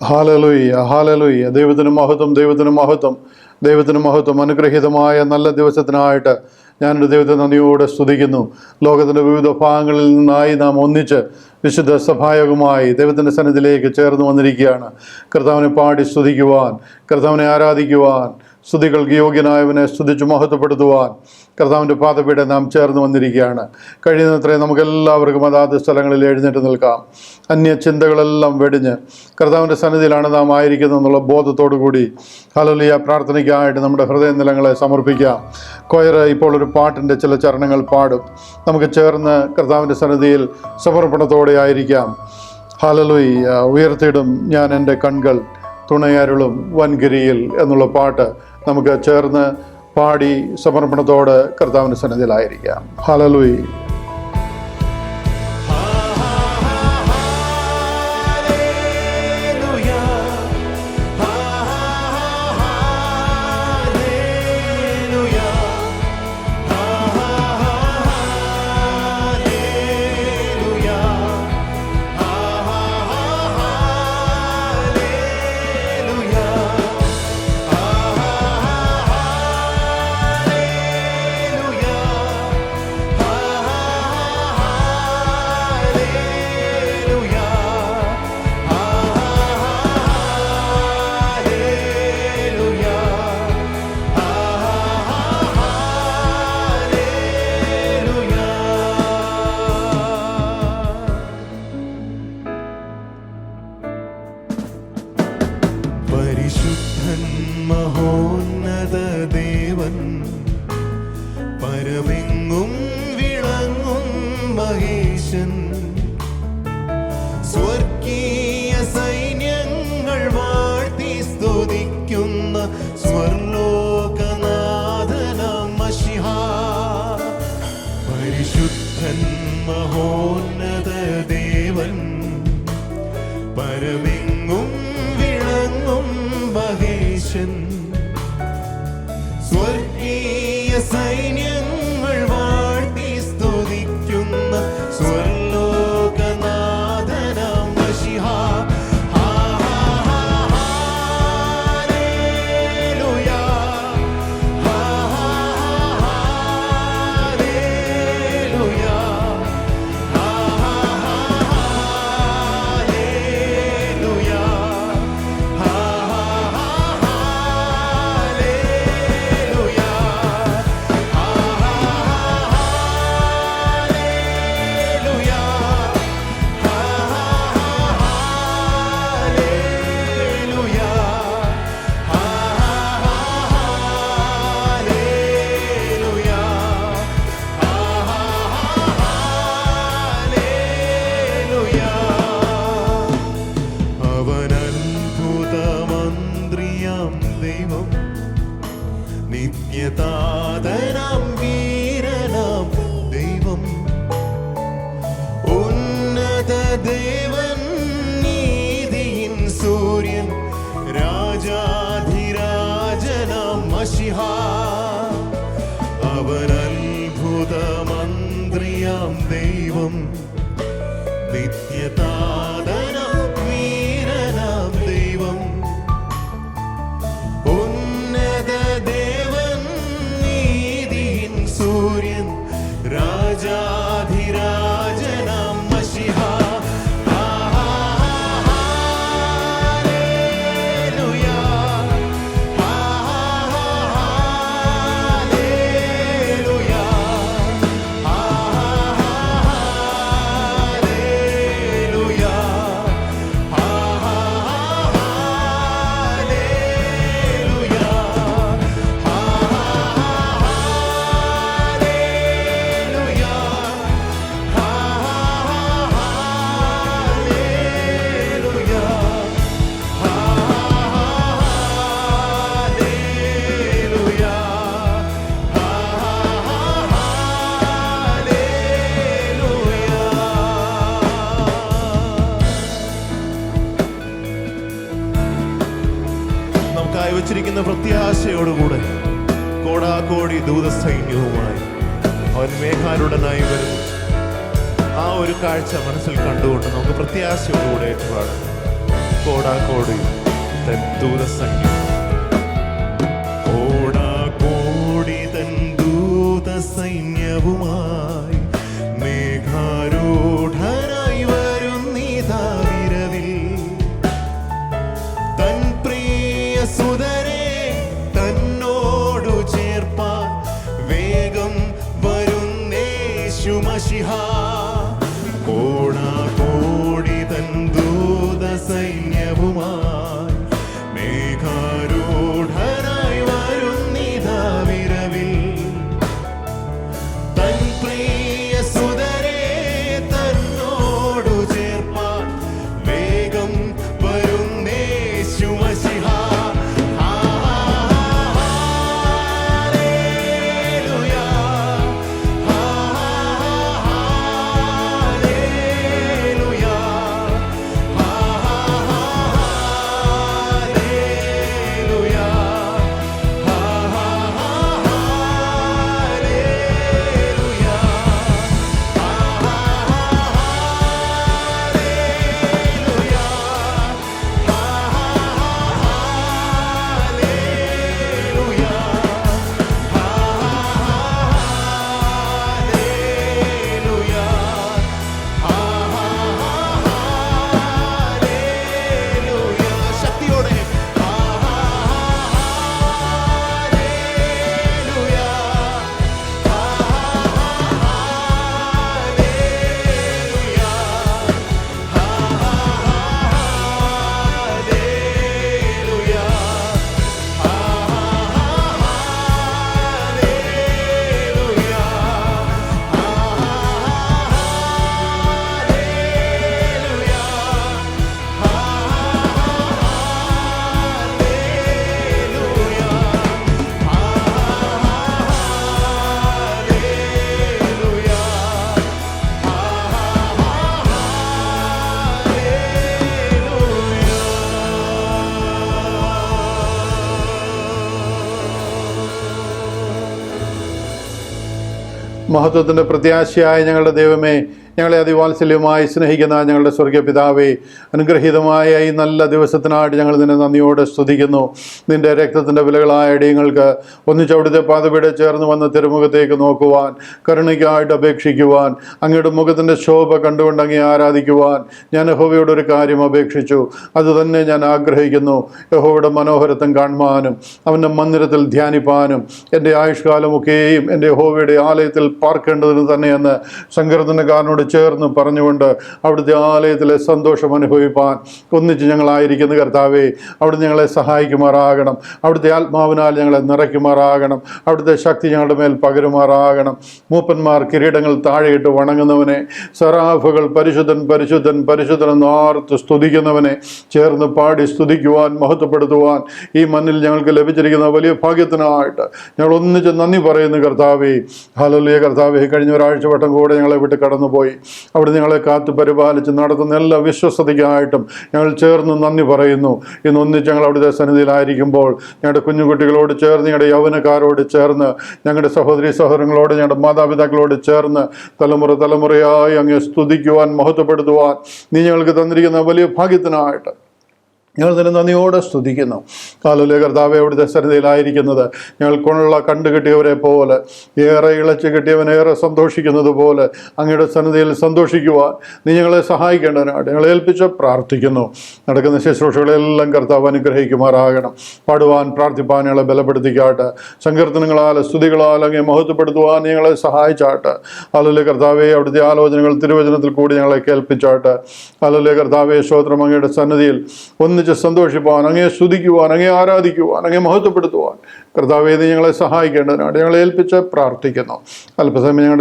Hallelujah, hallelujah. ദൈവത്തിന് മഹത്വം, ദൈവത്തിന് മഹത്വം, ദൈവത്തിന് മഹത്വം. അനുഗ്രഹീതമായ നല്ല ദിവസത്തിനായിട്ട് ഞാനൊരു ദൈവത്തെ നന്ദിയോടെ സ്തുതിക്കുന്നു. ലോകത്തിൻ്റെ വിവിധ ഭാഗങ്ങളിൽ നിന്നായി നാം ഒന്നിച്ച് വിശുദ്ധ സഭായോഗമായി ദൈവത്തിൻ്റെ സന്നിധിയിലേക്ക് ചേർന്ന് വന്നിരിക്കുകയാണ്. കർത്താവിനെ പാടി സ്തുതിക്കുവാൻ, കർത്താവിനെ ആരാധിക്കുവാൻ, സ്തുതികൾക്ക് യോഗ്യനായവനെ സ്തുതിച്ച് മഹത്വപ്പെടുത്തുവാൻ കർത്താവിൻ്റെ പാദപീഠ നാം ചേർന്ന് വന്നിരിക്കുകയാണ്. കഴിയുന്നത്രയും നമുക്കെല്ലാവർക്കും അതാത് സ്ഥലങ്ങളിൽ എഴുന്നേറ്റ് നിൽക്കാം. അന്യ ചിന്തകളെല്ലാം വെടിഞ്ഞ് കർത്താവിൻ്റെ സന്നിധിയിലാണ് നാം ആയിരിക്കുന്നത് എന്നുള്ള ബോധത്തോടു കൂടി ഹല്ലേലൂയ പ്രാർത്ഥനയ്ക്കായിട്ട് നമ്മുടെ ഹൃദയനിലങ്ങളെ സമർപ്പിക്കാം. കൊയർ ഇപ്പോൾ ഒരു പാട്ടിൻ്റെ ചില ചരണങ്ങൾ പാടും. നമുക്ക് ചേർന്ന് കർത്താവിൻ്റെ സന്നിധിയിൽ സമർപ്പണത്തോടെ ആയിരിക്കാം. ഹല്ലേലൂയ. ഉയർത്തിയിടും ഞാൻ എൻ്റെ കൺകൾ തുണയരുളും വൻഗിരിയിൽ എന്നുള്ള പാട്ട് നമുക്ക് ചേർന്ന് പാടി സമർപ്പണത്തോടെ കർത്താവിൻ്റെ സന്നിധിയിലായിരിക്കാം. ഹല്ലേലൂയ. പരിശുദ്ധൻ മഹോന്നത ദേവൻ പരമെങ്ങും വിളങ്ങും മഹേശൻ സ്വർഗീയ സൈന്യങ്ങൾ വാഴ്ത്തി സ്തുതിക്കുന്ന സ്വർലോകനാഥനാം മശിഹാ. പരിശുദ്ധൻ മഹോന്നത ദേവൻ പരമെങ്ങും മഹേശൻ സ്വർഗീയ സൈന്യങ്ങൾ വാഴ്ത്തി സ്തുതിക്കുന്ന സ്വർലോകനാഥനാം മശിഹാ. നിത്യതാതനാം വീരനാം ദൈവം ഉന്നത ദേവൻ നീതിയിൻ സൂര്യൻ രാജാധിരാജനാം മശിഹാ. അവൻ അത്ഭുത മന്ത്രിയാം ദൈവം നിത്യതാതനാം വീരനാം ദൈവം സൂര്യൻ രാജാധിരാജനാം മശിഹാ. വെച്ചിരിക്കുന്ന പ്രത്യാശയോടുകൂടെ കോടാകോടി ദൂതസൈന്യവുമായി അവൻ മേഘാരുടനായി വരും. ആ ഒരു കാഴ്ച മനസ്സിൽ കണ്ടുകൊണ്ട് നമുക്ക് പ്രത്യാശയോടുകൂടെ ഏറ്റുപാടാം. കോടാകോടി തൻ ദൂതസൈന്യം, കോടാകോടി തൻ ദൂതസൈന്യവുമായി മേഘാരൂഢനായി വരുന്നീതാ വിരവിൽ. തൻ പ്രിയ സുതരെ തന്നോടു ചേർപ്പാൻ വേഗം വരുന്നേശു മശിഹാ. കോടാകോടി തൻ ദൂതസൈന്യവുമായി മേഘാരൂഢനായി വരുന്നീതാ വിരവിൽ. തൻ പ്രിയ സുതരെ തന്നോടു ചേർപ്പാൻ വേഗം വരുന്നേശു മശിഹാ. ഹല്ലേലൂയ, ഹല്ലേലൂയ, ഹല്ലേലൂയ, ശക്തിയോടെ മഹത്വത്തിൻ്റെ പ്രത്യാശയായ ഞങ്ങളുടെ ദൈവമേ, ഞങ്ങളെ അതിവാത്സല്യമായി സ്നേഹിക്കുന്ന ഞങ്ങളുടെ സ്വർഗീയ പിതാവേ, അനുഗ്രഹീതമായ ഈ നല്ല ദിവസത്തിനായിട്ട് ഞങ്ങൾ നിന്നെ നന്ദിയോടെ സ്തുതിക്കുന്നു. നിൻ്റെ രക്തത്തിൻ്റെ വിലകളായ ഇടയങ്ങൾക്ക് ഒന്നിച്ച് അവിടുത്തെ പാദപീഠ ചേർന്ന് വന്ന് തിരുമുഖത്തേക്ക് നോക്കുവാൻ, കരുണയ്ക്കായിട്ട് അപേക്ഷിക്കുവാൻ, അങ്ങയുടെ മുഖത്തിൻ്റെ ശോഭ കണ്ടുകൊണ്ട് അങ്ങേ ആരാധിക്കുവാൻ ഞാൻ യഹോവയോട് ഒരു കാര്യം അപേക്ഷിച്ചു. അതുതന്നെ ഞാൻ ആഗ്രഹിക്കുന്നു. യഹോവയുടെ മനോഹരത്വം കാണുവാനും അവൻ്റെ മന്ദിരത്തിൽ ധ്യാനിപ്പാനും എൻ്റെ ആയുഷ്കാലമൊക്കെയും എൻ്റെ യഹോവയുടെ ആലയത്തിൽ പാർക്കേണ്ടതിന് തന്നെയെന്ന് സങ്കീർത്തനക്കാരനോട് ചേർന്ന് പറഞ്ഞുകൊണ്ട് അവിടുത്തെ ആലയത്തിലെ സന്തോഷം അനുഭവിപ്പാൻ ഒന്നിച്ച് ഞങ്ങളായിരിക്കുന്ന കർത്താവേ, അവിടുന്ന് ഞങ്ങളെ സഹായിക്കുമാറാകണം. അവിടുത്തെ ആത്മാവിനാൽ ഞങ്ങളെ നിറയ്ക്കുമാറാകണം. അവിടുത്തെ ശക്തി ഞങ്ങളുടെ മേൽ പകരുമാറാകണം. മൂപ്പന്മാർ കിരീടങ്ങൾ താഴെയിട്ട് വണങ്ങുന്നവനെ, സറാഫുകൾ പരിശുദ്ധൻ പരിശുദ്ധൻ പരിശുദ്ധൻ എന്ന് ആർത്ത് സ്തുതിക്കുന്നവനെ ചേർന്ന് പാടി സ്തുതിക്കുവാൻ, മഹത്വപ്പെടുത്തുവാൻ ഈ മണ്ണിൽ ഞങ്ങൾക്ക് ലഭിച്ചിരിക്കുന്ന വലിയ ഭാഗ്യത്തിനായിട്ട് ഞങ്ങൾ ഒന്നിച്ച് നന്ദി പറയുന്നു കർത്താവേ. ഹല്ലേലൂയ കർത്താവേ, കഴിഞ്ഞ ഒരാഴ്ച വട്ടം കൂടെ ഞങ്ങളെ വിട്ട് കടന്നുപോയി. അവിടെ ഞങ്ങളെ കാത്തു പരിപാലിച്ച് നടത്തുന്ന എല്ലാ വിശ്വസ്തതയ്ക്കായിട്ടും ഞങ്ങൾ ചേർന്ന് നന്ദി പറയുന്നു. ഇന്ന് ഒന്നിച്ച് ഞങ്ങൾ അവിടുത്തെ സന്നിധിയിലായിരിക്കുമ്പോൾ ഞങ്ങളുടെ കുഞ്ഞുകുട്ടികളോട് ചേർന്ന്, ഞങ്ങളുടെ യൗവനക്കാരോട് ചേർന്ന്, ഞങ്ങളുടെ സഹോദരി സഹോദരങ്ങളോട്, ഞങ്ങളുടെ മാതാപിതാക്കളോട് ചേർന്ന് തലമുറ തലമുറയായി അങ്ങ് സ്തുതിക്കുവാൻ, മഹത്വപ്പെടുത്തുവാൻ നീ ഞങ്ങൾക്ക് തന്നിരിക്കുന്ന വലിയ ഭാഗ്യത്തിനായിട്ട് ഞങ്ങൾ തന്നെ നന്ദിയോടെ സ്തുതിക്കുന്നു. ഹല്ലേലൂയ കർത്താവേ, അവിടുത്തെ സന്നിധിയിലായിരിക്കുന്നത് ഞങ്ങൾക്കുള്ള കണ്ടുകിട്ടിയവരെ പോലെ, ഏറെ ഇളച്ച് കിട്ടിയവൻ ഏറെ സന്തോഷിക്കുന്നത് പോലെ അങ്ങയുടെ സന്നിധിയിൽ സന്തോഷിക്കുവാൻ നീ ഞങ്ങളെ സഹായിക്കേണ്ടതിനായിട്ട് ഞങ്ങളെ ഏൽപ്പിച്ച് പ്രാർത്ഥിക്കുന്നു. നടക്കുന്ന ശുശ്രൂഷകളെല്ലാം കർത്താവ് അനുഗ്രഹിക്കുമാറാകണം. പാടുവാൻ, പ്രാർത്ഥിപ്പാൻ ഞങ്ങളെ ബലപ്പെടുത്തിക്കാട്ട്. സങ്കീർത്തനങ്ങളാൽ, സ്തുതികളാൽ അങ്ങേ മഹത്വപ്പെടുത്തുവാൻ ഞങ്ങളെ സഹായിച്ചാട്ട്. ഹല്ലേലൂയ കർത്താവേ, അവിടുത്തെ ആലോചനകൾ തിരുവചനത്തിൽ കൂടി ഞങ്ങളെ കേൾപ്പിച്ചാട്ട്. ഹല്ലേലൂയ കർത്താവേ, സ്തോത്രം. അങ്ങയുടെ സന്നിധിയിൽ ഒന്നിച്ച് സന്തോഷിപ്പാൻ, അങ്ങേ സ്തുതിക്കുവാൻ, അങ്ങേ ആരാധിക്കുവാൻ, അങ്ങേ മഹത്വപ്പെടുത്തുവാൻ കർത്താവേ നീ ഞങ്ങളെ സഹായിക്കേണ്ടതിനായിട്ട് ഞങ്ങളെ ഏൽപ്പിച്ച് പ്രാർത്ഥിക്കുന്നു. അല്പസമയം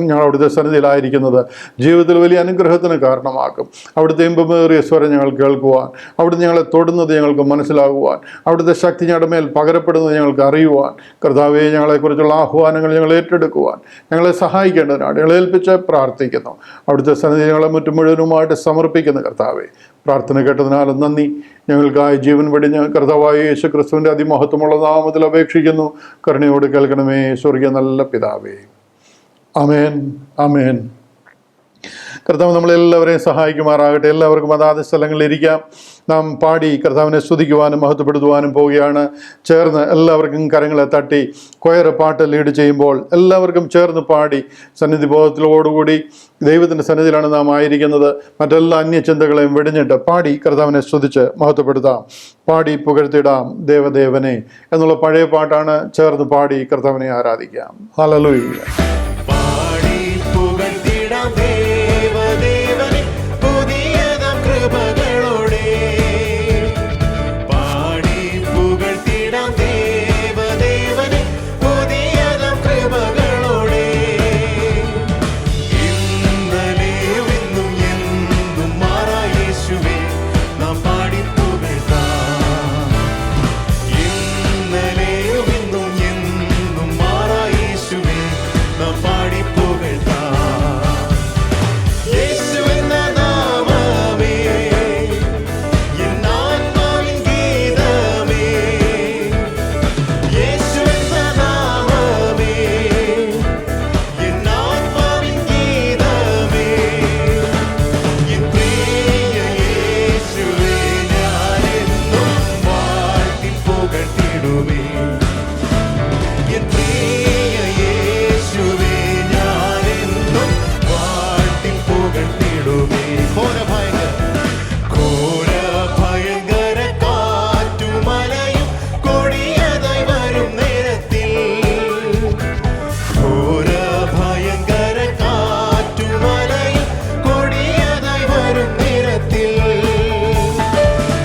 ഞങ്ങൾ അവിടുത്തെ സന്നിധിയിലായിരിക്കുന്നത് ജീവിതത്തിൽ വലിയ അനുഗ്രഹത്തിന് കാരണമാക്കും. അവിടുത്തെ ഇമ്പമേറിയ സ്വരം ഞങ്ങൾ കേൾക്കുവാൻ, അവിടുന്ന് ഞങ്ങളെ തൊടുന്നത് ഞങ്ങൾക്ക് മനസ്സിലാകുവാൻ, അവിടുത്തെ ശക്തി ഞങ്ങളുടെ മേൽ പകരപ്പെടുന്നത് ഞങ്ങൾക്ക് അറിയുവാൻ കർത്താവേ ഞങ്ങളെക്കുറിച്ചുള്ള ആഹ്വാനങ്ങൾ ഞങ്ങൾ ഏറ്റെടുക്കുവാൻ ഞങ്ങളെ സഹായിക്കേണ്ടതിനായിട്ട് ഞങ്ങളെ ഏൽപ്പിച്ച് പ്രാർത്ഥിക്കുന്നു. അവിടുത്തെ സന്നിധി ഞങ്ങളെ മുഴുവനുമായിട്ട് സമർപ്പിക്കുന്ന കർത്താവേ, പ്രാർത്ഥന കേട്ടതിനാലും നന്ദി. ഞങ്ങൾക്കായി ജീവൻ വെടിഞ്ഞ് കർത്താവായ യേശു ക്രിസ്തുവിൻ്റെ അതിമഹത്വമുള്ള നാമത്തിൽ അപേക്ഷിക്കുന്നു. കരുണയോട് കേൾക്കണമേ സ്വർഗീയ നല്ല പിതാവേ. ആമേൻ, ആമേൻ. കർത്താവ് നമ്മളെല്ലാവരെയും സഹായിക്കുമാറാകട്ടെ. എല്ലാവർക്കും അതാത് സ്ഥലങ്ങളിൽ ഇരിക്കാം. നാം പാടി കർത്താവിനെ സ്തുതിക്കുവാനും മഹത്വപ്പെടുത്തുവാനും പോവുകയാണ്. ചേർന്ന് എല്ലാവർക്കും കരങ്ങളെ തട്ടി കൊയർ പാട്ട് ലീഡ് ചെയ്യുമ്പോൾ എല്ലാവർക്കും ചേർന്ന് പാടി സന്നിധി ബോധത്തിലോടുകൂടി ദൈവത്തിൻ്റെ സന്നിധിയിലാണ് നാം ആയിരിക്കുന്നത്. മറ്റെല്ലാ അന്യചിന്തകളെയും വെടിഞ്ഞിട്ട് പാടി കർത്താവിനെ സ്തുതിച്ച് മഹത്വപ്പെടുത്താം. പാടി പുകഴ്ത്തിടാം ദേവദേവനെ എന്നുള്ള പഴയ പാട്ടാണ്. ചേർന്ന് പാടി കർത്താവിനെ ആരാധിക്കാം. ഹല്ലേലൂയ. പാടി പുകഴ്ത്തിടാം ദേവദേവനെ പുതിയതാം കൃപകളോടെ. പാടി പുകഴ്ത്തിടാം ദേവദേവനെ പുതിയതാം കൃപകളോടെ. ഇന്നലെയും ഇന്നും എന്നും മാറാ യേശുവേ നാം പാടി പുകഴ്ത്താം. ഇന്നലെയും ഇന്നും എന്നും മാറാ യേശുവേ നാം പാടി പുകഴ്ത്താം. യേശുവെന്ന നാമമേ എന്നാത്മാവിൻ ഗീതമേ. യേശുവെന്ന നാമമേ എന്നാത്മാവിൻ ഗീതമേ. എൻ പ്രിയ യേശുവേ ഞാനെന്നും വാഴ്ത്തി പുകഴ്ത്തിടുമേ. എൻ പ്രിയ യേശുവേ ഞാനെന്നും വാഴ്ത്തി പുകഴ്ത്തിടുമേ. ഘോരഭയങ്കര കാറ്റുമലയും കൊടിയതായി വരും നേരത്തിൽ. ഘോരഭയങ്കര കാറ്റുമലയും കൊടിയതായി വരും നേരത്തിൽ.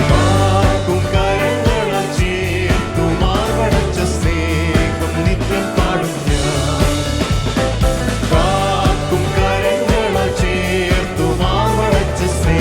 കാക്കും കരങ്ങളാൽ ചേർത്തു മാർവടച്ച സ്നേഹം നിത്യം പാടും ഞാൻ. കാക്കും കരങ്ങളാൽ ചേർത്തു മാർവടച്ച സ്നേഹം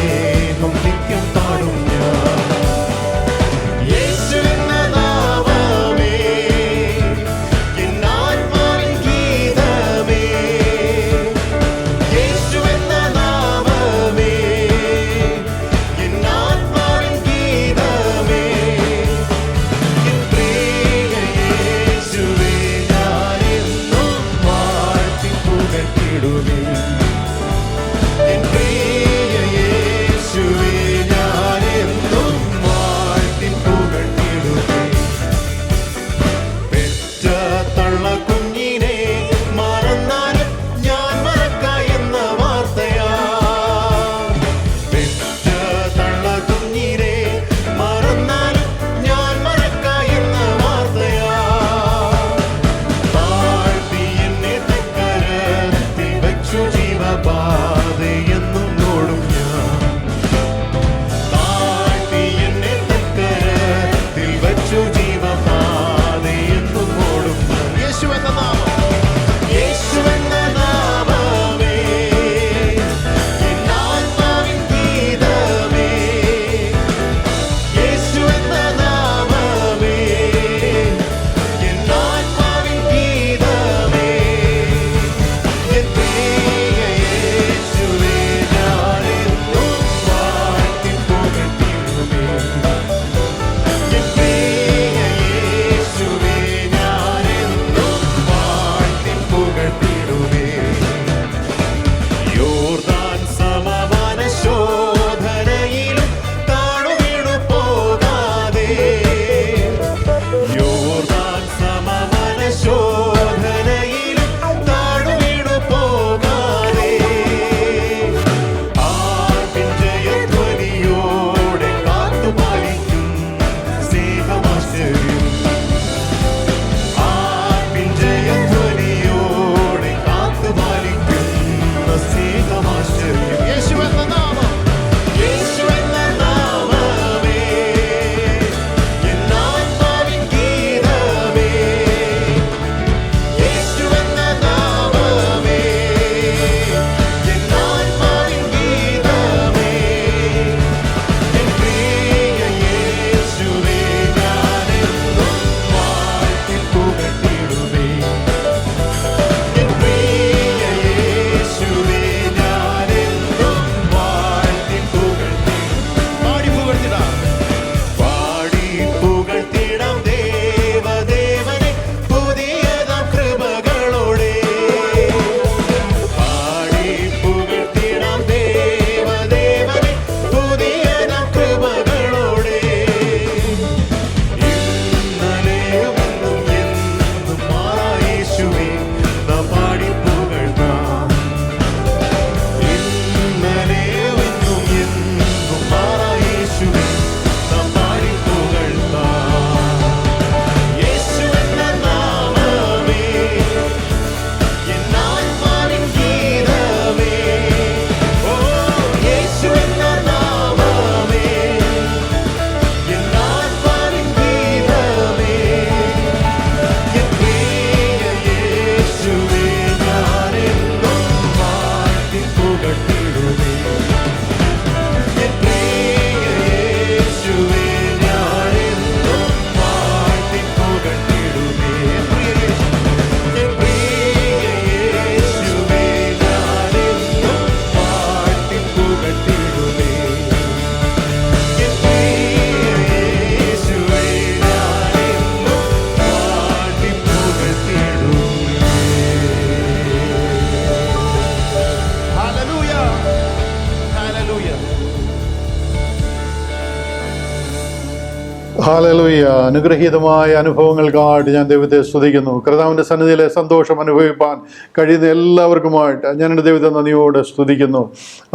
ഹല്ലേലൂയ. അനുഗ്രഹീതമായ അനുഭവങ്ങൾക്കായിട്ട് ഞാൻ ദൈവത്തെ സ്തുതിക്കുന്നു. കർത്താവിൻ്റെ സന്നിധിയിലെ സന്തോഷം അനുഭവിപ്പാൻ കഴിയുന്ന എല്ലാവർക്കുമായിട്ട് ഞാൻ എൻ്റെ ദൈവത്തെ നന്ദിയോടെ സ്തുതിക്കുന്നു.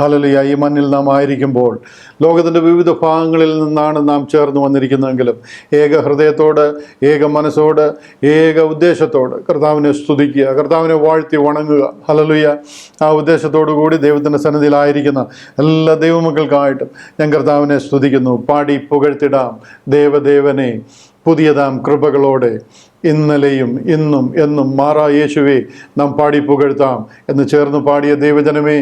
ഹല്ലേലൂയ. ഈ മണ്ണിൽ നാം ആയിരിക്കുമ്പോൾ ലോകത്തിൻ്റെ വിവിധ ഭാഗങ്ങളിൽ നിന്നാണ് നാം ചേർന്ന് വന്നിരിക്കുന്നതെങ്കിലും ഏക ഹൃദയത്തോട്, ഏക മനസ്സോട്, ഏക ഉദ്ദേശത്തോട് കർത്താവിനെ സ്തുതിക്കുക, കർത്താവിനെ വാഴ്ത്തി വണങ്ങുക. ഹല്ലേലൂയ. ആ ഉദ്ദേശത്തോടു കൂടി ദൈവത്തിൻ്റെ സന്നിധിയിലായിരിക്കുന്ന എല്ലാ ദൈവമക്കൾക്കായിട്ടും ഞാൻ കർത്താവിനെ സ്തുതിക്കുന്നു. പാടി പുകഴ്ത്തിടാം ദേവദേവനെ പുതിയതാം കൃപകളോടെ ഇന്നലെയും ഇന്നും എന്നും മാറാ യേശുവേ നാം പാടി പുകഴ്ത്താം എന്ന് ചേർന്ന് പാടിയ ദൈവജനമേ,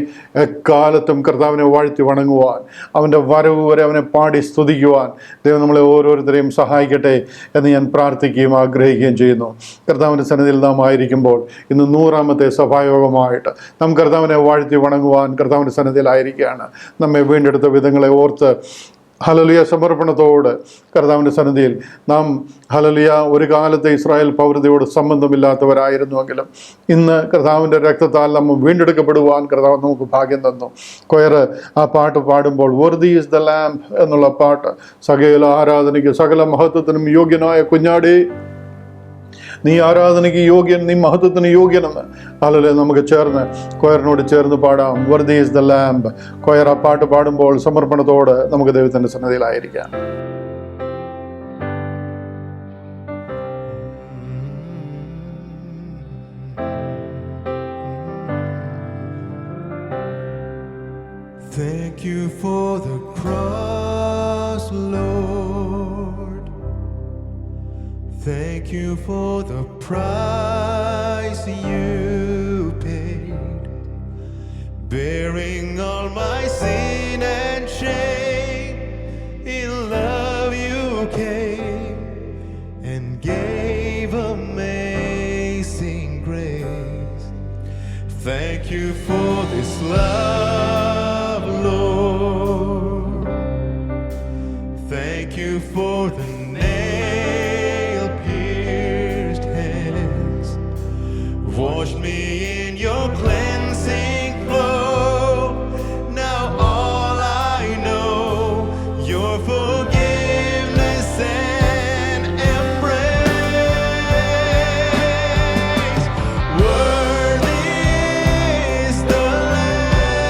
എക്കാലത്തും കർത്താവിനെ വാഴ്ത്തി വണങ്ങുവാൻ, അവൻ്റെ വരവ് വരെ അവനെ പാടി സ്തുതിക്കുവാൻ ദൈവം നമ്മളെ ഓരോരുത്തരെയും സഹായിക്കട്ടെ എന്ന് ഞാൻ പ്രാർത്ഥിക്കുകയും ആഗ്രഹിക്കുകയും ചെയ്യുന്നു. കർത്താവിൻ്റെ സന്നിധിയിൽ നാം ആയിരിക്കുമ്പോൾ ഇന്ന് 100ാമത്തെ സഭായോഗമായിട്ട് നാം കർത്താവിനെ വാഴ്ത്തി വണങ്ങുവാൻ കർത്താവിൻ്റെ സന്നിധിയിലായിരിക്കുകയാണ്. നമ്മെ വീണ്ടെടുത്ത വിധങ്ങളെ ഓർത്ത് ഹല്ലേലൂയ സമർപ്പണത്തോട് കർത്താവിൻ്റെ സന്നിധിയിൽ നാം ഹല്ലേലൂയ ഒരു കാലത്തെ ഇസ്രായേൽ പൗരതയോട് സംബന്ധമില്ലാത്തവരായിരുന്നുവെങ്കിലും ഇന്ന് കർത്താവിൻ്റെ രക്തത്താൽ നമ്മൾ വീണ്ടെടുക്കപ്പെടുവാൻ കർത്താവ് നമുക്ക് ഭാഗ്യം തന്നു. കൊയർ ആ പാട്ട് പാടുമ്പോൾ വർതി ഈസ് ദ ലാംബ് എന്നുള്ള പാട്ട്, സകല ആരാധനയ്ക്ക് സകല മഹത്വത്തിനും യോഗ്യനായ കുഞ്ഞാടേ നീ ആരാധനയ്ക്ക് യോഗ്യൻ, നീ മഹത്വത്തിന് യോഗ്യനെന്ന് ഹല്ലേലൂയ നമുക്ക് ചേർന്ന് കൊയറിനോട് ചേർന്ന് പാടാം. വർതി ഈസ് ദ ലാംബ്. കൊയർ ആ പാട്ട് പാടുമ്പോൾ സമർപ്പണത്തോട് നമുക്ക് ദൈവത്തിൻ്റെ സന്നിധിയിലായിരിക്കാം. Thank you for the cross, Lord. Thank you for the price you paid, bearing all my sin and shame. In love you came and gave amazing grace. Thank you for this love, Lord. Thank you for the wash me in your cleansing flow. Now all I know, your forgiveness and embrace. Worthy is the Lamb.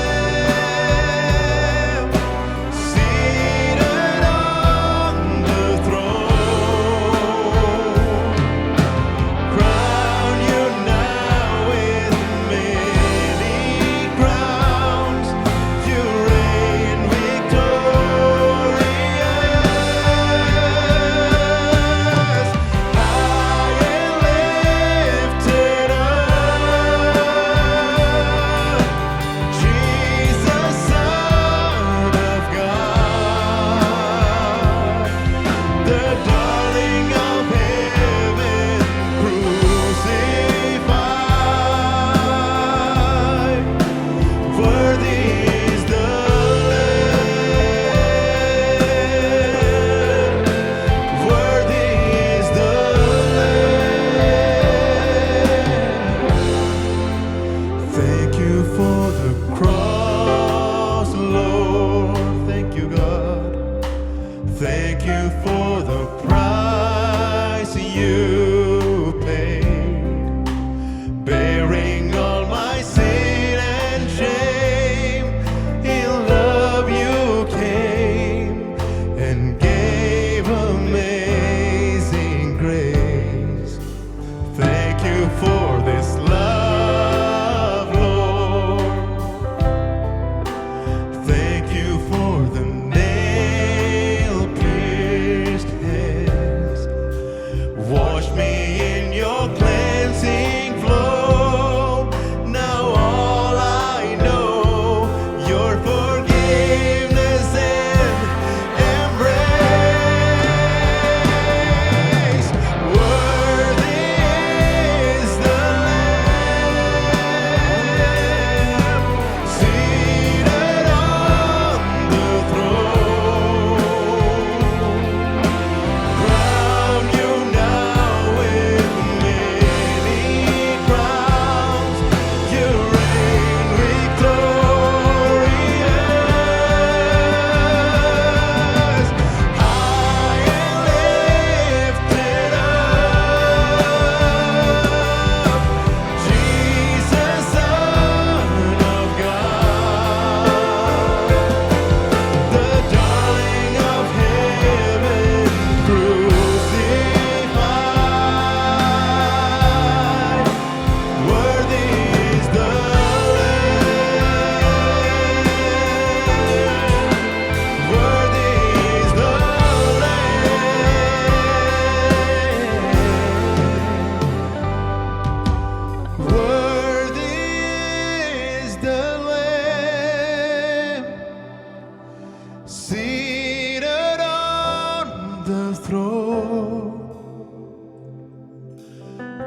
seated on the throne.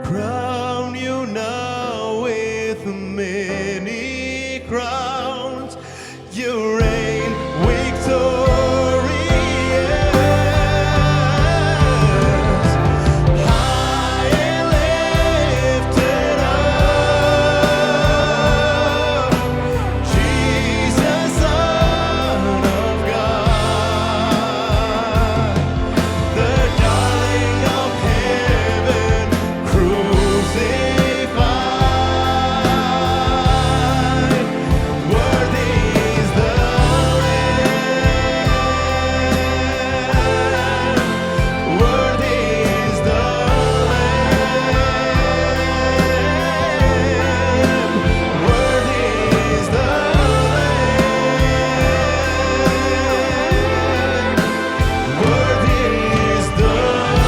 Crown you now with many crowns. You reign victorious, high and lifted up, Jesus, Son of God, the darling of heaven, crucified. Worthy is the Lamb, worthy is the Lamb, worthy is the Lamb, worthy is the Lamb.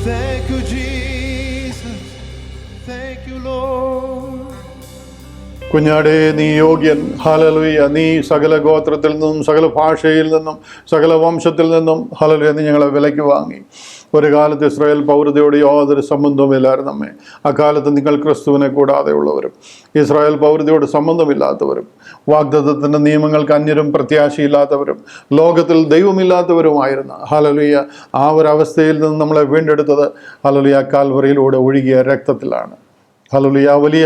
Thank you, Jesus. Thank you, Lord. കുഞ്ഞാടേ, നീ യോഗ്യൻ. Hallelujah. നീ സകല ഗോത്രത്തിൽ നിന്നും, സകല ഭാഷയിൽ നിന്നും, സകല വംശത്തിൽ നിന്നും, ഹല്ലേലൂയ, നീ ഞങ്ങളെ വിലയ്ക്ക് വാങ്ങി. ഒരു കാലത്ത് ഇസ്രായേൽ പൗരതയോട് യാതൊരു സംബന്ധവുമില്ലായിരുന്നു അമ്മേ. അക്കാലത്ത് നിങ്ങൾ ക്രിസ്തുവിനെ കൂടാതെ ഉള്ളവരും, ഇസ്രായേൽ പൗരതയോട് സംബന്ധമില്ലാത്തവരും, വാഗ്ദത്തത്തിൻ്റെ നിയമങ്ങൾക്ക് അന്യരും പ്രത്യാശയില്ലാത്തവരും, ലോകത്തിൽ ദൈവമില്ലാത്തവരുമായിരുന്നു. ഹല്ലേലൂയ. ആ ഒരവസ്ഥയിൽ നിന്ന് നമ്മളെ വീണ്ടെടുത്തത് ഹല്ലേലൂയ കാൽവറിയിലൂടെ ഒഴുകിയ രക്തത്തിലാണ്. ഹല്ലേലൂയ. ആ വലിയ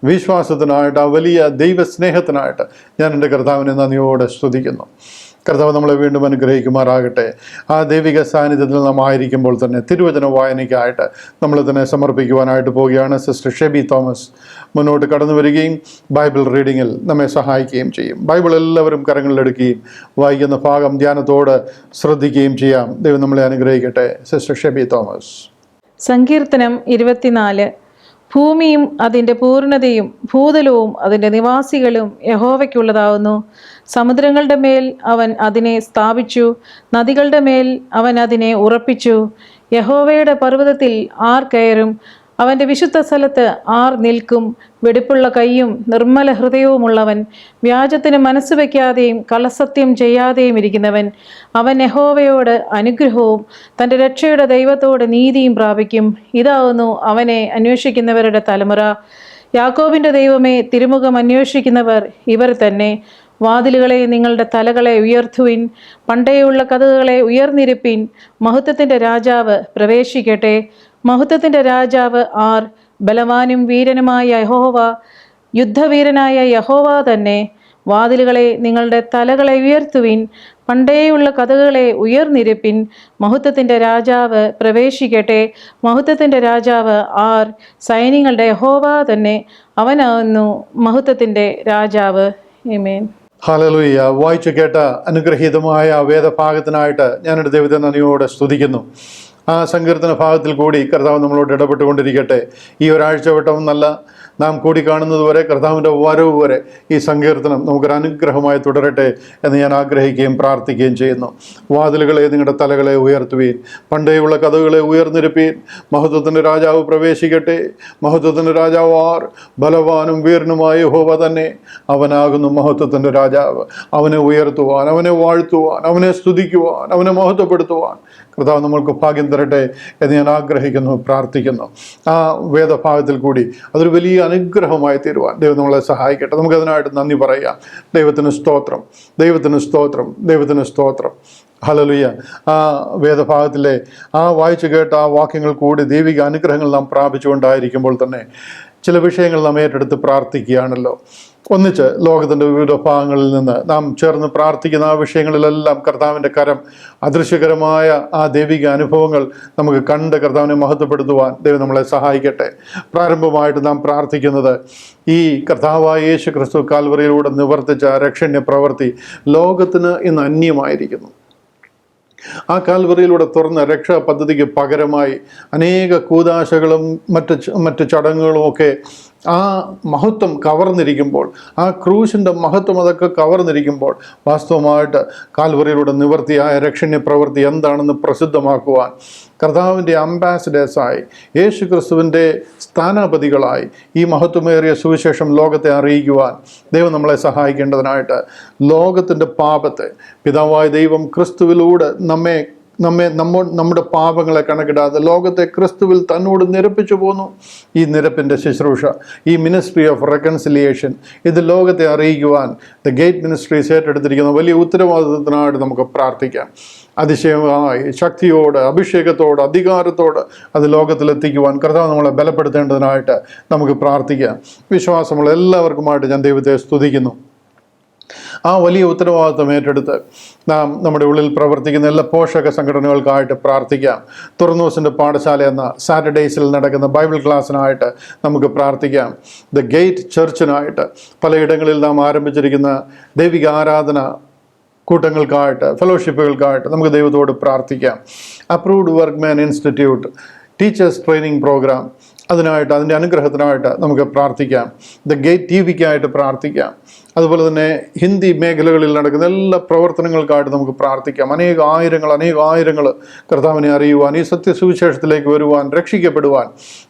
വിശ്വാസത്തിനായിട്ട്, ആ വലിയ ദൈവസ്നേഹത്തിനായിട്ട് ഞാൻ എൻ്റെ കർത്താവിനെ നന്ദിയോടെ സ്തുതിക്കുന്നു. കർത്താവ് നമ്മളെ വീണ്ടും അനുഗ്രഹിക്കുമാറാകട്ടെ. ആ ദൈവിക സാന്നിധ്യത്തിൽ നാം ആയിരിക്കുമ്പോൾ തന്നെ തിരുവചന വായനയ്ക്കായിട്ട് നമ്മൾ തന്നെ സമർപ്പിക്കുവാനായിട്ട് പോവുകയാണ്. സിസ്റ്റർ ഷെബി തോമസ് മുന്നോട്ട് കടന്നു വരികയും ബൈബിൾ റീഡിങ്ങിൽ നമ്മെ സഹായിക്കുകയും ചെയ്യും. ബൈബിൾ എല്ലാവരും കരങ്ങളിലെടുക്കുകയും വായിക്കുന്ന ഭാഗം ധ്യാനത്തോട് ശ്രദ്ധിക്കുകയും ചെയ്യാം. ദൈവം നമ്മളെ അനുഗ്രഹിക്കട്ടെ. Sister Shebi Thomas. സങ്കീർത്തനം 24. ഭൂമിയും അതിൻ്റെ പൂർണ്ണതയും ഭൂതലവും അതിൻ്റെ നിവാസികളും യഹോവയ്ക്കുള്ളതാവുന്നു. സമുദ്രങ്ങളുടെ മേൽ അവൻ അതിനെ സ്ഥാപിച്ചു, നദികളുടെ മേൽ അവൻ അതിനെ ഉറപ്പിച്ചു. യഹോവയുടെ പർവ്വതത്തിൽ ആർ കയറും? അവൻ്റെ വിശുദ്ധ സ്ഥലത്ത് ആർ നിൽക്കും? വെടിപ്പുള്ള കൈയും നിർമ്മല ഹൃദയവുമുള്ളവൻ, വ്യാജത്തിന് മനസ്സ് വയ്ക്കാതെയും കള്ളസത്യം ചെയ്യാതെയും ഇരിക്കുന്നവൻ. അവൻ യഹോവയോട് അനുഗ്രഹവും തൻ്റെ രക്ഷയുടെ ദൈവത്തോട് നീതിയും പ്രാപിക്കും. ഇതാവുന്നു അവനെ അന്വേഷിക്കുന്നവരുടെ തലമുറ. യാക്കോബിൻ്റെ ദൈവമേ, തിരുമുഖം അന്വേഷിക്കുന്നവർ ഇവർ തന്നെ. വാതിലുകളെ നിങ്ങളുടെ തലകളെ ഉയർത്തുവിൻ, പണ്ടേയുള്ള കതകുകളെ ഉയർന്നിരിപ്പിൻ. മഹത്വത്തിൻ്റെ രാജാവ് പ്രവേശിക്കട്ടെ. മഹത്വത്തിൻ്റെ രാജാവ് ആർ? ബലവാനും വീരനുമായ യഹോവ, യുദ്ധവീരനായ യഹോവ തന്നെ. വാതിലുകളെ നിങ്ങളുടെ തലകളെ ഉയർത്തുവിൻ, പണ്ടേയുള്ള കതകുകളെ ഉയർന്നിരിപ്പിൻ. മഹത്വത്തിൻ്റെ രാജാവ് പ്രവേശിക്കട്ടെ. മഹത്വത്തിൻ്റെ രാജാവ് ആർ? സൈന്യങ്ങളുടെ യഹോവ തന്നെ. അവനാകുന്നു മഹത്വത്തിൻ്റെ രാജാവ്. ആമേൻ. ഹല്ലേലൂയ. വായിച്ചു കേട്ട അനുഗ്രഹീതമായ വേദഭാഗത്തിനായിട്ട് ഞാനെൻ്റെ ദൈവത്തെ നന്ദിയോടെ സ്തുതിക്കുന്നു. ആ സങ്കീർത്തന ഭാഗത്തിൽ കൂടി കർത്താവ് നമ്മളോട് ഇടപെട്ടുകൊണ്ടിരിക്കട്ടെ. ഈ ഒരാഴ്ച വട്ടം നല്ല നാം കൂടി കാണുന്നത് വരെ, കർത്താവിൻ്റെ വരവ് വരെ ഈ സങ്കീർത്തനം നമുക്കൊരു അനുഗ്രഹമായി തുടരട്ടെ എന്ന് ഞാൻ ആഗ്രഹിക്കുകയും പ്രാർത്ഥിക്കുകയും ചെയ്യുന്നു. വാതിലുകളെ നിങ്ങളുടെ തലകളെ ഉയർത്തുവീൻ, പണ്ടേയുള്ള കഥകളെ ഉയർന്നിരുപ്പീൻ. മഹത്വത്തിൻ്റെ രാജാവ് പ്രവേശിക്കട്ടെ. മഹത്വത്തിൻ്റെ രാജാവ് ആർ? ബലവാനും വീരനുമായ യഹോവ തന്നെ. അവനാകുന്നു മഹത്വത്തിൻ്റെ രാജാവ്. അവനെ ഉയർത്തുവാൻ, അവനെ വാഴ്ത്തുവാൻ, അവനെ സ്തുതിക്കുവാൻ, അവനെ മഹത്വപ്പെടുത്തുവാൻ കർത്താവ് നമ്മൾക്ക് ഭാഗ്യം തരട്ടെ എന്ന് ഞാൻ ആഗ്രഹിക്കുന്നു, പ്രാർത്ഥിക്കുന്നു. ആ വേദഭാഗത്തിൽ കൂടി അതൊരു വലിയ അനുഗ്രഹമായി തീരുവാൻ ദൈവം നമ്മളെ സഹായിക്കട്ടെ. നമുക്കതിനായിട്ട് നന്ദി പറയാം. ദൈവത്തിന് സ്തോത്രം, ദൈവത്തിന് സ്തോത്രം, ദൈവത്തിന് സ്തോത്രം. ഹല്ലേലൂയ. ആ വേദഭാഗത്തിലെ ആ വായിച്ചു കേട്ട ആ വാക്യങ്ങൾ കൂടി ദൈവിക അനുഗ്രഹങ്ങൾ നാം പ്രാപിച്ചുകൊണ്ടായിരിക്കുമ്പോൾ തന്നെ ചില വിഷയങ്ങൾ നാം ഏറ്റെടുത്ത് പ്രാർത്ഥിക്കുകയാണല്ലോ. ഒന്നിച്ച് ലോകത്തിൻ്റെ വിവിധ ഭാഗങ്ങളിൽ നിന്ന് നാം ചേർന്ന് പ്രാർത്ഥിക്കുന്ന ആ വിഷയങ്ങളിലെല്ലാം കർത്താവിൻ്റെ കരം, അദൃശ്യകരമായ ആ ദൈവിക അനുഭവങ്ങൾ നമുക്ക് കണ്ട് കർത്താവിനെ മഹത്വപ്പെടുത്തുവാൻ ദൈവം നമ്മളെ സഹായിക്കട്ടെ. പ്രാരംഭമായിട്ട് നാം പ്രാർത്ഥിക്കുന്നത് ഈ കർത്താവായ യേശു ക്രിസ്തു കാൽവറിയിലൂടെ നിവർത്തിച്ച രക്ഷണ്യ പ്രവൃത്തി ലോകത്തിന് ഇന്ന് അന്യമായിരിക്കുന്നു. ആ കാൽവറിയിലൂടെ തുറന്ന രക്ഷാ പദ്ധതിക്ക് പകരമായി അനേക കൂദാശകളും മറ്റ് ചടങ്ങുകളും ഒക്കെ ആ മഹത്വം കവർന്നിരിക്കുമ്പോൾ, ആ ക്രൂശിൻ്റെ മഹത്വം അതൊക്കെ കവർന്നിരിക്കുമ്പോൾ, വാസ്തവമായിട്ട് കാൽവറിയിലൂടെ നിവർത്തിയായ രക്ഷണ്യ പ്രവൃത്തി എന്താണെന്ന് പ്രസിദ്ധമാക്കുവാൻ കർത്താവിൻ്റെ അംബാസിഡേഴ്സായി, യേശു ക്രിസ്തുവിൻ്റെ സ്ഥാനാപതികളായി ഈ മഹത്വമേറിയ സുവിശേഷം ലോകത്തെ അറിയിക്കുവാൻ ദൈവം നമ്മളെ സഹായിക്കേണ്ടതിനായിട്ട് ലോകത്തിൻ്റെ പാപത്തെ പിതാവായ ദൈവം ക്രിസ്തുവിലൂടെ നമ്മുടെ പാപങ്ങളെ കണക്കിടാതെ ലോകത്തെ ക്രിസ്തുവിൽ തന്നോട് നിരപ്പിച്ചു പോന്നു. ഈ നിരപ്പിൻ്റെ ശുശ്രൂഷ, ഈ മിനിസ്ട്രി ഓഫ് റെക്കൺസിലിയേഷൻ, ഇത് ലോകത്തെ അറിയിക്കുവാൻ ദ ഗേറ്റ് മിനിസ്ട്രീസ് ഏറ്റെടുത്തിരിക്കുന്ന വലിയ ഉത്തരവാദിത്തത്തിനായിട്ട് നമുക്ക് പ്രാർത്ഥിക്കാം. അതിശയമായി ശക്തിയോട്, അഭിഷേകത്തോട്, അധികാരത്തോട് അത് ലോകത്തിലെത്തിക്കുവാൻ കർത്താവ് നമ്മളെ ബലപ്പെടുത്തേണ്ടതിനായിട്ട് നമുക്ക് പ്രാർത്ഥിക്കാം. വിശ്വാസമുള്ള എല്ലാവർക്കുമായിട്ട് ഞാൻ ദൈവത്തെ സ്തുതിക്കുന്നു. ആ വലിയ ഉത്തരവാദിത്വം ഏറ്റെടുത്ത് നാം നമ്മുടെ ഉള്ളിൽ പ്രവർത്തിക്കുന്ന എല്ലാ പോഷക സംഘടനകൾക്കായിട്ട് പ്രാർത്ഥിക്കാം. തുറന്നൂസിൻ്റെ പാഠശാല എന്ന സാറ്റർഡേയ്സിൽ നടക്കുന്ന ബൈബിൾ ക്ലാസ്സിനായിട്ട് നമുക്ക് പ്രാർത്ഥിക്കാം. ദ ഗേറ്റ് ചർച്ചിനായിട്ട് പലയിടങ്ങളിൽ നാം ആരംഭിച്ചിരിക്കുന്ന ദൈവിക ആരാധന കൂട്ടങ്ങൾക്കായിട്ട്, ഫെലോഷിപ്പുകൾക്കായിട്ട് നമുക്ക് ദൈവത്തോട് പ്രാർത്ഥിക്കാം. Approved workman institute teachers training programme, അതിനായിട്ട്, അതിൻ്റെ അനുഗ്രഹത്തിനായിട്ട് നമുക്ക് പ്രാർത്ഥിക്കാം. ദ ഗേറ്റ് TVക്കായിട്ട് പ്രാർത്ഥിക്കാം. അതുപോലെ തന്നെ ഹിന്ദി മേഖലകളിൽ നടക്കുന്ന എല്ലാ പ്രവർത്തനങ്ങൾക്കായിട്ട് നമുക്ക് പ്രാർത്ഥിക്കാം. അനേക ആയിരങ്ങൾ കർത്താവിനെ അറിയുവാൻ, ഈ സത്യസുവിശേഷത്തിലേക്ക് വരുവാൻ, രക്ഷിക്കപ്പെടുവാൻ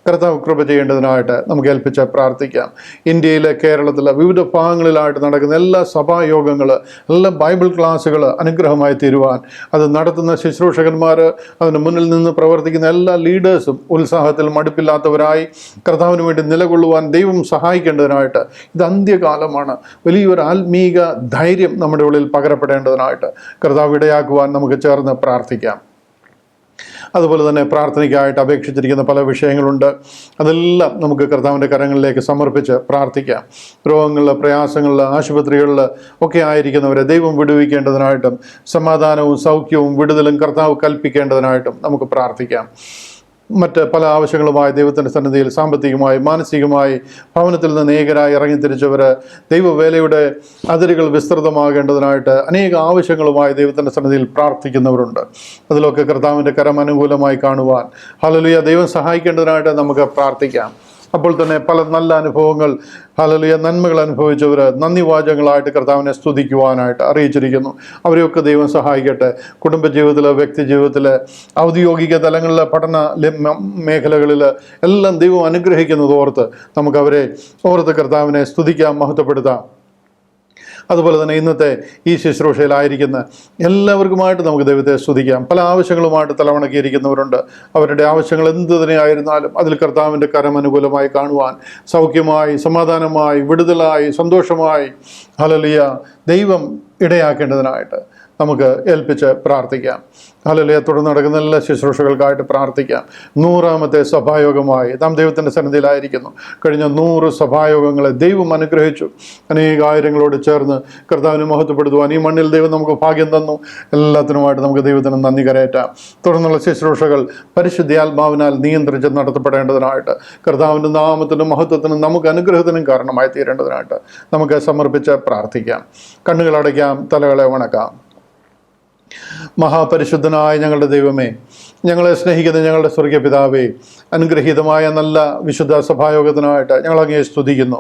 കർത്താവ് കൃപ ചെയ്യേണ്ടതിനായിട്ട് നമുക്ക് ഏൽപ്പിച്ച് പ്രാർത്ഥിക്കാം. ഇന്ത്യയിലെ, കേരളത്തിലെ വിവിധ ഭാഗങ്ങളിലായിട്ട് നടക്കുന്ന എല്ലാ സഭായോഗങ്ങൾ, എല്ലാ ബൈബിൾ ക്ലാസ്സുകൾ അനുഗ്രഹമായി തീരുവാൻ, അത് നടത്തുന്ന ശുശ്രൂഷകന്മാർ, അതിന് മുന്നിൽ നിന്ന് പ്രവർത്തിക്കുന്ന എല്ലാ ലീഡേഴ്സും ഉത്സാഹത്തിൽ മടുപ്പില്ലാത്തവരായി കർത്താവിന് വേണ്ടി നിലകൊള്ളുവാൻ ദൈവം സഹായിക്കേണ്ടതിനായിട്ട്, ഇത് അന്ത്യകാലമാണ്, വലിയൊരു ആത്മീക ധൈര്യം നമ്മുടെ ഉള്ളിൽ പകരപ്പെടേണ്ടതിനായിട്ട് കർത്താവ് ഇടയാക്കുവാൻ നമുക്ക് ചേർന്ന് പ്രാർത്ഥിക്കാം. അതുപോലെ തന്നെ പ്രാർത്ഥനയ്ക്കായിട്ട് അപേക്ഷിച്ചിരിക്കുന്ന പല വിഷയങ്ങളുണ്ട്. അതെല്ലാം നമുക്ക് കർത്താവിൻ്റെ കരങ്ങളിലേക്ക് സമർപ്പിച്ച് പ്രാർത്ഥിക്കാം. രോഗങ്ങളിൽ, പ്രയാസങ്ങളിൽ, ആശുപത്രികളിൽ ഒക്കെ ആയിരിക്കുന്നവരെ ദൈവം വിടുവിക്കേണ്ടതിനായിട്ടും സമാധാനവും സൗഖ്യവും വിടുതലും കർത്താവ് കൽപ്പിക്കേണ്ടതിനായിട്ടും നമുക്ക് പ്രാർത്ഥിക്കാം. മറ്റ് പല ആവശ്യങ്ങളുമായി ദൈവത്തിൻ്റെ സന്നിധിയിൽ സാമ്പത്തികമായി, മാനസികമായി ഭവനത്തിൽ നിന്ന് ഏകരായി ഇറങ്ങിത്തിരിച്ചവർ, ദൈവവേലയുടെ അതിരുകൾ വിസ്തൃതമാകേണ്ടതിനായിട്ട് അനേക ആവശ്യങ്ങളുമായി ദൈവത്തിൻ്റെ സന്നിധിയിൽ പ്രാർത്ഥിക്കുന്നവരുണ്ട്. അതിലൊക്കെ കർത്താവിൻ്റെ കരം അനുകൂലമായി കാണുവാൻ, ഹല്ലേലൂയ, ദൈവം സഹായിക്കേണ്ടതിനായിട്ട് നമുക്ക് പ്രാർത്ഥിക്കാം. അപ്പോൾ തന്നെ പല നല്ല അനുഭവങ്ങൾ, ഹല്ലേലൂയ, നന്മകൾ അനുഭവിച്ചവർ നന്ദി വാചകങ്ങളായിട്ട് കർത്താവിനെ സ്തുതിക്കുവാനായിട്ട് അറിയിച്ചിരിക്കുന്നു. അവരെയൊക്കെ ദൈവം സഹായിക്കട്ടെ. കുടുംബജീവിതത്തിൽ, വ്യക്തി ജീവിതത്തിൽ, ഔദ്യോഗിക തലങ്ങളിലെ പഠന മേഖലകളിൽ എല്ലാം ദൈവം അനുഗ്രഹിക്കുന്നത് ഓർത്ത് നമുക്കവരെ ഓർത്ത് കർത്താവിനെ സ്തുതിക്കാം, മഹത്വപ്പെടുത്താം. അതുപോലെ തന്നെ ഇന്നത്തെ ഈ ശുശ്രൂഷയിലായിരിക്കുന്ന എല്ലാവർക്കുമായിട്ട് നമുക്ക് ദൈവത്തെ സ്തുതിക്കാം. പല ആവശ്യങ്ങളുമായിട്ട് തലവണക്കിയിരിക്കുന്നവരുണ്ട്. അവരുടെ ആവശ്യങ്ങൾ എന്ത് തന്നെയായിരുന്നാലും അതിൽ കർത്താവിൻ്റെ കരം അനുകൂലമായി കാണുവാൻ, സൗഖ്യമായി, സമാധാനമായി, വിടുതലായി, സന്തോഷമായി, ഹല്ലേലൂയ, ദൈവം ഇടയാക്കേണ്ടതിനായിട്ട് നമുക്ക് ഏൽപ്പിച്ച് പ്രാർത്ഥിക്കാം. ഹല്ലേലൂയ, തുടർന്ന് നടക്കുന്ന എല്ലാ ശുശ്രൂഷകൾക്കായിട്ട് പ്രാർത്ഥിക്കാം. 100ാമത്തെ സഭായോഗമായി നാം ദൈവത്തിൻ്റെ സന്നിധിയിലായിരിക്കുന്നു. കഴിഞ്ഞ 100 സഭായോഗങ്ങളെ ദൈവം അനുഗ്രഹിച്ചു. അനേകായിരങ്ങളോട് ചേർന്ന് കർത്താവിനെ മഹത്വപ്പെടുത്തുവാൻ ഈ മണ്ണിൽ ദൈവം നമുക്ക് ഭാഗ്യം തന്നു. എല്ലാത്തിനുമായിട്ട് നമുക്ക് ദൈവത്തിന് നന്ദി കരയറ്റാം. തുടർന്നുള്ള ശുശ്രൂഷകൾ പരിശുദ്ധാത്മാവിനാൽ നിയന്ത്രിച്ച് നടത്തപ്പെടേണ്ടതിനായിട്ട്, കർത്താവിൻ്റെ നാമത്തിനും മഹത്വത്തിനും നമുക്ക് അനുഗ്രഹത്തിനും കാരണമായി തീരേണ്ടതിനായിട്ട് നമുക്ക് സമർപ്പിച്ച് പ്രാർത്ഥിക്കാം. കണ്ണുകളടയ്ക്കാം, തലകളെ വണക്കാം. മഹാപരിശുദ്ധനായ ഞങ്ങളുടെ ദൈവമേ, ഞങ്ങളെ സ്നേഹിക്കുന്ന ഞങ്ങളുടെ സ്വർഗീയ പിതാവേ, അനുഗ്രഹീതമായ നല്ല വിശുദ്ധ സഭായോഗത്തിനായിട്ട് ഞങ്ങൾ അങ്ങയെ സ്തുതിക്കുന്നു.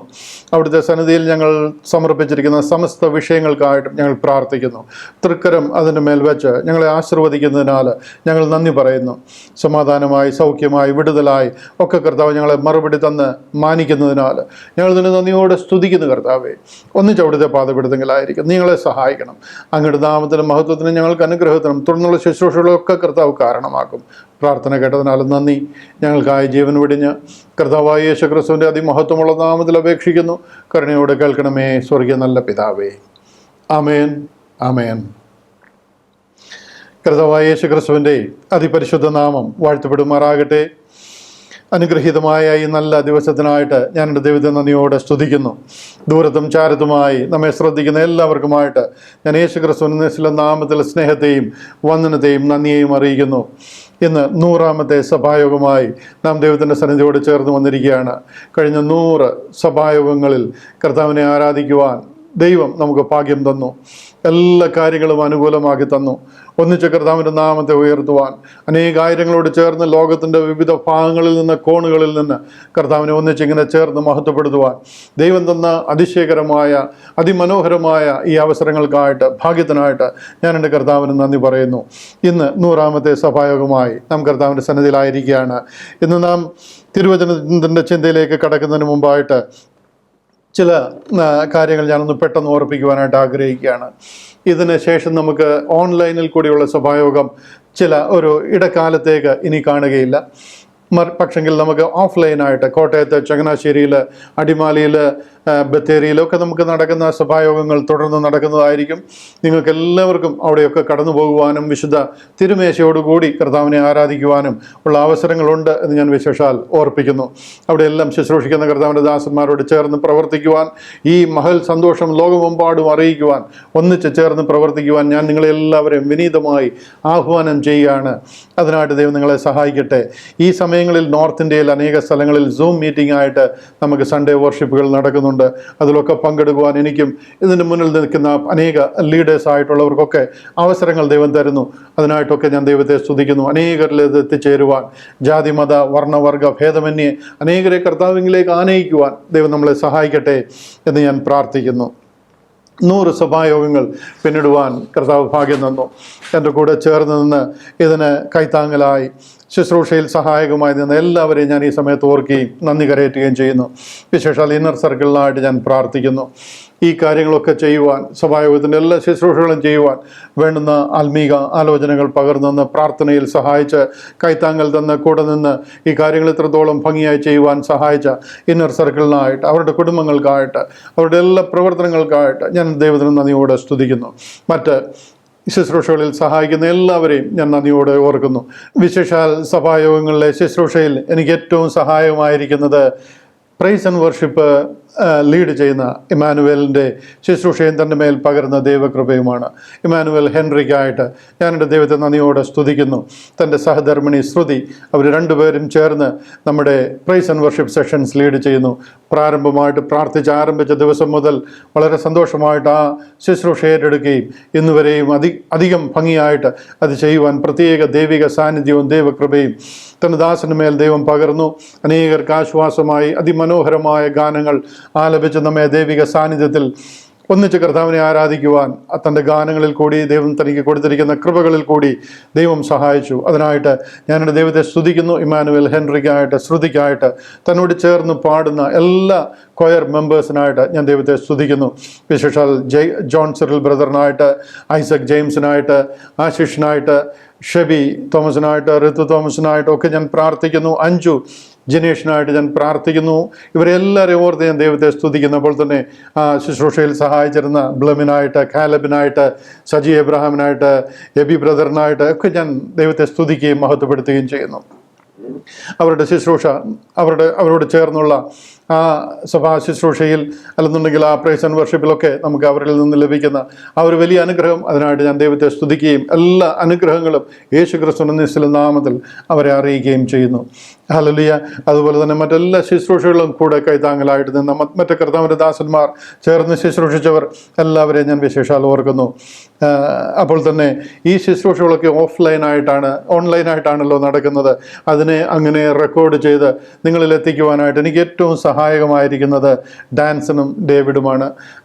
അവിടുത്തെ സന്നിധിയിൽ ഞങ്ങൾ സമർപ്പിച്ചിരിക്കുന്ന സമസ്ത വിഷയങ്ങൾക്കായിട്ടും ഞങ്ങൾ പ്രാർത്ഥിക്കുന്നു. തൃക്കരം അതിൻ്റെ മേൽ വെച്ച് ഞങ്ങളെ ആശീർവദിക്കുന്നതിനാൽ ഞങ്ങൾ നന്ദി പറയുന്നു. സമാധാനമായി, സൗഖ്യമായി, വിടുതലായി ഒക്കെ കർത്താവ് ഞങ്ങളെ മറുപടി തന്ന് മാനിക്കുന്നതിനാൽ ഞങ്ങൾ ഇതിന് നന്ദിയോടെ സ്തുതിക്കുന്നു. കർത്താവേ, ഒന്നിച്ച് അവിടുത്തെ പാതപ്പെടുത്തെങ്കിലായിരിക്കും. നിങ്ങളെ സഹായിക്കണം. അങ്ങയുടെ നാമത്തിനും മഹത്വത്തിനും ഞങ്ങൾക്ക് അനുഗ്രഹത്തിനും തുടർന്നുള്ള ശുശ്രൂഷകളൊക്കെ കർത്താവ് കാരണമാക്കും. പ്രാർത്ഥന കേട്ടതിനാലും നന്ദി. ഞങ്ങൾക്കായി ജീവൻ വെടിഞ്ഞ് കർത്താവായ യേശു ക്രിസ്തുവിൻ്റെ അതിമഹത്വമുള്ള നാമത്തിൽ അപേക്ഷിക്കുന്നു. കരുണയോടെ കേൾക്കണമേ സ്വർഗീയ നല്ല പിതാവേ. ആമേൻ, ആമേൻ. കർത്താവായ യേശു ക്രിസ്തുവിൻ്റെ അതിപരിശുദ്ധ നാമം വാഴ്ത്തപ്പെടുമാറാകട്ടെ. അനുഗ്രഹീതമായ ഈ നല്ല ദിവസത്തിനായിട്ട് ഞാൻ എൻ്റെ ദൈവത്തെ നന്ദിയോടെ സ്തുതിക്കുന്നു. ദൂരത്തും ചാരത്തുമായി നമ്മെ ശ്രദ്ധിക്കുന്ന എല്ലാവർക്കുമായിട്ട് ഞാൻ യേശു ക്രിസ്തുവിന്റെ നാമത്തിൽ സ്നേഹത്തെയും വന്ദനത്തെയും നന്ദിയെയും അറിയിക്കുന്നു. ഇന്ന് 100ാമത്തെ സഭായോഗമായി നാം ദൈവത്തിൻ്റെ സന്നിധിയോട് ചേർന്ന് വന്നിരിക്കുകയാണ്. കഴിഞ്ഞ 100 സഭായോഗങ്ങളിൽ കർത്താവിനെ ആരാധിക്കുവാൻ ദൈവം നമുക്ക് ഭാഗ്യം തന്നു. എല്ലാ കാര്യങ്ങളും അനുകൂലമാക്കി തന്നു. ഒന്നിച്ച് കർത്താവിൻ്റെ നാമത്തെ ഉയർത്തുവാൻ അനേകായിരങ്ങളോട് ചേർന്ന് ലോകത്തിൻ്റെ വിവിധ ഭാഗങ്ങളിൽ നിന്ന്, കോണുകളിൽ നിന്ന് കർത്താവിനെ ഒന്നിച്ചിങ്ങനെ ചേർന്ന് മഹത്വപ്പെടുത്തുവാൻ ദൈവം തന്ന അതിശയകരമായ, അതിമനോഹരമായ ഈ അവസരങ്ങൾക്കായിട്ട്, ഭാഗ്യത്തിനായിട്ട് ഞാൻ എൻ്റെ കർത്താവിന് നന്ദി പറയുന്നു. ഇന്ന് 100ാമത്തെ സഭായോഗമായി നാം കർത്താവിൻ്റെ സന്നിധിയിലായിരിക്കുകയാണ്. ഇന്ന് നാം തിരുവചനത്തിൻ്റെ ചിന്തയിലേക്ക് കടക്കുന്നതിന് മുമ്പായിട്ട് ചില കാര്യങ്ങൾ ഞാനൊന്ന് പെട്ടെന്ന് ഓർപ്പിക്കുവാനായിട്ട് ആഗ്രഹിക്കുകയാണ്. ഇതിന് ശേഷം നമുക്ക് ഓൺലൈനിൽ കൂടിയുള്ള സഭായോഗം ഒരു ഇടക്കാലത്തേക്ക് ഇനി കാണുകയില്ല. പക്ഷെങ്കിൽ നമുക്ക് ഓഫ്ലൈനായിട്ട് കോട്ടയത്ത്, ചങ്ങനാശ്ശേരിയിൽ, അടിമാലിയിൽ, ബത്തേരിയിലൊക്കെ നമുക്ക് നടക്കുന്ന സഭായോഗങ്ങൾ തുടർന്ന് നടക്കുന്നതായിരിക്കും. നിങ്ങൾക്ക് എല്ലാവർക്കും അവിടെയൊക്കെ കടന്നു പോകുവാനും വിശുദ്ധ തിരുമേശയോടുകൂടി കർത്താവിനെ ആരാധിക്കുവാനും ഉള്ള അവസരങ്ങളുണ്ട് എന്ന് ഞാൻ വിശേഷാൽ ഓർപ്പിക്കുന്നു. അവിടെയെല്ലാം ശുശ്രൂഷിക്കുന്ന കർത്താവിൻ്റെ ദാസന്മാരോട് ചേർന്ന് പ്രവർത്തിക്കുവാൻ, ഈ മഹൽ സന്തോഷം ലോകമെമ്പാടും അറിയിക്കുവാൻ, ഒന്നിച്ച് ചേർന്ന് പ്രവർത്തിക്കുവാൻ ഞാൻ നിങ്ങളെല്ലാവരെയും വിനീതമായി ആഹ്വാനം ചെയ്യുകയാണ്. അതിനായിട്ട് ദൈവം നിങ്ങളെ സഹായിക്കട്ടെ. ഈ സമയങ്ങളിൽ നോർത്ത് ഇന്ത്യയിൽ അനേക സ്ഥലങ്ങളിൽ സൂം മീറ്റിംഗ് ആയിട്ട് നമുക്ക് സൺഡേ വർഷിപ്പുകൾ നടക്കുന്നുണ്ട്. അതിലൊക്കെ പങ്കെടുക്കുവാൻ എനിക്കും ഇതിൻ്റെ മുന്നിൽ നിൽക്കുന്ന അനേക ലീഡേഴ്സ് ആയിട്ടുള്ളവർക്കൊക്കെ അവസരങ്ങൾ ദൈവം തരുന്നു. അതിനായിട്ടൊക്കെ ഞാൻ ദൈവത്തെ സ്തുതിക്കുന്നു. അനേകരിൽ എത്തിച്ചേരുവാൻ, ജാതി മത വർണ്ണവർഗ ഭേദമന്യേ അനേകരെ കർത്താവിലേക്ക് ആനയിക്കുവാൻ ദൈവം നമ്മളെ സഹായിക്കട്ടെ എന്ന് ഞാൻ പ്രാർത്ഥിക്കുന്നു. 100 സഭായോഗങ്ങൾ പിന്നിടുവാൻ കർത്താവ് ഭാഗ്യം തന്നു. എൻ്റെ കൂടെ ചേർന്ന് നിന്ന് ഇതിന് കൈത്താങ്ങലായി ശുശ്രൂഷയിൽ സഹായകമായി നിന്ന് എല്ലാവരെയും ഞാൻ ഈ സമയത്ത് ഓർക്കുകയും നന്ദി കരയറ്റുകയും ചെയ്യുന്നു. വിശേഷാൽ ഇന്നർ സർക്കിളിനായിട്ട് ഞാൻ പ്രാർത്ഥിക്കുന്നു. ഈ കാര്യങ്ങളൊക്കെ ചെയ്യുവാൻ, സഭായോഗത്തിൻ്റെ എല്ലാ ശുശ്രൂഷകളും ചെയ്യുവാൻ വേണ്ടുന്ന ആത്മീക ആലോചനകൾ പകർന്നു പ്രാർത്ഥനയിൽ സഹായിച്ച്, കൈത്താങ്ങൽ തന്ന് കൂടെ നിന്ന് ഈ കാര്യങ്ങൾ ഇത്രത്തോളം ഭംഗിയായി ചെയ്യുവാൻ സഹായിച്ച ഇന്നർ സർക്കിളിനായിട്ട്, അവരുടെ കുടുംബങ്ങൾക്കായിട്ട്, അവരുടെ എല്ലാ പ്രവർത്തനങ്ങൾക്കായിട്ട് ഞാൻ ദൈവത്തിന് നന്ദിയോടെ സ്തുതിക്കുന്നു. മറ്റ് ശുശ്രൂഷകളിൽ സഹായിക്കുന്ന എല്ലാവരെയും ഞാൻ നന്ദിയോടെ ഓർക്കുന്നു. വിശേഷാൽ സഭായോഗങ്ങളിലെ ശുശ്രൂഷയിൽ എനിക്ക് ഏറ്റവും സഹായകമായിരിക്കുന്നത് പ്രൈസ് ആൻഡ് വർഷിപ്പ് ലീഡ് ചെയ്യുന്ന ഇമ്മാനുവേലിൻ്റെ ശുശ്രൂഷയും തൻ്റെ മേൽ പകർന്ന ദൈവകൃപയുമാണ്. ഇമ്മാനുവേൽ ഹെൻറിക്കായിട്ട് ഞാൻ എൻ്റെ ദൈവത്തെ നന്ദിയോടെ സ്തുതിക്കുന്നു. തൻ്റെ സഹധർമ്മിണി ശ്രുതി, അവർ രണ്ടുപേരും ചേർന്ന് നമ്മുടെ praise and worship sessions lead ചെയ്യുന്നു. പ്രാരംഭമായിട്ട് ആരംഭിച്ച ദിവസം മുതൽ വളരെ സന്തോഷമായിട്ട് ആ ശുശ്രൂഷ ഏറ്റെടുക്കുകയും ഇന്നുവരെയും അധികം ഭംഗിയായിട്ട് അത് ചെയ്യുവാൻ പ്രത്യേക ദൈവിക സാന്നിധ്യവും ദൈവകൃപയും തൻ്റെ ദാസന് മേൽ ദൈവം പകർന്നു. അനേകർക്ക് ആശ്വാസമായി അതിമനോഹരമായ ഗാനങ്ങൾ ആലപിച്ച് നമ്മെ ദൈവിക സാന്നിധ്യത്തിൽ ഒന്നിച്ച് കർത്താവിനെ ആരാധിക്കുവാൻ തൻ്റെ ഗാനങ്ങളിൽ കൂടി ദൈവം തനിക്ക് കൊടുത്തിരിക്കുന്ന കൃപകളിൽ കൂടി ദൈവം സഹായിച്ചു. അതിനായിട്ട് ഞാൻ എൻ്റെ ദൈവത്തെ സ്തുതിക്കുന്നു. ഇമ്മാനുവേൽ ഹെൻറിക്കായിട്ട്, ശ്രുതിക്കായിട്ട്, തന്നോട് ചേർന്ന് പാടുന്ന എല്ലാ കൊയർ മെമ്പേഴ്സിനായിട്ട് ഞാൻ ദൈവത്തെ സ്തുതിക്കുന്നു. വിശേഷാൽ ജോൺ സിറിൽ ബ്രദറിനായിട്ട്, ഐസക് ജെയിംസിനായിട്ട്, ആശിഷിനായിട്ട്, ഷെബി തോമസിനായിട്ട്, ഋതു തോമസിനായിട്ടും ഒക്കെ ഞാൻ പ്രാർത്ഥിക്കുന്നു. അഞ്ജു ജനേഷിനായിട്ട് ഞാൻ പ്രാർത്ഥിക്കുന്നു. ഇവരെല്ലാവരെയും ഓർത്ത് ഞാൻ ദൈവത്തെ സ്തുതിക്കുന്നു. അപ്പോൾ തന്നെ ശുശ്രൂഷയിൽ സഹായിച്ചിരുന്ന ബ്ലമിനായിട്ട്, കാലബിനായിട്ട്, സജി എബ്രഹാമിനായിട്ട്, എബി ബ്രദറിനായിട്ട് ഒക്കെ ഞാൻ ദൈവത്തെ സ്തുതിക്കുകയും മഹത്വപ്പെടുത്തുകയും ചെയ്യുന്നു. അവരുടെ ശുശ്രൂഷ, അവരോട് ചേർന്നുള്ള ആ സഭാ ശുശ്രൂഷയിൽ അല്ലെന്നുണ്ടെങ്കിൽ ആ പ്രൈസ് ആൻഡ് വർഷിപ്പിലൊക്കെ നമുക്ക് അവരിൽ നിന്ന് ലഭിക്കുന്ന ആ ഒരു വലിയ അനുഗ്രഹം, അതിനായിട്ട് ഞാൻ ദൈവത്തെ സ്തുതിക്കുകയും എല്ലാ അനുഗ്രഹങ്ങളും യേശു ക്രിസ്തുവിന്റെ നിശ്ചല നാമത്തിൽ അവരെ അറിയിക്കുകയും ചെയ്യുന്നു. ഹല്ലേലൂയ. അതുപോലെ തന്നെ മറ്റെല്ലാ ശുശ്രൂഷകളും കൂടെ കൈത്താങ്ങലായിട്ട് നിന്ന് മറ്റു കർത്താവിൻ്റെ ദാസന്മാർ ചേർന്ന് ശുശ്രൂഷിച്ചവർ എല്ലാവരെയും ഞാൻ വിശേഷാൽ ഓർക്കുന്നു. അപ്പോൾ തന്നെ ഈ ശുശ്രൂഷകളൊക്കെ ഓൺലൈനായിട്ടാണല്ലോ നടക്കുന്നത്. അതിനെ അങ്ങനെ റെക്കോർഡ് ചെയ്ത് നിങ്ങളിൽ എത്തിക്കുവാനായിട്ട് എനിക്ക് ഏറ്റവും സഹായകമായിരിക്കുന്നത് ഡാൻസനും ഡേവിഡുമാണ്.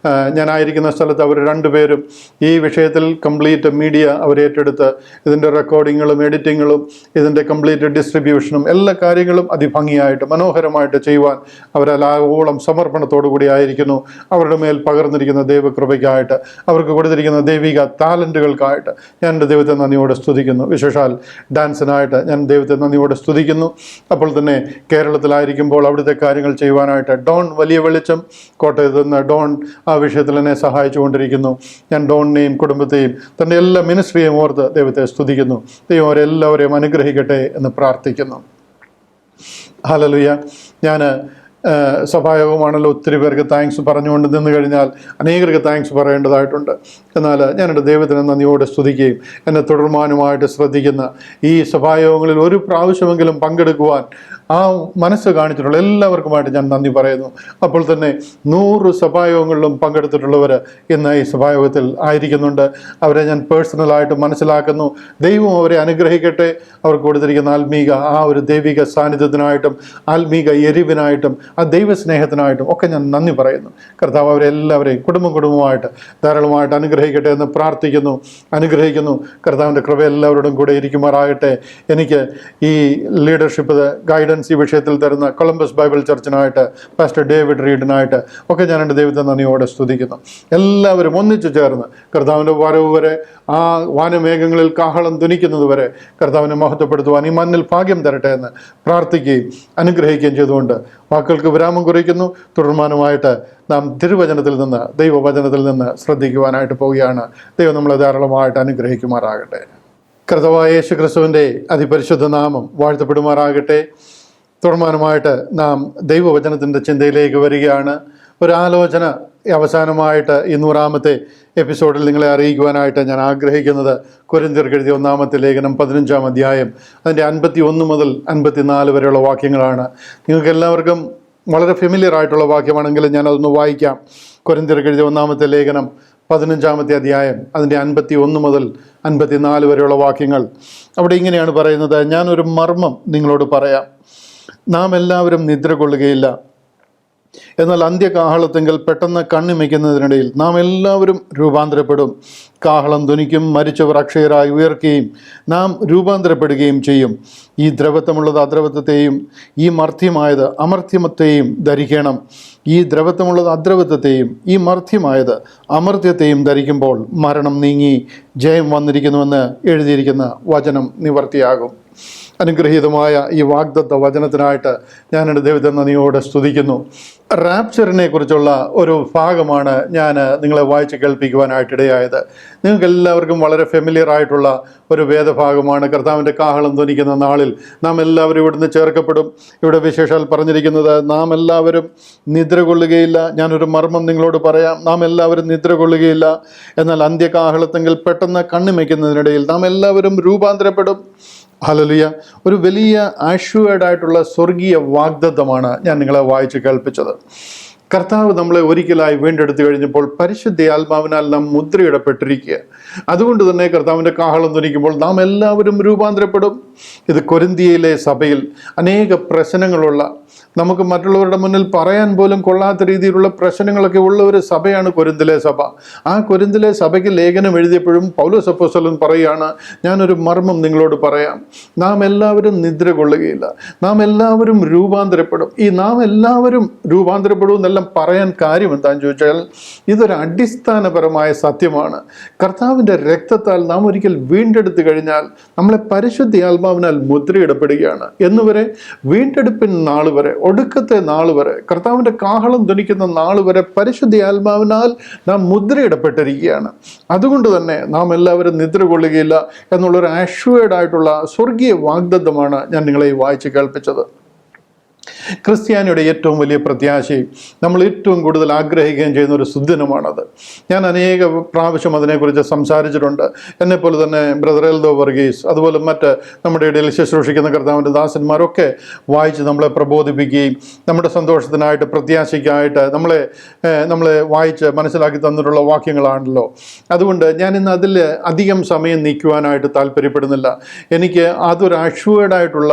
ഞാനായിരിക്കുന്ന സ്ഥലത്ത് അവർ രണ്ടുപേരും ഈ വിഷയത്തിൽ കംപ്ലീറ്റ് മീഡിയ അവർ ഏറ്റെടുത്ത് ഇതിൻ്റെ റെക്കോർഡിങ്ങുകളും എഡിറ്റിങ്ങുകളും ഇതിൻ്റെ കംപ്ലീറ്റ് ഡിസ്ട്രിബ്യൂഷനും എല്ലാ കാര്യങ്ങളും അതിഭംഗിയായിട്ട് മനോഹരമായിട്ട് ചെയ്യുവാൻ അവരെല്ലാവോളം സമർപ്പണത്തോടു കൂടി ആയിരിക്കുന്നു. അവരുടെ മേൽ പകർന്നിരിക്കുന്ന ദൈവകൃപയ്ക്കായിട്ട്, അവർക്ക് കൊടുത്തിരിക്കുന്ന ദൈവിക ടാലൻറ്റുകൾക്കായിട്ട് ഞാൻ എൻ്റെ ദൈവത്തെ നന്ദിയോടെ സ്തുതിക്കുന്നു. വിശേഷാൽ ഡാൻസിനായിട്ട് ഞാൻ ദൈവത്തെ നന്ദിയോടെ സ്തുതിക്കുന്നു. അപ്പോൾ തന്നെ കേരളത്തിലായിരിക്കുമ്പോൾ അവിടുത്തെ കാര്യങ്ങൾ ചെയ്യുവാനായിട്ട് ഡോൺ വലിയ വെളിച്ചം കോട്ടയത്ത് നിന്ന് ഡോൺ ആ വിഷയത്തിൽ എന്നെ സഹായിച്ചു കൊണ്ടിരിക്കുന്നു. ഞാൻ ഡോണിനെയും കുടുംബത്തെയും തൻ്റെ എല്ലാ മിനിസ്ട്രിയെയും ഓർത്ത് ദൈവത്തെ സ്തുതിക്കുന്നു. ദൈവം അവരെല്ലാവരെയും അനുഗ്രഹിക്കട്ടെ എന്ന് പ്രാർത്ഥിക്കുന്നു. ഹല്ലേലൂയ. ഞാൻ സഭായോഗമാണല്ലോ, ഒത്തിരി പേർക്ക് താങ്ക്സ് പറഞ്ഞുകൊണ്ട് നിന്ന് കഴിഞ്ഞാൽ അനേകർക്ക് താങ്ക്സ് പറയേണ്ടതായിട്ടുണ്ട്. എന്നാൽ ഞാൻ എൻ്റെ ദൈവത്തിന് നന്ദിയോടെ സ്തുതിക്കുകയും എന്നെ തുടർമാനമായിട്ട് ശ്രദ്ധിക്കുന്ന ഈ സഭായോഗങ്ങളിൽ ഒരു പ്രാവശ്യമെങ്കിലും പങ്കെടുക്കുവാൻ ആ മനസ്സ് കാണിച്ചിട്ടുള്ള എല്ലാവർക്കുമായിട്ട് ഞാൻ നന്ദി പറയുന്നു. അപ്പോൾ തന്നെ 100 സഭായോഗങ്ങളിലും പങ്കെടുത്തിട്ടുള്ളവർ ഇന്ന് ഈ സഭായോഗത്തിൽ ആയിരിക്കുന്നുണ്ട്. അവരെ ഞാൻ പേഴ്സണലായിട്ട് മനസ്സിലാക്കുന്നു. ദൈവം അവരെ അനുഗ്രഹിക്കട്ടെ. അവർക്ക് കൊടുത്തിരിക്കുന്ന ആത്മീക ആ ഒരു ദൈവിക സാന്നിധ്യത്തിനായിട്ടും ആത്മീക എരിവിനായിട്ടും ആ ദൈവസ്നേഹത്തിനായിട്ടും ഒക്കെ ഞാൻ നന്ദി പറയുന്നു. കർത്താവ് അവരെല്ലാവരെയും കുടുംബമായിട്ട് ധാരാളമായിട്ട് അനുഗ്രഹിക്കട്ടെ എന്ന് പ്രാർത്ഥിക്കുന്നു, അനുഗ്രഹിക്കുന്നു. കർത്താവിൻ്റെ കൃപ എല്ലാവരോടും കൂടെ ഇരിക്കുമാറാകട്ടെ. എനിക്ക് ഈ ലീഡർഷിപ്പ് ഗൈഡൻസ് ഈ വിഷയത്തിൽ തരുന്ന കൊളംബസ് ബൈബിൾ ചർച്ചിനായിട്ട് പാസ്റ്റർ ഡേവിഡ് റീഡിനായിട്ട് ഒക്കെ ഞാൻ എൻ്റെ ദൈവത്തെ നന്ദിയോടെ സ്തുതിക്കുന്നു. എല്ലാവരും ഒന്നിച്ചു ചേർന്ന് കർത്താവിൻ്റെ വരവ് വരെ, ആ വാനമേഘങ്ങളിൽ കാഹളം ധ്വനിക്കുന്നത് വരെ കർത്താവിനെ മഹത്വപ്പെടുത്തുവാൻ ഈ മണ്ണിൽ ഭാഗ്യം തരട്ടെ എന്ന് പ്രാർത്ഥിക്കുകയും അനുഗ്രഹിക്കുകയും ചെയ്തുകൊണ്ട് വാക്കുകൾക്ക് വിരാമം കുറിക്കുന്നു. തുടർമാനമായിട്ട് നാം തിരുവചനത്തിൽ നിന്ന്, ദൈവവചനത്തിൽ നിന്ന് ശ്രദ്ധിക്കുവാനായിട്ട് പോവുകയാണ്. ദൈവം നമ്മളെ ധാരാളമായിട്ട് അനുഗ്രഹിക്കുമാറാകട്ടെ. കർത്താവായ യേശു ക്രിസ്തുവിൻ്റെ അതിപരിശുദ്ധ നാമം വാഴ്ത്തപ്പെടുമാറാകട്ടെ. തുടർമാനമായിട്ട് നാം ദൈവവചനത്തിൻ്റെ ചിന്തയിലേക്ക് വരികയാണ്. ഒരു ആലോചന അവസാനമായിട്ട് ഈ 100ാമത്തെ എപ്പിസോഡിൽ നിങ്ങളെ അറിയിക്കുവാനായിട്ട് ഞാൻ ആഗ്രഹിക്കുന്നത് കൊരിന്ത്യർക്ക് എഴുതിയ 1-ാമത്തെ ലേഖനം 15-ാം അധ്യായം അതിൻ്റെ 51 മുതൽ 54 വരെയുള്ള വാക്യങ്ങളാണ്. നിങ്ങൾക്ക് എല്ലാവർക്കും വളരെ ഫെമിലിയർ ആയിട്ടുള്ള വാക്യമാണെങ്കിലും ഞാനതൊന്ന് വായിക്കാം. കൊരിന്ത്യർക്ക് എഴുതിയ 1-ാമത്തെ ലേഖനം 15-ാമത്തെ അധ്യായം അതിൻ്റെ 51 മുതൽ 54 വരെയുള്ള വാക്യങ്ങൾ. അവിടെ ഇങ്ങനെയാണ് പറയുന്നത്: ഞാനൊരു മർമ്മം നിങ്ങളോട് പറയാം. നാം എല്ലാവരും നിദ്ര കൊള്ളുകയില്ല, എന്നാൽ അന്ത്യകാഹളത്തെങ്കിൽ പെട്ടെന്ന് കണ്ണിമയ്ക്കുന്നതിനിടയിൽ നാം എല്ലാവരും രൂപാന്തരപ്പെടും. കാഹളം ധ്വനിക്കും, മരിച്ചവർ അക്ഷയരായി ഉയർക്കുകയും നാം രൂപാന്തരപ്പെടുകയും ചെയ്യും. ഈ ദ്രവത്വമുള്ളത് അദ്രവത്വത്തെയും ഈ മർത്യമായത് അമർത്യത്തെയും ധരിക്കണം. ഈ ദ്രവത്വമുള്ളത് അദ്രവത്വത്തെയും ഈ മർത്യമായത് അമർത്യത്തെയും ധരിക്കുമ്പോൾ മരണം നീങ്ങി ജയം വന്നിരിക്കുന്നുവെന്ന് എഴുതിയിരിക്കുന്ന വചനം നിവർത്തിയാകും. അനുഗ്രഹീതമായ ഈ വാഗ്ദത്ത വചനത്തിനായിട്ട് ഞാൻ എൻ്റെ ദൈവത്തെ നന്ദിയോടെ സ്തുതിക്കുന്നു. റാപ്ചറിനെ കുറിച്ചുള്ള ഒരു ഭാഗമാണ് ഞാൻ നിങ്ങളെ വായിച്ച് കേൾപ്പിക്കുവാനായിട്ടിടയായത്. നിങ്ങൾക്ക് എല്ലാവർക്കും വളരെ ഫെമിലിയർ ആയിട്ടുള്ള ഒരു വേദഭാഗമാണ്. കർത്താവിൻ്റെ കാഹളം ധ്വനിക്കുന്ന നാളിൽ നാം എല്ലാവരും ഇവിടുന്ന് ചേർക്കപ്പെടും. ഇവിടെ വിശേഷാൽ പറഞ്ഞിരിക്കുന്നത് നാം എല്ലാവരും നിദ്ര കൊള്ളുകയില്ല. ഞാനൊരു മർമ്മം നിങ്ങളോട് പറയാം, നാം എല്ലാവരും നിദ്ര കൊള്ളുകയില്ല, എന്നാൽ അന്ത്യകാഹളത്തെങ്കിൽ പെട്ടെന്ന് കണ്ണിമയ്ക്കുന്നതിനിടയിൽ നാം എല്ലാവരും രൂപാന്തരപ്പെടും. ഹല്ലേലൂയ! ഒരു വലിയ ആഷ്വേർഡ് ആയിട്ടുള്ള സ്വർഗീയ വാഗ്ദത്തമാണ് ഞാൻ നിങ്ങളെ വായിച്ച് കേൾപ്പിച്ചത്. കർത്താവ് നമ്മളെ ഒരിക്കലായി വീണ്ടെടുത്തു കഴിഞ്ഞപ്പോൾ പരിശുദ്ധ ആത്മാവിനാൽ നാം മുദ്രയിടപ്പെട്ടിരിക്കുക. അതുകൊണ്ട് തന്നെ കർത്താവിൻ്റെ കാഹളം ധ്വനിക്കുമ്പോൾ നാം എല്ലാവരും രൂപാന്തരപ്പെടും. ഇത് കൊരിന്ത്യയിലെ സഭയിൽ അനേക പ്രശ്നങ്ങളുള്ള, നമുക്ക് മറ്റുള്ളവരുടെ മുന്നിൽ പറയാൻ പോലും കൊള്ളാത്ത രീതിയിലുള്ള പ്രശ്നങ്ങളൊക്കെ ഉള്ള ഒരു സഭയാണ് കൊരിന്തിലെ സഭ. ആ കൊരിന്തിലെ സഭയ്ക്ക് ലേഖനം എഴുതിയപ്പോഴും പൗലോസ് അപ്പോസ്തലൻ പറയുകയാണ്, ഞാനൊരു മർമ്മം നിങ്ങളോട് പറയാം, നാം എല്ലാവരും നിദ്ര കൊള്ളുകയില്ല, നാം എല്ലാവരും രൂപാന്തരപ്പെടും. ഈ നാം എല്ലാവരും രൂപാന്തരപ്പെടും എന്നെല്ലാം പറയാൻ കാര്യം എന്താണെന്ന് ചോദിച്ചാൽ ഇതൊരു അടിസ്ഥാനപരമായ സത്യമാണ്. കർത്താവിൻ്റെ രക്തത്താൽ നാം ഒരിക്കൽ വീണ്ടെടുത്തു കഴിഞ്ഞാൽ നമ്മളെ പരിശുദ്ധ ആത്മാവിനാൽ മുദ്രയിടപ്പെടുകയാണ്. എന്നുവരെ വീണ്ടെടുപ്പിൻ നാൾ വരെ, ഒടുക്കത്തെ നാൾ വരെ, കർത്താവിൻ്റെ കാഹളം ധ്വനിക്കുന്ന നാൾ വരെ പരിശുദ്ധ ആത്മാവിനാൽ നാം മുദ്രയിടപ്പെട്ടിരിക്കുകയാണ്. അതുകൊണ്ട് തന്നെ നാം എല്ലാവരും നിദ്ര കൊള്ളുകയില്ല എന്നുള്ളൊരു ആഷ്വേർഡ് ആയിട്ടുള്ള സ്വർഗീയ വാഗ്ദത്തമാണ് ഞാൻ നിങ്ങളെ വായിച്ച് കേൾപ്പിച്ചത്. ക്രിസ്ത്യാനിയുടെ ഏറ്റവും വലിയ പ്രത്യാശയും നമ്മൾ ഏറ്റവും കൂടുതൽ ആഗ്രഹിക്കുകയും ചെയ്യുന്ന ഒരു സുദിനമാണത്. ഞാൻ അനേക പ്രാവശ്യം അതിനെക്കുറിച്ച് സംസാരിച്ചിട്ടുണ്ട്. എന്നെപ്പോലെ തന്നെ ബ്രദർ എൽദോ വർഗീസ്, അതുപോലെ മറ്റ് നമ്മുടെ ഇടയിൽ ശുശ്രൂഷിക്കുന്ന കർത്താവിൻ്റെ ദാസന്മാരൊക്കെ വായിച്ച് നമ്മളെ പ്രബോധിപ്പിക്കുകയും നമ്മുടെ സന്തോഷത്തിനായിട്ട് പ്രത്യാശയ്ക്കായിട്ട് നമ്മളെ വായിച്ച് മനസ്സിലാക്കി തന്നിട്ടുള്ള വാക്യങ്ങളാണല്ലോ. അതുകൊണ്ട് ഞാൻ ഇന്ന് അതിൽ അധികം സമയം നീക്കുവാനായിട്ട് താല്പര്യപ്പെടുന്നില്ല. എനിക്ക് അതൊരു അഷ്വേർഡായിട്ടുള്ള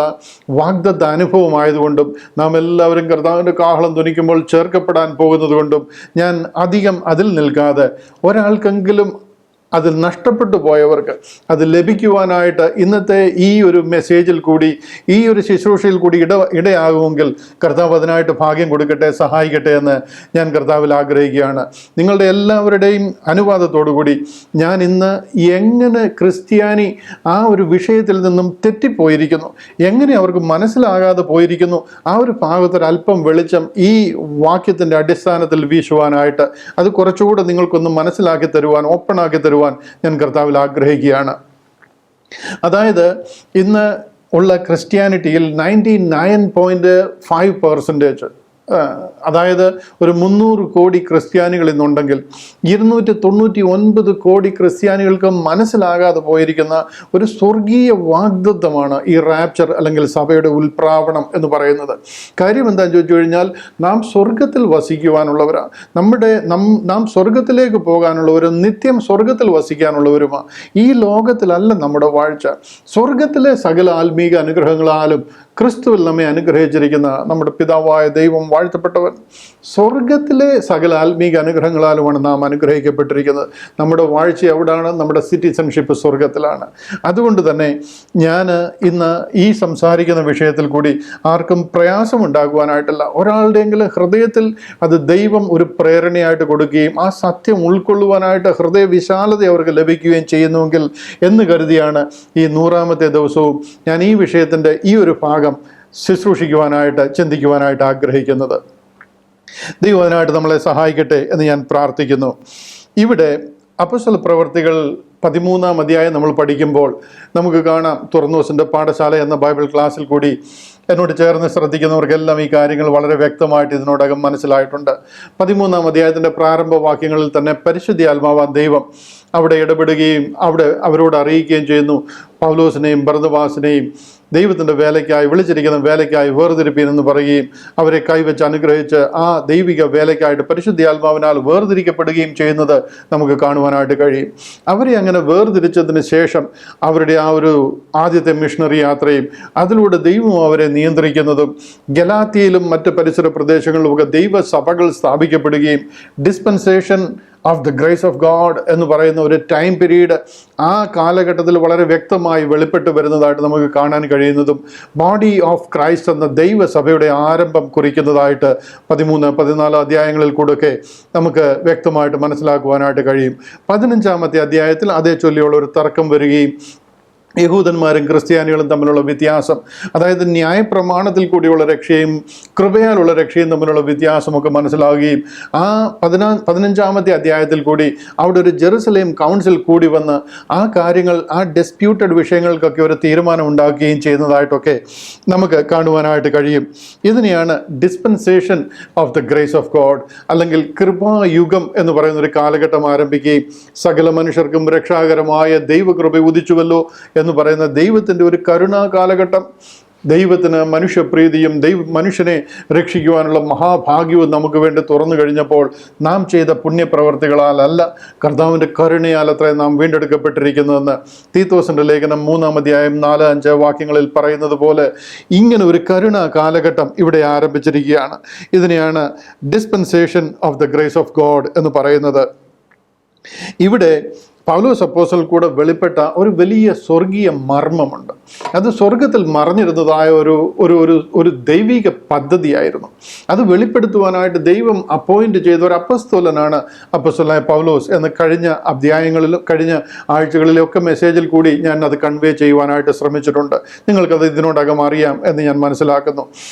വാഗ്ദത്ത അനുഭവമായതുകൊണ്ടും നാം എല്ലാവരും കർത്താവിൻ്റെ കാഹളം ധ്വനിക്കുമ്പോൾ ചേർക്കപ്പെടാൻ പോകുന്നത് കൊണ്ടും ഞാൻ അധികം അതിൽ നിൽക്കാതെ ഒരാൾക്കെങ്കിലും അത് നഷ്ടപ്പെട്ടു പോയവർക്ക് അത് ലഭിക്കുവാനായിട്ട് ഇന്നത്തെ ഈ ഒരു മെസ്സേജിൽ കൂടി, ഈ ഒരു ശുശ്രൂഷയിൽ കൂടി ഇടയാകുമെങ്കിൽ കർത്താവ് അതിനായിട്ട് ഭാഗ്യം കൊടുക്കട്ടെ, സഹായിക്കട്ടെ എന്ന് ഞാൻ കർത്താവിൽ ആഗ്രഹിക്കുകയാണ്. നിങ്ങളുടെ എല്ലാവരുടെയും അനുവാദത്തോടു കൂടി ഞാൻ ഇന്ന് എങ്ങനെ ക്രിസ്ത്യാനി ആ ഒരു വിഷയത്തിൽ നിന്നും തെറ്റിപ്പോയിരിക്കുന്നു, എങ്ങനെ അവർക്ക് മനസ്സിലാകാതെ പോയിരിക്കുന്നു, ആ ഒരു ഭാഗത്തൊരല്പം വെളിച്ചം ഈ വാക്യത്തിൻ്റെ അടിസ്ഥാനത്തിൽ വീശുവാനായിട്ട്, അത് കുറച്ചുകൂടെ നിങ്ങൾക്കൊന്ന് മനസ്സിലാക്കി തരുവാൻ, ഓപ്പണാക്കി തരുവാൻ ഞാൻ കർത്താവിൽ ആഗ്രഹിക്കുകയാണ്. അതായത് ഇന്ന് ഉള്ള ക്രിസ്ത്യാനിറ്റിയിൽ 99.5% അതായത് ഒരു 300 കോടി ക്രിസ്ത്യാനികൾ ഇന്നുണ്ടെങ്കിൽ 299 കോടി ക്രിസ്ത്യാനികൾക്ക് മനസ്സിലാകാതെ പോയിരിക്കുന്ന ഒരു സ്വർഗീയ വാഗ്ദത്തമാണ് ഈ റാപ്ചർ അല്ലെങ്കിൽ സഭയുടെ ഉൽപ്രാവണം എന്ന് പറയുന്നത്. കാര്യം എന്താണെന്ന് ചോദിച്ചു കഴിഞ്ഞാൽ, നാം സ്വർഗത്തിൽ വസിക്കുവാനുള്ളവരാണ്. നാം സ്വർഗത്തിലേക്ക് പോകാനുള്ളവരും നിത്യം സ്വർഗത്തിൽ വസിക്കാനുള്ളവരുമാണ്. ഈ ലോകത്തിലല്ല നമ്മുടെ വാഴ്ച. സ്വർഗത്തിലെ സകല ആത്മീക അനുഗ്രഹങ്ങളാലും ക്രിസ്തുവിൽ നമ്മെ അനുഗ്രഹിച്ചിരിക്കുന്ന നമ്മുടെ പിതാവായ ദൈവം വാഴ്ത്തപ്പെട്ടവൻ. സ്വർഗത്തിലെ സകല ആത്മീക അനുഗ്രഹങ്ങളാലുമാണ് നാം അനുഗ്രഹിക്കപ്പെട്ടിരിക്കുന്നത്. നമ്മുടെ വാഴ്ച എവിടാണ്? നമ്മുടെ സിറ്റിസൺഷിപ്പ് സ്വർഗത്തിലാണ്. അതുകൊണ്ട് തന്നെ ഞാൻ ഇന്ന് ഈ സംസാരിക്കുന്ന വിഷയത്തിൽ കൂടി ആർക്കും പ്രയാസമുണ്ടാകുവാനായിട്ടല്ല, ഒരാളുടെയെങ്കിലും ഹൃദയത്തിൽ അത് ദൈവം ഒരു പ്രേരണയായിട്ട് കൊടുക്കുകയും ആ സത്യം ഉൾക്കൊള്ളുവാനായിട്ട് ഹൃദയ വിശാലത അവർക്ക് ലഭിക്കുകയും ചെയ്യുന്നുവെങ്കിൽ എന്ന് കരുതിയാണ് ഈ 100ാമത്തെ ദിവസവും ഞാൻ ഈ വിഷയത്തിൻ്റെ ഈ ഒരു ഭാഗം ശുശ്രൂഷിക്കുവാനായിട്ട് ചിന്തിക്കുവാനായിട്ട് ആഗ്രഹിക്കുന്നത്. ദൈവം അതിനായിട്ട് നമ്മളെ സഹായിക്കട്ടെ എന്ന് ഞാൻ പ്രാർത്ഥിക്കുന്നു. ഇവിടെ അപ്പോസ്തല പ്രവർത്തികൾ 13-ാം അധ്യായം നമ്മൾ പഠിക്കുമ്പോൾ നമുക്ക് കാണാം, തുറന്നോസിൻ്റെ പാഠശാല എന്ന ബൈബിൾ ക്ലാസ്സിൽ കൂടി എന്നോട് ചേർന്ന് ശ്രദ്ധിക്കുന്നവർക്കെല്ലാം ഈ കാര്യങ്ങൾ വളരെ വ്യക്തമായിട്ട് ഇതിനോടകം മനസ്സിലായിട്ടുണ്ട്. 13-ാം അധ്യായത്തിൻ്റെ പ്രാരംഭ വാക്യങ്ങളിൽ തന്നെ പരിശുദ്ധാത്മാവാൻ ദൈവം അവിടെ ഇടപെടുകയും അവരോട് അറിയിക്കുകയും ചെയ്യുന്നു, പൗലോസിനെയും ബർന്നബാസിനെയും ദൈവത്തിൻ്റെ വേലയ്ക്കായി വിളിച്ചിരിക്കുന്ന വേലയ്ക്കായി വേർതിരിപ്പീൻ എന്ന് പറയുകയും അവരെ കൈവച്ച് അനുഗ്രഹിച്ച് ആ ദൈവിക വേലയ്ക്കായിട്ട് പരിശുദ്ധാത്മാവിനാൽ വേർതിരിക്കപ്പെടുകയും ചെയ്യുന്നത് നമുക്ക് കാണുവാനായിട്ട് കഴിയും. അവരെ അങ്ങനെ വേർതിരിച്ചതിന് ശേഷം അവരുടെ ആ ഒരു ആദ്യത്തെ മിഷണറി യാത്രയും അതിലൂടെ ദൈവം അവരെ നിയന്ത്രിക്കുന്നതും ഗലാത്യയിലും മറ്റ് പരിസര പ്രദേശങ്ങളിലുമൊക്കെ ദൈവസഭകൾ സ്ഥാപിക്കപ്പെടുകയും dispensation of the grace of God എന്ന് പറയുന്ന ഒരു ടൈം പീരീഡ് ആ കാലഘട്ടത്തിൽ വളരെ വ്യക്തമായി വെളിപ്പെട്ട് വരുന്നതായിട്ട് നമുക്ക് കാണാൻ കഴിയുന്നതും ബോഡി ഓഫ് ക്രൈസ്റ്റ് എന്ന ദൈവസഭയുടെ ആരംഭം കുറിക്കുന്നതായിട്ട് 13-14 അധ്യായങ്ങളിൽ കൂടെയൊക്കെ നമുക്ക് വ്യക്തമായിട്ട് മനസ്സിലാക്കുവാനായിട്ട് കഴിയും. 15-ാമത്തെ അധ്യായത്തിൽ അതേ ചൊല്ലിയുള്ള ഒരു തർക്കം വരികയും യഹൂദന്മാരും ക്രിസ്ത്യാനികളും തമ്മിലുള്ള വ്യത്യാസം, അതായത് ന്യായപ്രമാണത്തിൽ കൂടിയുള്ള രക്ഷയും കൃപയാലുള്ള രക്ഷയും തമ്മിലുള്ള വ്യത്യാസമൊക്കെ മനസ്സിലാവുകയും ആ 15-ാമത്തെ അധ്യായത്തിൽ കൂടി അവിടെ ഒരു ജെറുസലേം കൗൺസിൽ കൂടി വന്ന് ആ കാര്യങ്ങൾ, ആ ഡിസ്പ്യൂട്ടഡ് വിഷയങ്ങൾക്കൊക്കെ ഒരു തീരുമാനം ഉണ്ടാക്കുകയും ചെയ്യുന്നതായിട്ടൊക്കെ നമുക്ക് കാണുവാനായിട്ട് കഴിയും. ഇതിനെയാണ് dispensation of the grace of God അല്ലെങ്കിൽ കൃപായുഗം എന്ന് പറയുന്ന ഒരു കാലഘട്ടം ആരംഭിക്കുകയും സകല മനുഷ്യർക്കും രക്ഷാകരമായ ദൈവകൃപ ഉദിച്ചുവല്ലോ എന്ന് പറയുന്ന ദൈവത്തിൻ്റെ ഒരു കരുണാ കാലഘട്ടം, ദൈവത്തിന് മനുഷ്യപ്രീതിയും മനുഷ്യനെ രക്ഷിക്കുവാനുള്ള മഹാഭാഗ്യവും നമുക്ക് വേണ്ടി തുറന്നു കഴിഞ്ഞപ്പോൾ നാം ചെയ്ത പുണ്യപ്രവർത്തികളാലല്ല, കർത്താവിൻ്റെ കരുണയാൽ അത്ര നാം വീണ്ടെടുക്കപ്പെട്ടിരിക്കുന്നതെന്ന് തീത്തോസിൻ്റെ ലേഖനം 3-ാം അധ്യായം 4-5 വാക്യങ്ങളിൽ പറയുന്നത് പോലെ ഇങ്ങനെ ഒരു കരുണാ കാലഘട്ടം ഇവിടെ ആരംഭിച്ചിരിക്കുകയാണ്. ഇതിനെയാണ് dispensation of the grace of God എന്ന് പറയുന്നത്. ഇവിടെ പൗലോസ് അപ്പോസ്തലൻ കൂടെ വെളിപ്പെട്ട ഒരു വലിയ സ്വർഗീയ മർമ്മമുണ്ട്. അത് സ്വർഗത്തിൽ മറഞ്ഞിരുന്നതായ ഒരു ദൈവിക പദ്ധതിയായിരുന്നു. അത് വെളിപ്പെടുത്തുവാനായിട്ട് ദൈവം അപ്പോയിന്റ് ചെയ്ത ഒരു അപ്പോസ്തലനാണ് അപ്പോസ്തലനായ പൗലോസ് എന്ന് കഴിഞ്ഞ അധ്യായങ്ങളിലും കഴിഞ്ഞ ആഴ്ചകളിലൊക്കെ മെസ്സേജിൽ കൂടി ഞാൻ അത് കൺവേ ചെയ്യുവാനായിട്ട് ശ്രമിച്ചിട്ടുണ്ട്. നിങ്ങൾക്കത് ഇതിനോടകം അറിയാം എന്ന് ഞാൻ മനസ്സിലാക്കുന്നു.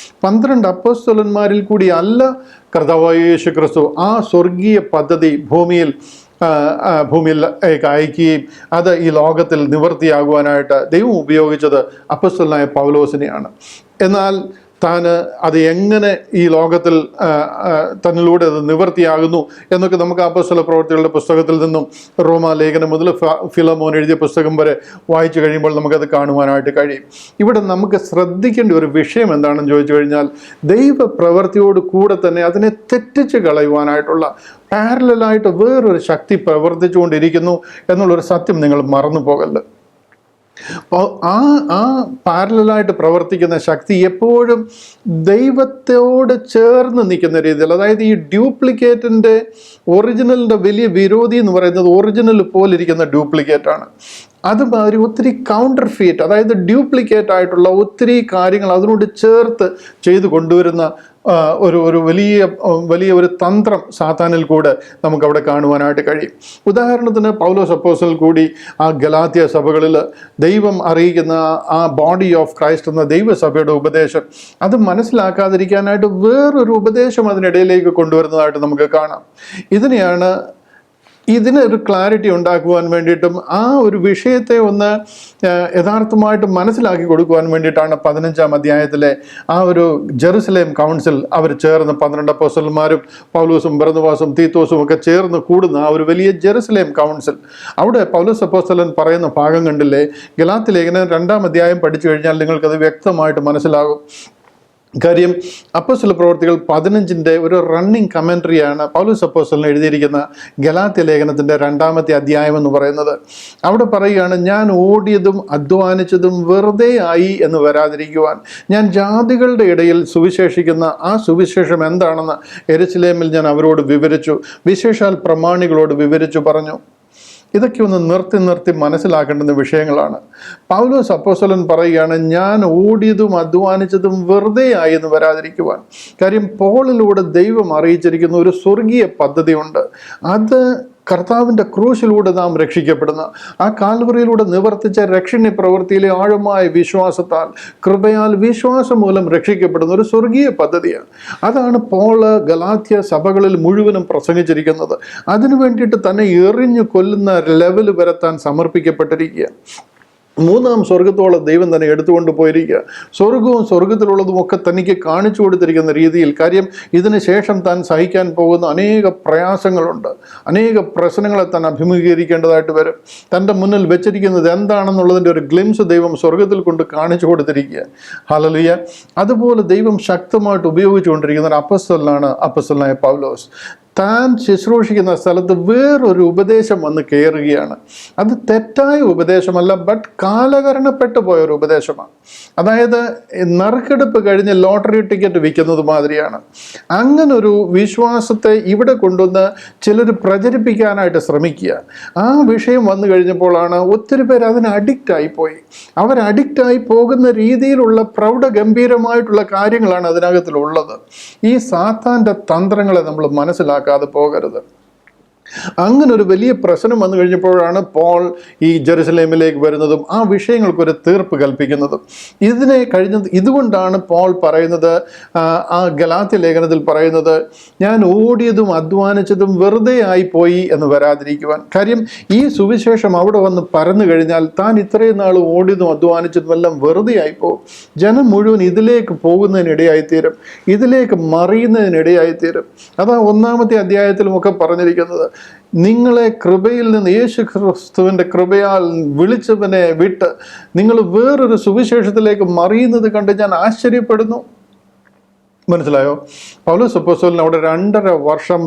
12 അപ്പോസ്തലന്മാരിൽ കൂടി അല്ല കർത്താവായ യേശു ക്രിസ്തു ആ സ്വർഗീയ പദ്ധതി ഭൂമിയിൽ അയക്കുകയും അത് ഈ ലോകത്തിൽ നിവൃത്തിയാകുവാനായിട്ട് ദൈവം ഉപയോഗിച്ചത് അപ്പോസ്തലനായ പൗലോസിനെയാണ്. എന്നാൽ താൻ അത് എങ്ങനെ ഈ ലോകത്തിൽ തന്നിലൂടെ അത് നിവൃത്തിയാകുന്നു എന്നൊക്കെ നമുക്ക് അപ്പോസ്തല പ്രവൃത്തികളുടെ പുസ്തകത്തിൽ നിന്നും റോമാ ലേഖനം മുതൽ ഫിലമോൻ എഴുതിയ പുസ്തകം വരെ വായിച്ചു കഴിയുമ്പോൾ നമുക്കത് കാണുവാനായിട്ട് കഴിയും. ഇവിടെ നമുക്ക് ശ്രദ്ധിക്കേണ്ട ഒരു വിഷയം എന്താണെന്ന് ചോദിച്ചു കഴിഞ്ഞാൽ, ദൈവ പ്രവൃത്തിയോട് കൂടെ തന്നെ അതിനെ തെറ്റിച്ച് കളയുവാനായിട്ടുള്ള പാരലായിട്ട് വേറൊരു ശക്തി പ്രവർത്തിച്ചുകൊണ്ടിരിക്കുന്നു എന്നുള്ളൊരു സത്യം നിങ്ങൾ മറന്നു പോകല്ല്. ആ പാരലായിട്ട് പ്രവർത്തിക്കുന്ന ശക്തി എപ്പോഴും ദൈവത്തോട് ചേർന്ന് നിൽക്കുന്ന രീതിയിൽ, അതായത് ഈ ഡ്യൂപ്ലിക്കേറ്റിൻ്റെ ഒറിജിനലിൻ്റെ വലിയ വിരോധി എന്ന് പറയുന്നത് ഒറിജിനൽ പോലിരിക്കുന്ന ഡ്യൂപ്ലിക്കേറ്റാണ്. അതുമാതിരി ഒത്തിരി കൗണ്ടർ ഫീറ്റ്, അതായത് ഡ്യൂപ്ലിക്കേറ്റ് ആയിട്ടുള്ള ഒത്തിരി കാര്യങ്ങൾ അതിനോട് ചേർത്ത് ചെയ്തു കൊണ്ടുവരുന്ന ഒരു വലിയ ഒരു തന്ത്രം സാത്താനിൽ കൂടെ നമുക്കവിടെ കാണുവാനായിട്ട് കഴിയും. ഉദാഹരണത്തിന് പൗലോസ് അപ്പോസ്തലൻ കൂടി ആ ഗലാത്യ സഭകളിൽ ദൈവം അറിയിക്കുന്ന ആ ബോഡി ഓഫ് ക്രൈസ്റ്റ് എന്ന ദൈവസഭയുടെ ഉപദേശം അത് മനസ്സിലാക്കാതിരിക്കാനായിട്ട് വേറൊരു ഉപദേശം അതിനിടയിലേക്ക് കൊണ്ടുവരുന്നതായിട്ട് നമുക്ക് കാണാം. ഇതിനെയാണ് ഇതിന് ഒരു ക്ലാരിറ്റി ഉണ്ടാക്കുവാൻ വേണ്ടിയിട്ടും ആ ഒരു വിഷയത്തെ ഒന്ന് യഥാർത്ഥമായിട്ട് മനസ്സിലാക്കി കൊടുക്കുവാൻ വേണ്ടിയിട്ടാണ് 15-ാം അധ്യായത്തിലെ ആ ഒരു ജെറുസലേം കൗൺസിൽ അവർ ചേർന്ന് 12 അപ്പോസ്തലന്മാരും പൗലോസും ബർന്നബാസും തീത്തോസും ഒക്കെ ചേർന്ന് കൂടുന്ന ആ ഒരു വലിയ ജെറുസലേം കൗൺസിൽ. അവിടെ പൗലോസ് അപ്പോസ്തലൻ പറയുന്ന ഭാഗം കണ്ടില്ലേ, ഗലാത്യ ലേഖനം 2-ാം അധ്യായം പഠിച്ചു കഴിഞ്ഞാൽ നിങ്ങൾക്കത് വ്യക്തമായിട്ട് മനസ്സിലാകും. കാര്യം അപ്പോസ്തല പ്രവൃത്തികൾ 15-ന്റെ ഒരു റണ്ണിങ് കമൻട്രിയാണ് പൗലോസ് അപ്പോസ്തലൻ എഴുതിയിരിക്കുന്ന ഗലാത്യ ലേഖനത്തിൻ്റെ 2-ാമത്തെ അധ്യായം എന്ന് പറയുന്നത്. അവിടെ പറയുകയാണ്, ഞാൻ ഓടിയതും അധ്വാനിച്ചതും വെറുതെ ആയി എന്ന് വരാതിരിക്കുവാൻ ഞാൻ ജാതികളുടെ ഇടയിൽ സുവിശേഷിക്കുന്ന ആ സുവിശേഷം എന്താണെന്ന് യെരൂശലേമിൽ ഞാൻ അവരോട് വിവരിച്ചു, വിശേഷാൽ പ്രമാണികളോട് വിവരിച്ചു പറഞ്ഞു. ഇതൊക്കെ ഒന്ന് നിർത്തി മനസ്സിലാക്കേണ്ടുന്ന വിഷയങ്ങളാണ്. പൗലോസ് അപ്പോസ്തലൻ പറയുകയാണ്, ഞാൻ ഓടിയതും അധ്വാനിച്ചതും വെറുതെ ആയി എന്ന് വരാതിരിക്കുവാൻ. കാര്യം പോളിലൂടെ ദൈവം അറിയിച്ചിരിക്കുന്ന ഒരു സ്വർഗീയ പദ്ധതിയുണ്ട്. അത് കർത്താവിൻ്റെ ക്രൂശിലൂടെ നാം രക്ഷിക്കപ്പെടുന്ന, ആ കാൽവറിയിലൂടെ നിവർത്തിച്ച രക്ഷണ പ്രവൃത്തിയിലെ ആഴമായ വിശ്വാസത്താൽ, കൃപയാൽ, വിശ്വാസം മൂലം രക്ഷിക്കപ്പെടുന്ന ഒരു സ്വർഗീയ പദ്ധതിയാണ്. അതാണ് പോള് ഗലാത്യ സഭകളിൽ മുഴുവനും പ്രസംഗിച്ചിരിക്കുന്നത്. അതിനു വേണ്ടിയിട്ട് തന്നെ എറിഞ്ഞു കൊല്ലുന്ന ലെവൽ വരെ താൻ സമർപ്പിക്കപ്പെട്ടിരിക്കുക. 3-ാം സ്വർഗത്തോളം ദൈവം തന്നെ എടുത്തുകൊണ്ട് പോയിരിക്കുക. സ്വർഗവും സ്വർഗത്തിലുള്ളതും ഒക്കെ തനിക്ക് കാണിച്ചു കൊടുത്തിരിക്കുന്ന രീതിയിൽ. കാര്യം ഇതിന് ശേഷം താൻ സഹിക്കാൻ പോകുന്ന അനേക പ്രയാസങ്ങളുണ്ട്, അനേക പ്രശ്നങ്ങളെ താൻ അഭിമുഖീകരിക്കേണ്ടതായിട്ട് വരും. തൻ്റെ മുന്നിൽ വെച്ചിരിക്കുന്നത് എന്താണെന്നുള്ളതിൻ്റെ ഒരു ഗ്ലിംസ് ദൈവം സ്വർഗത്തിൽ കൊണ്ട് കാണിച്ചു കൊടുത്തിരിക്കുക. ഹല്ലേലൂയ. അതുപോലെ ദൈവം ശക്തമായിട്ട് ഉപയോഗിച്ചുകൊണ്ടിരിക്കുന്ന ഒരു അപ്പോസ്തലനായ പൗലോസ്. താൻ ശുശ്രൂഷിക്കുന്ന സ്ഥലത്ത് വേറൊരു ഉപദേശം വന്ന് കയറുകയാണ്. അത് തെറ്റായ ഉപദേശമല്ല, ബട്ട് കാലകരണപ്പെട്ടു പോയൊരു ഉപദേശമാണ്. അതായത് നറുക്കെടുപ്പ് കഴിഞ്ഞ് ലോട്ടറി ടിക്കറ്റ് വിൽക്കുന്നത് മാതിരിയാണ്. അങ്ങനൊരു വിശ്വാസത്തെ ഇവിടെ കൊണ്ടുവന്ന് ചിലർ പ്രചരിപ്പിക്കാനായിട്ട് ശ്രമിക്കുക. ആ വിഷയം വന്നു കഴിഞ്ഞപ്പോഴാണ് ഒത്തിരി പേർ അതിന് അഡിക്റ്റായിപ്പോയി. അവർ അഡിക്റ്റായി പോകുന്ന രീതിയിലുള്ള പ്രൗഢഗംഭീരമായിട്ടുള്ള കാര്യങ്ങളാണ് അതിനകത്തിലുള്ളത്. ഈ സാത്താൻ്റെ തന്ത്രങ്ങളെ നമ്മൾ മനസ്സിലാക്കാതെ പോകരുത്. അങ്ങനെ ഒരു വലിയ പ്രശ്നം വന്നു കഴിഞ്ഞപ്പോഴാണ് പോൾ ഈ ജെറുസലേമിലേക്ക് വരുന്നതും ആ വിഷയങ്ങൾക്കൊരു തീർപ്പ് കൽപ്പിക്കുന്നതും. ഇതുകൊണ്ടാണ് പോൾ പറയുന്നത്, ആ ഗലാത്യ ലേഖനത്തിൽ പറയുന്നത്, ഞാൻ ഓടിയതും അധ്വാനിച്ചതും വെറുതെ ആയിപ്പോയി എന്ന് വരാതിരിക്കുവാൻ. കാര്യം ഈ സുവിശേഷം അവിടെ വന്ന് പരന്നു കഴിഞ്ഞാൽ താൻ ഇത്രയും നാൾ ഓടിയതും അധ്വാനിച്ചതും എല്ലാം വെറുതെ ആയിപ്പോവും. ജനം മുഴുവൻ ഇതിലേക്ക് പോകുന്നതിനിടയായിത്തീരും, ഇതിലേക്ക് മറിയുന്നതിനിടയായിത്തീരും. അതാ 1-ാമത്തെ അധ്യായത്തിലും ഒക്കെ പറഞ്ഞിരിക്കുന്നത്, നിങ്ങളെ കൃപയിൽ നിന്ന്, യേശു ക്രിസ്തുവിൻ്റെ കൃപയാൽ വിളിച്ചവനെ വിട്ട് നിങ്ങൾ വേറൊരു സുവിശേഷത്തിലേക്ക് മറിയുന്നത് കണ്ട് ഞാൻ ആശ്ചര്യപ്പെടുന്നു. മനസ്സിലായോ? പൗലോസ് അപ്പോസ്തലൻ അവിടെ 2.5 വർഷം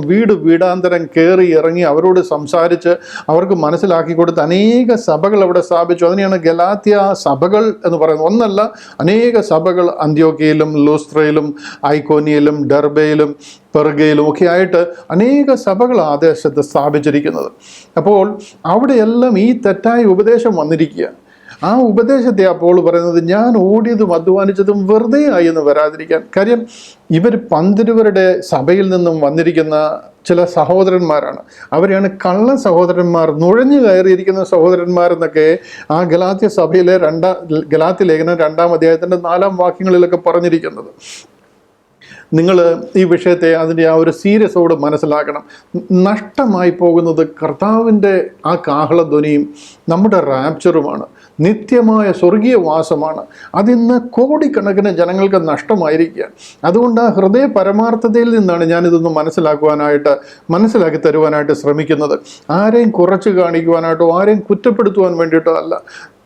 വീടാന്തരം കയറി ഇറങ്ങി അവരോട് സംസാരിച്ച് അവർക്ക് മനസ്സിലാക്കി കൊടുത്ത് അനേക സഭകൾ അവിടെ സ്ഥാപിച്ചു. അതിനെയാണ് ഗലാത്യ സഭകൾ എന്ന് പറയുന്നത്. ഒന്നല്ല, അനേക സഭകൾ അന്ത്യോക്യയിലും ലൂസ്ത്രയിലും ഐക്കോനിയയിലും ഡെർബയിലും പെർഗയിലും ഒക്കെ ആയിട്ട് അനേക സഭകൾ ആ ദേശത്ത് സ്ഥാപിച്ചിരിക്കുന്നത്. അപ്പോൾ അവിടെയെല്ലാം ഈ തെറ്റായ ഉപദേശം വന്നിരിക്കുക. ആ ഉപദേശത്തെ അപ്പോൾ പറയുന്നത്, ഞാൻ ഓടിയതും അധ്വാനിച്ചതും വെറുതെ ആയി എന്ന് വരാതിരിക്കാൻ. കാര്യം ഇവർ 12 സഭയിൽ നിന്നും വന്നിരിക്കുന്ന ചില സഹോദരന്മാരാണ്. അവരെയാണ് കള്ള സഹോദരന്മാർ, നുഴഞ്ഞു കയറിയിരിക്കുന്ന സഹോദരന്മാരെന്നൊക്കെ ആ ഗലാത്യ സഭയിലെ ഗലാത്യ ലേഖനം 2-ാം അധ്യായത്തിൻ്റെ 4-ാം വാക്യങ്ങളിലൊക്കെ പറഞ്ഞിരിക്കുന്നത്. നിങ്ങൾ ഈ വിഷയത്തെ അതിൻ്റെ ആ ഒരു സീരിയസോട് മനസ്സിലാക്കണം. നഷ്ടമായി പോകുന്നത് കർത്താവിൻ്റെ ആ കാഹളധ്വനിയും നമ്മുടെ റാപ്ചറുമാണ്, നിത്യമായ സ്വർഗീയ വാസമാണ്. അതിന്ന് കോടിക്കണക്കിന് ജനങ്ങൾക്ക് നഷ്ടമായിരിക്കുക. അതുകൊണ്ട് ആ ഹൃദയ പരമാർത്ഥതയിൽ നിന്നാണ് ഞാനിതൊന്ന് മനസ്സിലാക്കി തരുവാനായിട്ട് ശ്രമിക്കുന്നത്. ആരെയും കുറച്ച് കാണിക്കുവാനായിട്ടോ ആരെയും കുറ്റപ്പെടുത്തുവാൻ വേണ്ടിയിട്ടോ അല്ല.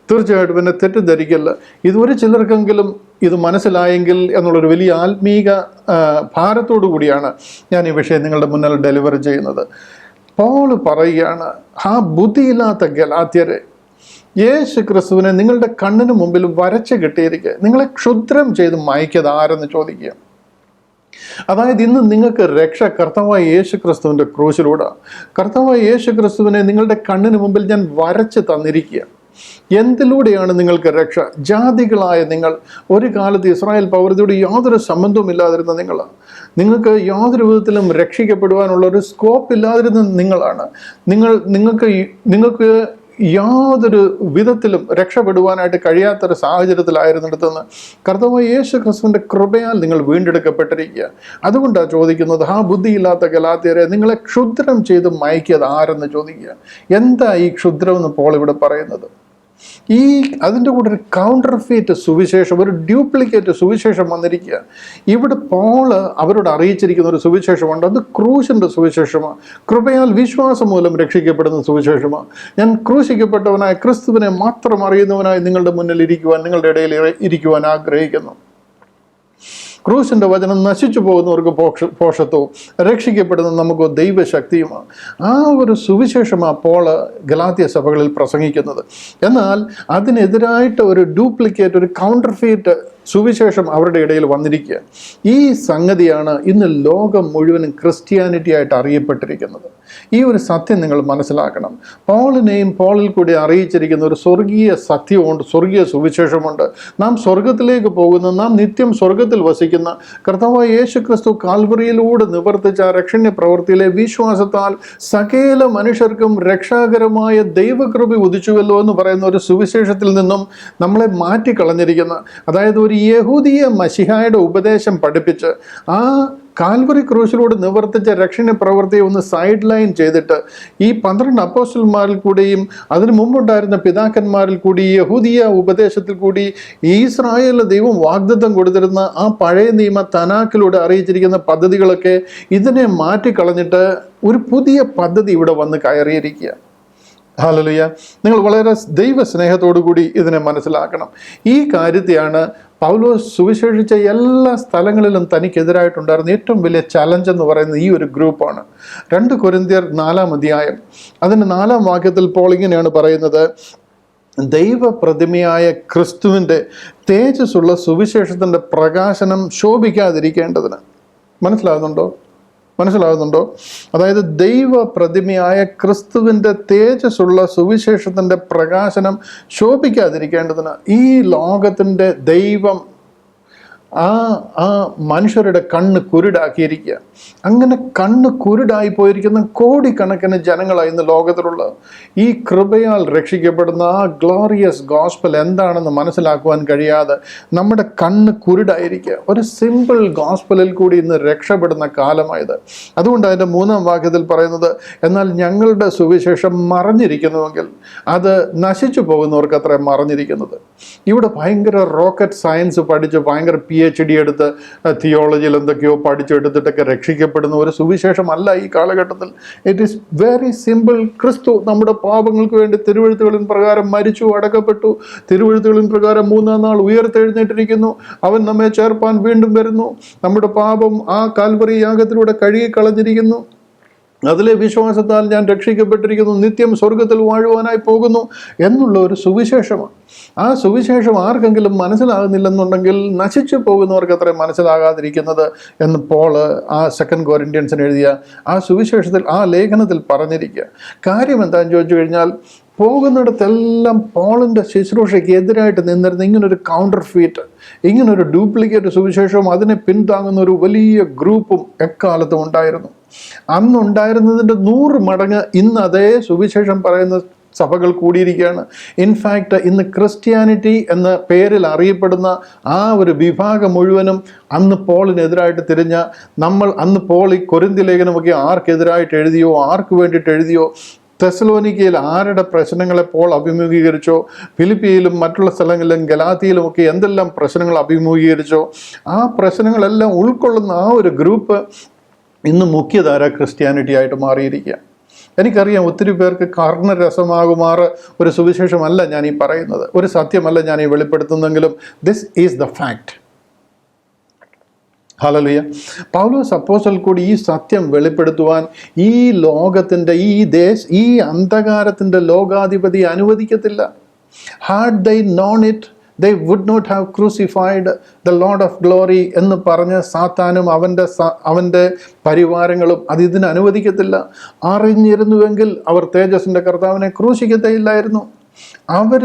തീർച്ചയായിട്ടും എന്നെ തെറ്റിദ്ധരിക്കല്ല. ഇതുവരെ ചിലർക്കെങ്കിലും ഇത് മനസ്സിലായെങ്കിൽ എന്നുള്ളൊരു വലിയ ആത്മീക ഭാരത്തോടു കൂടിയാണ് ഞാൻ ഈ വിഷയം നിങ്ങളുടെ മുന്നിൽ ഡെലിവർ ചെയ്യുന്നത്. പോൾ പറയുകയാണ്, ആ ബുദ്ധിയില്ലാത്ത ഗലാത്യരെ, യേശു ക്രിസ്തുവിനെ നിങ്ങളുടെ കണ്ണിന് മുമ്പിൽ വരച്ച് കെട്ടിയിരിക്കുക, നിങ്ങളെ ക്ഷുദ്രം ചെയ്ത് മയക്കിയത് ആരെന്ന് ചോദിക്കുക. അതായത് ഇന്ന് നിങ്ങൾക്ക് രക്ഷ കർത്താവായ യേശു ക്രിസ്തുവിൻ്റെ ക്രൂശിലൂടെ. കർത്താവായ യേശു ക്രിസ്തുവിനെ നിങ്ങളുടെ കണ്ണിന് മുമ്പിൽ ഞാൻ വരച്ച് തന്നിരിക്കുക. എന്തിലൂടെയാണ് നിങ്ങൾക്ക് രക്ഷ? ജാതികളായ നിങ്ങൾ, ഒരു കാലത്ത് ഇസ്രായേൽ പൗരതയോട് യാതൊരു സംബന്ധവും നിങ്ങളാണ്. നിങ്ങൾക്ക് യാതൊരു വിധത്തിലും രക്ഷിക്കപ്പെടുവാനുള്ള ഒരു സ്കോപ്പ് ഇല്ലാതിരുന്ന നിങ്ങളാണ്. നിങ്ങൾക്ക് യാതൊരു വിധത്തിലും രക്ഷപ്പെടുവാനായിട്ട് കഴിയാത്തൊരു സാഹചര്യത്തിലായിരുന്നിടത്തുനിന്ന് കർത്താവായ യേശു ക്രിസ്തുവിൻ്റെ കൃപയാൽ നിങ്ങൾ വീണ്ടെടുക്കപ്പെട്ടിരിക്കുക. അതുകൊണ്ടാണ് ചോദിക്കുന്നത്, ആ ബുദ്ധിയില്ലാത്ത ഗലാത്യരെ നിങ്ങളെ ക്ഷുദ്രം ചെയ്ത് മയക്കിയത് ആരെന്ന് ചോദിക്കുക. എന്താ ഈ ക്ഷുദ്രം എന്ന് പോൾ ഇവിടെ പറയുന്നത്? അതിൻ്റെ കൂടെ ഒരു കൗണ്ടർഫീറ്റ് സുവിശേഷം, ഒരു ഡ്യൂപ്ലിക്കേറ്റ് സുവിശേഷം വന്നിരിക്കുക. ഇവിടെ പോള് അവരോട് അറിയിച്ചിരിക്കുന്ന ഒരു സുവിശേഷമുണ്ട്. അത് ക്രൂശിൻ്റെ സുവിശേഷമാണ്. കൃപയാൽ വിശ്വാസം മൂലം രക്ഷിക്കപ്പെടുന്ന സുവിശേഷമാണ്. ഞാൻ ക്രൂശിക്കപ്പെട്ടവനായ ക്രിസ്തുവിനെ മാത്രം അറിയുന്നവനായി നിങ്ങളുടെ മുന്നിൽ ഇരിക്കുവാൻ, നിങ്ങളുടെ ഇടയിൽ ഇരിക്കുവാൻ ആഗ്രഹിക്കുന്നു. ക്രൂശിൻ്റെ വചനം നശിച്ചു പോകുന്നവർക്ക് പോഷത്വവും രക്ഷിക്കപ്പെടുന്ന നമുക്ക് ദൈവശക്തിയുമാണ്. ആ ഒരു സുവിശേഷമാണ് പോള് ഗലാത്യ സഭകളിൽ പ്രസംഗിക്കുന്നത്. എന്നാൽ അതിനെതിരായിട്ട് ഒരു ഡ്യൂപ്ലിക്കേറ്റ്, ഒരു കൗണ്ടർഫീറ്റ് സുവിശേഷം അവരുടെ ഇടയിൽ വന്നിരിക്കുക. ഈ സംഗതിയാണ് ഇന്ന് ലോകം മുഴുവനും ക്രിസ്ത്യാനിറ്റി ആയിട്ട് അറിയപ്പെട്ടിരിക്കുന്നത്. ഈ ഒരു സത്യം നിങ്ങൾ മനസ്സിലാക്കണം. പോളിനെയും പോളിൽ കൂടി അറിയിച്ചിരിക്കുന്ന ഒരു സ്വർഗീയ സത്യമുണ്ട്, സ്വർഗീയ സുവിശേഷമുണ്ട്. നാം സ്വർഗത്തിലേക്ക് പോകുന്ന, നാം നിത്യം സ്വർഗത്തിൽ വസിക്കുന്ന കർത്താവായ യേശു ക്രിസ്തു കാൽവറിയിലൂടെ നിവർത്തിച്ച രക്ഷണ്യ പ്രവൃത്തിയിലെ വിശ്വാസത്താൽ സകല മനുഷ്യർക്കും രക്ഷാകരമായ ദൈവകൃപ ഉദിച്ചുവല്ലോ എന്ന് പറയുന്ന ഒരു സുവിശേഷത്തിൽ നിന്നും നമ്മളെ മാറ്റിക്കളഞ്ഞിരിക്കുന്ന, അതായത് ഒരു യഹൂദിയ മശിഹായുടെ ഉപദേശം പഠിപ്പിച്ച് ആ കാൽവറി ക്രൂശിലൂടെ നിവർത്തിച്ച രക്ഷണ പ്രവൃത്തിയെ ഒന്ന് സൈഡ് ലൈൻ ചെയ്തിട്ട് ഈ 12 അപ്പോസ്റ്റലന്മാരിൽ കൂടിയും അതിനു മുമ്പുണ്ടായിരുന്ന പിതാക്കന്മാരിൽ കൂടി യഹൂദിയ ഉപദേശത്തിൽ കൂടി ഇസ്രായേലിന് ദൈവം വാഗ്ദത്തം കൊടുത്തിരുന്ന ആ പഴയ നിയമ തനാക്കിലൂടെ അറിയിച്ചിരിക്കുന്ന പദ്ധതികളൊക്കെ ഇതിനെ മാറ്റിക്കളഞ്ഞിട്ട് ഒരു പുതിയ പദ്ധതി ഇവിടെ വന്ന് കയറിയിരിക്കുക. ഹല്ലേലൂയ. നിങ്ങൾ വളരെ ദൈവസ്നേഹത്തോടു കൂടി ഇതിനെ മനസ്സിലാക്കണം. ഈ കാര്യത്തെയാണ് പൗലോസ് സുവിശേഷിച്ച എല്ലാ സ്ഥലങ്ങളിലും തനിക്കെതിരായിട്ടുണ്ടായിരുന്ന ഏറ്റവും വലിയ ചലഞ്ച് എന്ന് പറയുന്നത് ഈ ഒരു ഗ്രൂപ്പാണ്. 2 കൊരിന്ത്യർ 4-ാം അധ്യായം അതിൻ്റെ 4-ാം വാക്യത്തിൽ പോൾ ഇങ്ങനെയാണ് പറയുന്നത്: ദൈവപ്രതിമയായ ക്രിസ്തുവിൻ്റെ തേജസ്സുള്ള സുവിശേഷത്തിൻ്റെ പ്രകാശനം ശോഭിക്കാതിരിക്കേണ്ടതിന്. മനസ്സിലാകുന്നുണ്ടോ? അതായത് ദൈവപ്രതിമയായ ക്രിസ്തുവിൻ്റെ തേജസ്സുള്ള സുവിശേഷത്തിൻ്റെ പ്രകാശനം ശോഭിക്കാതിരിക്കേണ്ടതിന് ഈ ലോകത്തിൻ്റെ ദൈവം ആ മനുഷ്യരുടെ കണ്ണ് കുരുടാക്കിയിരിക്കുക. അങ്ങനെ കണ്ണ് കുരുടായി പോയിരിക്കുന്ന കോടിക്കണക്കിന് ജനങ്ങളാണ് ഇന്ന് ലോകത്തിലുള്ളത്. ഈ കൃപയാൽ രക്ഷിക്കപ്പെടുന്ന ആ ഗ്ലോറിയസ് ഗോസ്പൽ എന്താണെന്ന് മനസ്സിലാക്കുവാൻ കഴിയാതെ നമ്മുടെ കണ്ണ് കുരുടായിരിക്കുക. ഒരു സിമ്പിൾ ഗോസ്പലിൽ കൂടി ഇന്ന് രക്ഷപ്പെടുന്ന കാലമായത്. അതുകൊണ്ട് അതിൻ്റെ 3-ാം വാക്യത്തിൽ പറയുന്നത്, എന്നാൽ ഞങ്ങളുടെ സുവിശേഷം മറഞ്ഞിരിക്കുന്നുവെങ്കിൽ അത് നശിച്ചു പോകുന്നവർക്ക് അത്ര മറഞ്ഞിരിക്കുന്നത്. ഇവിടെ ഭയങ്കര റോക്കറ്റ് സയൻസ് പഠിച്ച് ഭയങ്കര PhD എടുത്ത് തിയോളജിയിൽ എന്തൊക്കെയോ പഠിച്ചെടുത്തിട്ടൊക്കെ രക്ഷിക്കപ്പെടുന്ന ഒരു സുവിശേഷമല്ല ഈ കാലഘട്ടത്തിൽ. It is very simple. ക്രിസ്തു നമ്മുടെ പാപങ്ങൾക്ക് വേണ്ടി തിരുവെഴുത്തുകളിൻ പ്രകാരം മരിച്ചു, അടക്കപ്പെട്ടു, തിരുവെഴുത്തുകളിൻ പ്രകാരം 3-ാം നാൾ ഉയർത്തെഴുന്നേറ്റിരിക്കുന്നു, അവൻ നമ്മെ ചേർപ്പാൻ വീണ്ടും വരുന്നു, നമ്മുടെ പാപം ആ കാൽവറി യാഗത്തിലൂടെ കഴുകിക്കളഞ്ഞിരിക്കുന്നു, അതിലെ വിശ്വാസത്താൽ ഞാൻ രക്ഷിക്കപ്പെട്ടിരിക്കുന്നു, നിത്യം സ്വർഗത്തിൽ വാഴുവാനായി പോകുന്നു എന്നുള്ള ഒരു സുവിശേഷമാണ്. ആ സുവിശേഷം ആർക്കെങ്കിലും മനസ്സിലാകുന്നില്ലെന്നുണ്ടെങ്കിൽ നശിച്ചു പോകുന്നവർക്ക് അത്ര മനസ്സിലാകാതിരിക്കുന്നത് എന്ന് പോള് ആ 2 കൊരിന്ത്യൻസിന് എഴുതിയ ആ സുവിശേഷത്തിൽ, ആ ലേഖനത്തിൽ പറഞ്ഞിരിക്കുക. കാര്യം എന്താണെന്ന് ചോദിച്ചു കഴിഞ്ഞാൽ, പോകുന്നിടത്തെല്ലാം പോളിൻ്റെ ശുശ്രൂഷയ്ക്ക് എതിരായിട്ട് നിന്നിരുന്ന ഇങ്ങനൊരു കൗണ്ടർ ഫീറ്റ്, ഇങ്ങനൊരു ഡ്യൂപ്ലിക്കേറ്റ് സുവിശേഷവും അതിനെ പിന്താങ്ങുന്ന ഒരു വലിയ ഗ്രൂപ്പും എക്കാലത്തും ഉണ്ടായിരുന്നു. അന്നുണ്ടായിരുന്നതിൻ്റെ 100 മടങ്ങ് ഇന്ന് അതേ സുവിശേഷം പറയുന്ന സഭകൾ കൂടിയിരിക്കുകയാണ്. ഇൻഫാക്റ്റ് ഇന്ന് ക്രിസ്ത്യാനിറ്റി എന്ന പേരിൽ അറിയപ്പെടുന്ന ആ ഒരു വിഭാഗം മുഴുവനും അന്ന് പോളിനെതിരായിട്ട് തിരിഞ്ഞ, നമ്മൾ അന്ന് പോൾ ഈ കൊരിന്ത്യ ലേഖനമൊക്കെ ആർക്കെതിരായിട്ട് എഴുതിയോ, ആർക്ക് വേണ്ടിയിട്ട് എഴുതിയോ, തെസ്സലോനിക്കയിൽ ആരുടെ പ്രശ്നങ്ങളെ പോൾ അഭിമുഖീകരിച്ചോ, ഫിലിപ്പിയിലും മറ്റുള്ള സ്ഥലങ്ങളിലും ഗലാത്തിയിലുമൊക്കെ എന്തെല്ലാം പ്രശ്നങ്ങൾ അഭിമുഖീകരിച്ചോ, ആ പ്രശ്നങ്ങളെല്ലാം ഉൾക്കൊള്ളുന്ന ആ ഒരു ഗ്രൂപ്പ് ഇന്ന് മുഖ്യധാര ക്രിസ്ത്യാനിറ്റി ആയിട്ട് മാറിയിരിക്കുക. എനിക്കറിയാം ഒത്തിരി പേർക്ക് കർണരസമാകുമാറ് ഒരു സുവിശേഷമല്ല ഞാൻ ഈ പറയുന്നത്, ഒരു സത്യമല്ല ഞാൻ ഈ വെളിപ്പെടുത്തുന്നെങ്കിലും this is the fact. Hallelujah. പൗലോസ് അപ്പോസ്തലൻ കൂടി ഈ സത്യം വെളിപ്പെടുത്തുവാൻ ഈ ലോകത്തിൻ്റെ ഈ അന്ധകാരത്തിൻ്റെ ലോകാധിപതി അനുവദിക്കത്തില്ല. Had they known it they would not have crucified the Lord of glory എന്ന് പറഞ്ഞ സാത്താനും അവൻ്റെ പരിവാരങ്ങളും ഇതിന് അനുവദിക്കത്തില്ല. അറിഞ്ഞിരുന്നുവെങ്കിൽ അവർ തേജസ്സിൻ്റെ കർത്താവിനെ ക്രൂശിക്കത്തേയില്ലായിരുന്നു. അവർ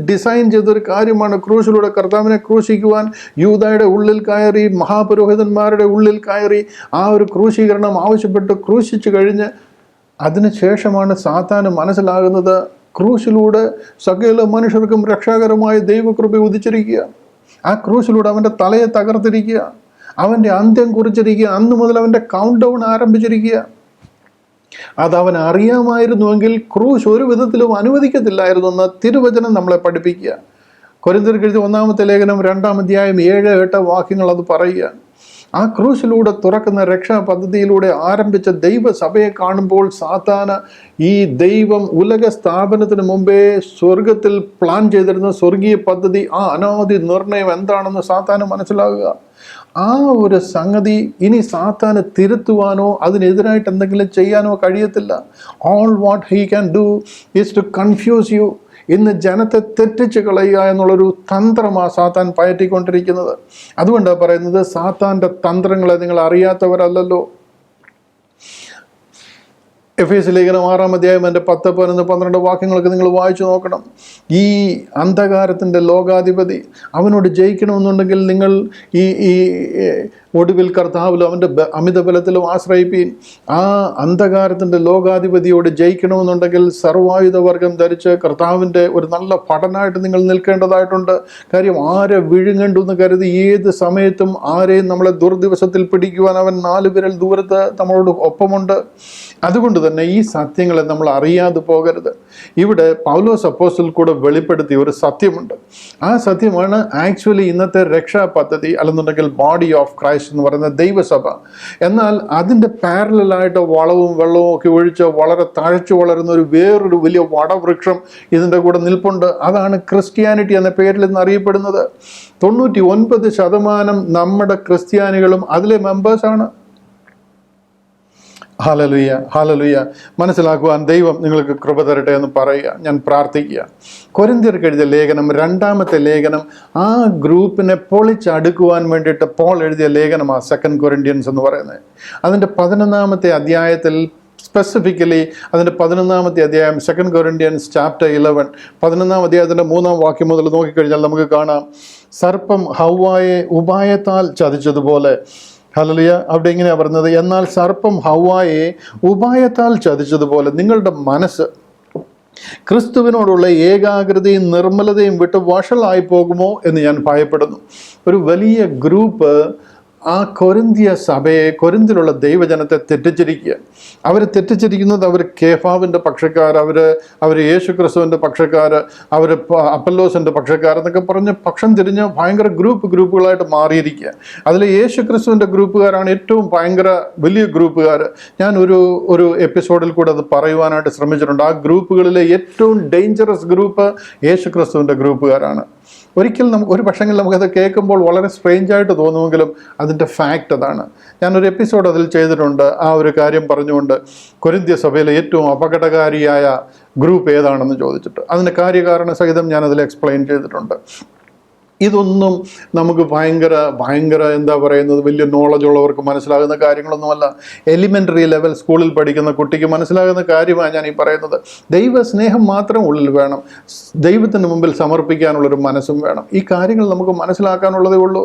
ഡിസൈൻ ചെയ്തൊരു കാര്യമാണ് ക്രൂശിലൂടെ കർത്താവിനെ ക്രൂശിക്കുവാൻ. യൂദായുടെ ഉള്ളിൽ കയറി, മഹാപുരോഹിതന്മാരുടെ ഉള്ളിൽ കയറി ആ ഒരു ക്രൂശീകരണം ആവശ്യപ്പെട്ട് ക്രൂശിച്ചു കഴിഞ്ഞ് അതിനുശേഷമാണ് സാത്താന് മനസ്സിലാകുന്നത് ക്രൂശിലൂടെ സകല മനുഷ്യർക്കും രക്ഷാകരമായ ദൈവകൃപ ഉദിച്ചിരിക്കുക. ആ ക്രൂശിലൂടെ അവൻ്റെ തലയെ തകർത്തിരിക്കുക, അവൻ്റെ അന്ത്യം കുറിച്ചിരിക്കുക. അന്ന് മുതൽ അവൻ്റെ കൗണ്ട് ഡൗൺ ആരംഭിച്ചിരിക്കുക. അതവൻ അറിയാമായിരുന്നുവെങ്കിൽ ക്രൂശ് ഒരു വിധത്തിലും അനുവദിക്കത്തില്ലായിരുന്നു എന്ന് തിരുവചനം നമ്മളെ പഠിപ്പിക്കുക. കൊരിന്ത്യർക്ക് എഴുതിയ 1-ാമത്തെ ലേഖനം 2-ാം അധ്യായം 7-8 വാക്യങ്ങൾ അത് പറയുക. ആ ക്രൂശിലൂടെ തുറക്കുന്ന രക്ഷാ പദ്ധതിയിലൂടെ ആരംഭിച്ച ദൈവസഭയെ കാണുമ്പോൾ സാത്താന് ഈ ദൈവം ഉലക സ്ഥാപനത്തിന് മുമ്പേ സ്വർഗത്തിൽ പ്ലാൻ ചെയ്തിരുന്ന സ്വർഗീയ പദ്ധതി, ആ അനാദി നിർണയം എന്താണെന്ന് സാത്താന് മനസ്സിലാകുക. ആ ഒരു സംഗതി ഇനി സാത്താന് തിരുത്തുവാനോ അതിനെതിരായിട്ട് എന്തെങ്കിലും ചെയ്യാനോ കഴിയത്തില്ല. All what he can do is to confuse you. ഇന്ന് ജനത്തെ തെറ്റിച്ച് കളയുക എന്നുള്ളൊരു തന്ത്രമാണ് സാത്താൻ പയറ്റിക്കൊണ്ടിരിക്കുന്നത്. അതുകൊണ്ടാണ് പറയുന്നത്, സാത്താൻ്റെ തന്ത്രങ്ങളെ നിങ്ങൾ അറിയാത്തവരല്ലല്ലോ. എഫേസ്യ ലേഖനം 6-ാം അധ്യായം 10, 11, 12 വാക്യങ്ങളൊക്കെ നിങ്ങൾ വായിച്ചു നോക്കണം. ഈ അന്ധകാരത്തിൻ്റെ ലോകാധിപതി, അവനോട് ജയിക്കണമെന്നുണ്ടെങ്കിൽ നിങ്ങൾ ഈ ഒടുവിൽ കർത്താവിലും അവൻ്റെ അമിത ബലത്തിലും ആശ്രയിപ്പീൻ. ആ അന്ധകാരത്തിൻ്റെ ലോകാധിപതിയോട് ജയിക്കണമെന്നുണ്ടെങ്കിൽ സർവായുധവർഗം ധരിച്ച് കർത്താവിൻ്റെ ഒരു നല്ല ഭടനായിട്ട് നിങ്ങൾ നിൽക്കേണ്ടതായിട്ടുണ്ട്. കാര്യം, ആരെ വിഴുങ്ങണ്ടെന്ന് കരുതി ഏത് സമയത്തും ആരെയും നമ്മളെ ദുർദിവസത്തിൽ പിടിക്കുവാൻ അവൻ 4 വിരൽ ദൂരത്ത് നമ്മളോട് ഒപ്പമുണ്ട്. അതുകൊണ്ട് തന്നെ ഈ സത്യങ്ങളെ നമ്മൾ അറിയാതെ പോകരുത്. ഇവിടെ പൗലോസ് അപ്പോസ്തലൻ കൂടെ വെളിപ്പെടുത്തിയ ഒരു സത്യമുണ്ട്. ആ സത്യമാണ് ആക്ച്വലി ഇന്നത്തെ രക്ഷാ പദ്ധതി, അല്ലെന്നുണ്ടെങ്കിൽ ബോഡി ഓഫ് ക്രൈസ്റ്റ് എന്ന് പറയുന്ന ദൈവസഭ. എന്നാൽ അതിൻ്റെ പാരലായിട്ട് വളവും വെള്ളവും ഒക്കെ ഒഴിച്ച് വളരെ തഴച്ചു വളരുന്ന വേറൊരു വലിയ വടവൃക്ഷം ഇതിൻ്റെ കൂടെ നിൽപ്പുണ്ട്. അതാണ് ക്രിസ്ത്യാനിറ്റി എന്ന പേരിൽ ഇന്ന് അറിയപ്പെടുന്നത്. 99% നമ്മുടെ ക്രിസ്ത്യാനികളും അതിലെ മെമ്പേഴ്സാണ്. Hallelujah, hallelujah. മനസ്സിലാക്കുവാൻ ദൈവം നിങ്ങൾക്ക് കൃപ തരട്ടെ എന്ന് പറയുക, ഞാൻ പ്രാർത്ഥിക്കുക. കൊരിന്ത്യർക്ക് എഴുതിയ ലേഖനം, 2-ാമത്തെ ലേഖനം, ആ ഗ്രൂപ്പിനെ പൊളിച്ചടുക്കുവാൻ വേണ്ടിയിട്ട് പോൾ എഴുതിയ ലേഖനമാണ് 2 കൊരിന്ത്യൻസ് എന്ന് പറയുന്നത്. അതിൻ്റെ 11-ാമത്തെ അധ്യായത്തിൽ സ്പെസിഫിക്കലി അതിൻ്റെ 11-ാമത്തെ അധ്യായം 2 കൊരിന്ത്യൻസ് ചാപ്റ്റർ 11, 11-ാം അധ്യായത്തിൻ്റെ 3-ാം വാക്യം മുതൽ നോക്കിക്കഴിഞ്ഞാൽ നമുക്ക് കാണാം, സർപ്പം ഹവ്വായെ ഉപായത്താൽ ചതിച്ചതുപോലെ. ഹല്ലേലൂയ. അവിടെ ഇങ്ങനെയാണ് പറയുന്നത്, എന്നാൽ സർപ്പം ഹവ്വായെ ഉപായത്താൽ ചതിച്ചതുപോലെ നിങ്ങളുടെ മനസ്സ് ക്രിസ്തുവിനോടുള്ള ഏകാഗ്രതയും നിർമ്മലതയും വിട്ട് വഷളായി പോകുമോ എന്ന് ഞാൻ ഭയപ്പെടുന്നു. ഒരു വലിയ ഗ്രൂപ്പ് ആ കൊരിന്ത്യ സഭയെ, കൊരിന്തിലുള്ള ദൈവജനത്തെ തെറ്റിച്ചിരിക്കുക. അവർ തെറ്റിച്ചിരിക്കുന്നത്, അവർ കേഫാവിൻ്റെ പക്ഷക്കാർ, അവർ യേശു ക്രിസ്തുവിൻ്റെ പക്ഷക്കാർ, അവർ അപ്പല്ലോസിൻ്റെ പക്ഷക്കാരെന്നൊക്കെ പറഞ്ഞ് പക്ഷം തിരിഞ്ഞ് ഭയങ്കര ഗ്രൂപ്പുകളായിട്ട് മാറിയിരിക്കുക. അതിൽ യേശു ക്രിസ്തുവിൻ്റെ ഗ്രൂപ്പുകാരാണ് ഏറ്റവും ഭയങ്കര വലിയ ഗ്രൂപ്പുകാർ. ഞാൻ ഒരു എപ്പിസോഡിൽ കൂടെ അത് പറയുവാനായിട്ട് ശ്രമിച്ചിട്ടുണ്ട്. ആ ഗ്രൂപ്പുകളിലെ ഏറ്റവും ഡേഞ്ചറസ് ഗ്രൂപ്പ് യേശു ക്രിസ്തുവിൻ്റെ ഗ്രൂപ്പുകാരാണ്. ഒരു പക്ഷെങ്കിൽ നമുക്കത് കേൾക്കുമ്പോൾ വളരെ സ്ട്രേഞ്ചായിട്ട് തോന്നുമെങ്കിലും അതിൻ്റെ ഫാക്റ്റ് അതാണ്. ഞാനൊരു എപ്പിസോഡ് അതിൽ ചെയ്തിട്ടുണ്ട്, ആ ഒരു കാര്യം പറഞ്ഞുകൊണ്ട് കൊരിന്ത്യ സഭയിലെ ഏറ്റവും അപകടകാരിയായ ഗ്രൂപ്പ് ഏതാണെന്ന് ചോദിച്ചിട്ട് അതിൻ്റെ കാര്യകാരണ സഹിതം ഞാനതിൽ എക്സ്പ്ലെയിൻ ചെയ്തിട്ടുണ്ട്. ഇതൊന്നും നമുക്ക് ഭയങ്കര എന്താ പറയുന്നത്, വലിയ നോളജ് ഉള്ളവർക്ക് മനസ്സിലാകുന്ന കാര്യങ്ങളൊന്നുമല്ല. എലിമെൻ്ററി ലെവൽ സ്കൂളിൽ പഠിക്കുന്ന കുട്ടിക്ക് മനസ്സിലാകുന്ന കാര്യമാണ് ഞാൻ ഈ പറയുന്നത്. ദൈവസ്നേഹം മാത്രം ഉള്ളിൽ വേണം, ദൈവത്തിന് മുമ്പിൽ സമർപ്പിക്കാനുള്ളൊരു മനസ്സും വേണം. ഈ കാര്യങ്ങൾ നമുക്ക് മനസ്സിലാക്കാനുള്ളതേ ഉള്ളൂ.